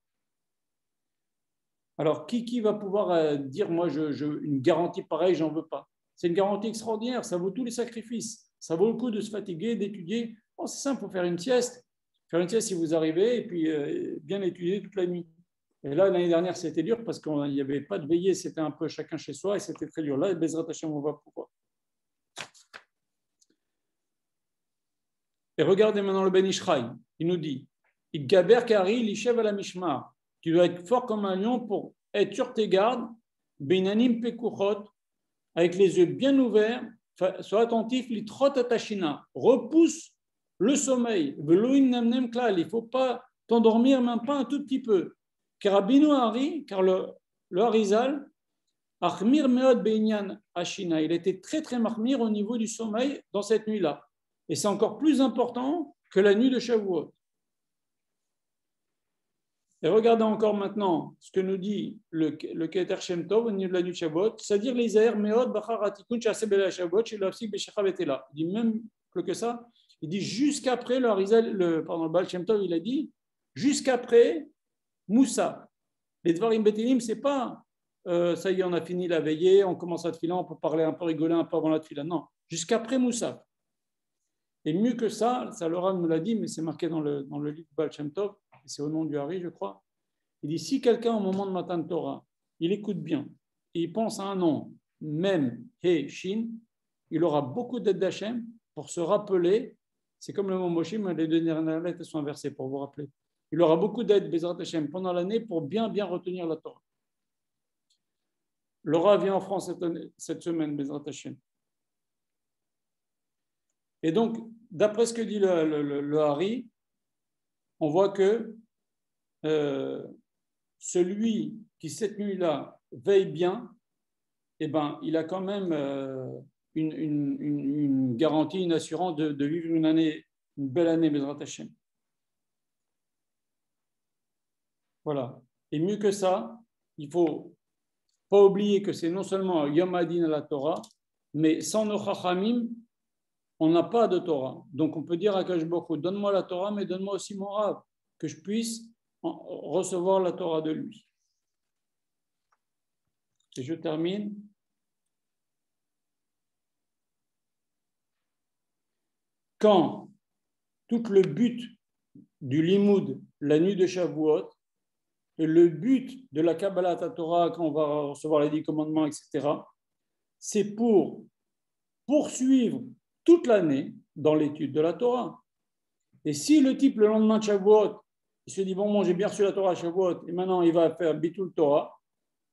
Alors, qui va pouvoir dire, moi, une garantie pareille, j'en veux pas? C'est une garantie extraordinaire, ça vaut tous les sacrifices, ça vaut le coup de se fatiguer, d'étudier. Oh, c'est simple, il faut faire une sieste. Faire une sieste si vous arrivez, et puis bien étudier toute la nuit. Et là, l'année dernière, c'était dur parce qu'il n'y avait pas de veillée, c'était un peu chacun chez soi, et c'était très dur. Là, Bezrat Hashem, on va pouvoir. Et regardez maintenant le Ben Ishraï, il nous dit Il gaber kari lishev à la mishmar. Tu dois être fort comme un lion pour être sur tes gardes, benanim pekuchot, avec les yeux bien ouverts, sois attentif, litrot atashina, repousse le sommeil, veloin nemnem klal, il ne faut pas t'endormir, même pas un tout petit peu. Car le Harizal, achmir meod beinyan ashina, il était très très marmir au niveau du sommeil dans cette nuit-là. Et c'est encore plus important que la nuit de Shavuot. Et regardez encore maintenant ce que nous dit le Keter Shem Tov au niveau de la nuit de Shavuot, c'est-à-dire les airs meod bachar atikun shasebela Shavuot chez l'afsik beshecha betela. Il dit même plus que ça. Il dit jusqu'après le Baal Shem Tov, il a dit jusqu'après Moussa. Les Dvarim Betelim, c'est pas ça y est, on a fini la veillée, on commence à tefila, on peut parler un peu, rigoler un peu avant la tefila. Non, jusqu'après Moussa. Et mieux que ça, le Rav me l'a dit, mais c'est marqué dans le livre Baal Shem Tov, c'est au nom du Hari, je crois. Il dit, si quelqu'un au moment de Matan Torah, il écoute bien, et il pense à un nom, Mem, He, Shin, il aura beaucoup d'aide d'Hachem pour se rappeler, c'est comme le mot Moshe, mais les deux dernières lettres sont inversées pour vous rappeler. Il aura beaucoup d'aide, Bezrat Hachem, pendant l'année pour bien retenir la Torah. Laura vient en France cette semaine, Bezrat Hachem. Et donc, d'après ce que dit le Hari, on voit que celui qui, cette nuit-là, veille bien, eh ben, il a quand même une garantie, une assurance de vivre une belle année, Bezrat Hashem. Voilà. Et mieux que ça, il ne faut pas oublier que c'est non seulement Yom Hadin à la Torah, mais sans nos Chachamim, on n'a pas de Torah. Donc on peut dire à Kadosh Baruch Hu, donne-moi la Torah, mais donne-moi aussi mon Rav, que je puisse recevoir la Torah de lui. Et je termine. Quand tout le but du Limoud, la nuit de Shavuot, et le but de la Kabbalat Torah, quand on va recevoir les 10 commandements, etc., c'est pour poursuivre toute l'année dans l'étude de la Torah. Et si le type, le lendemain de Shavuot, il se dit, bon, j'ai bien reçu la Torah à Shavuot, et maintenant il va faire Bitul Torah,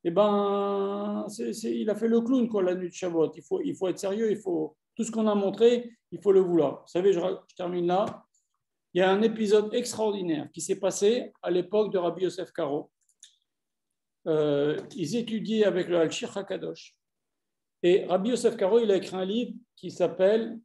eh ben, il a fait le clown, quoi, la nuit de Shavuot. Il faut être sérieux, tout ce qu'on a montré, il faut le vouloir. Vous savez, je termine là. Il y a un épisode extraordinaire qui s'est passé à l'époque de Rabbi Yosef Karo. Ils étudiaient avec le Al-Shir HaKadosh. Et Rabbi Yosef Karo, il a écrit un livre qui s'appelle,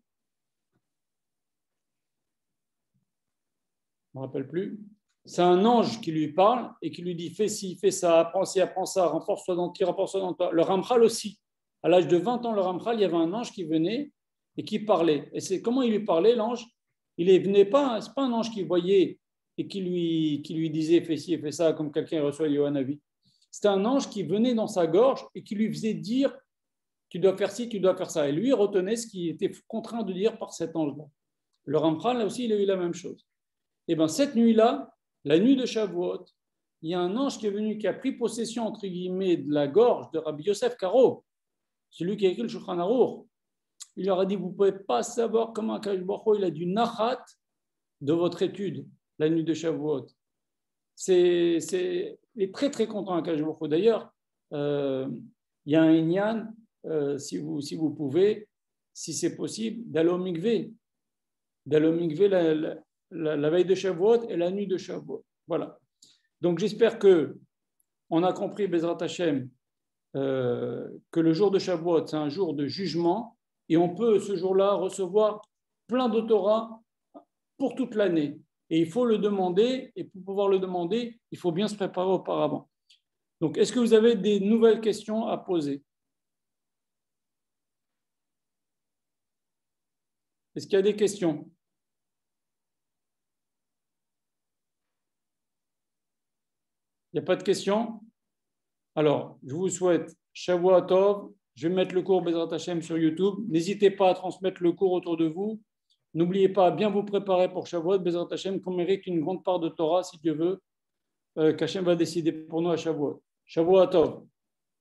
je ne me rappelle plus, c'est un ange qui lui parle et qui lui dit fais ci, fais ça, apprends ci, apprends ça, renforce-toi dans qui, renforce-toi dans toi. Le Ramchal aussi. À l'âge de 20 ans, le Ramchal, il y avait un ange qui venait et qui parlait. Et c'est comment il lui parlait, l'ange? Il ne venait pas, ce n'est pas un ange qui voyait et qui lui disait fais ci et fais ça, comme quelqu'un reçoit Yohanavi. C'était un ange qui venait dans sa gorge et qui lui faisait dire tu dois faire ci, tu dois faire ça. Et lui retenait ce qu'il était contraint de dire par cet ange-là. Le Ramchal, là aussi, il a eu la même chose. Et bien, cette nuit-là, la nuit de Shavuot, il y a un ange qui est venu, qui a pris possession, entre guillemets, de la gorge de Rabbi Yosef Karo, celui qui a écrit le Shulchan Aruch. Il leur a dit, vous ne pouvez pas savoir comment Akadosh Baruch Hu, il a du nachat de votre étude, la nuit de Shavuot. Il est très, très content Akadosh Baruch Hu. D'ailleurs, il y a un inyan, si vous pouvez, si c'est possible, d'aller au mikvé. D'aller au mikvé la veille de Shavuot et la nuit de Shavuot. Voilà. Donc j'espère qu'on a compris, Bezrat Hashem, que le jour de Shavuot, c'est un jour de jugement et on peut ce jour-là recevoir plein de Torah pour toute l'année. Et il faut le demander, et pour pouvoir le demander, il faut bien se préparer auparavant. Donc, est-ce que vous avez des nouvelles questions à poser? Est-ce qu'il y a des questions? Il n'y a pas de questions? Alors, je vous souhaite Shavua Tov. Je vais mettre le cours Bezrat Hashem sur YouTube. N'hésitez pas à transmettre le cours autour de vous. N'oubliez pas à bien vous préparer pour Shavuot, Bezrat Hashem, qu'on mérite une grande part de Torah, si Dieu veut, qu'Hashem va décider pour nous à Shavuot. Shavua Tov.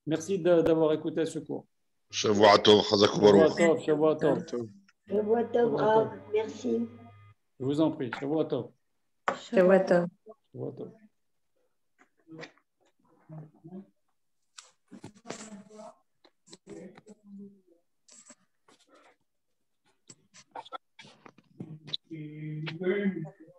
Merci d'avoir écouté ce cours. Shavua Tov, Chazak Ubaruch. Shavua Tov. Shavua Tov, Rav. Merci. Je vous en prie. Shavua Tov. Shavua Tov. Shavua Tov. Thank you.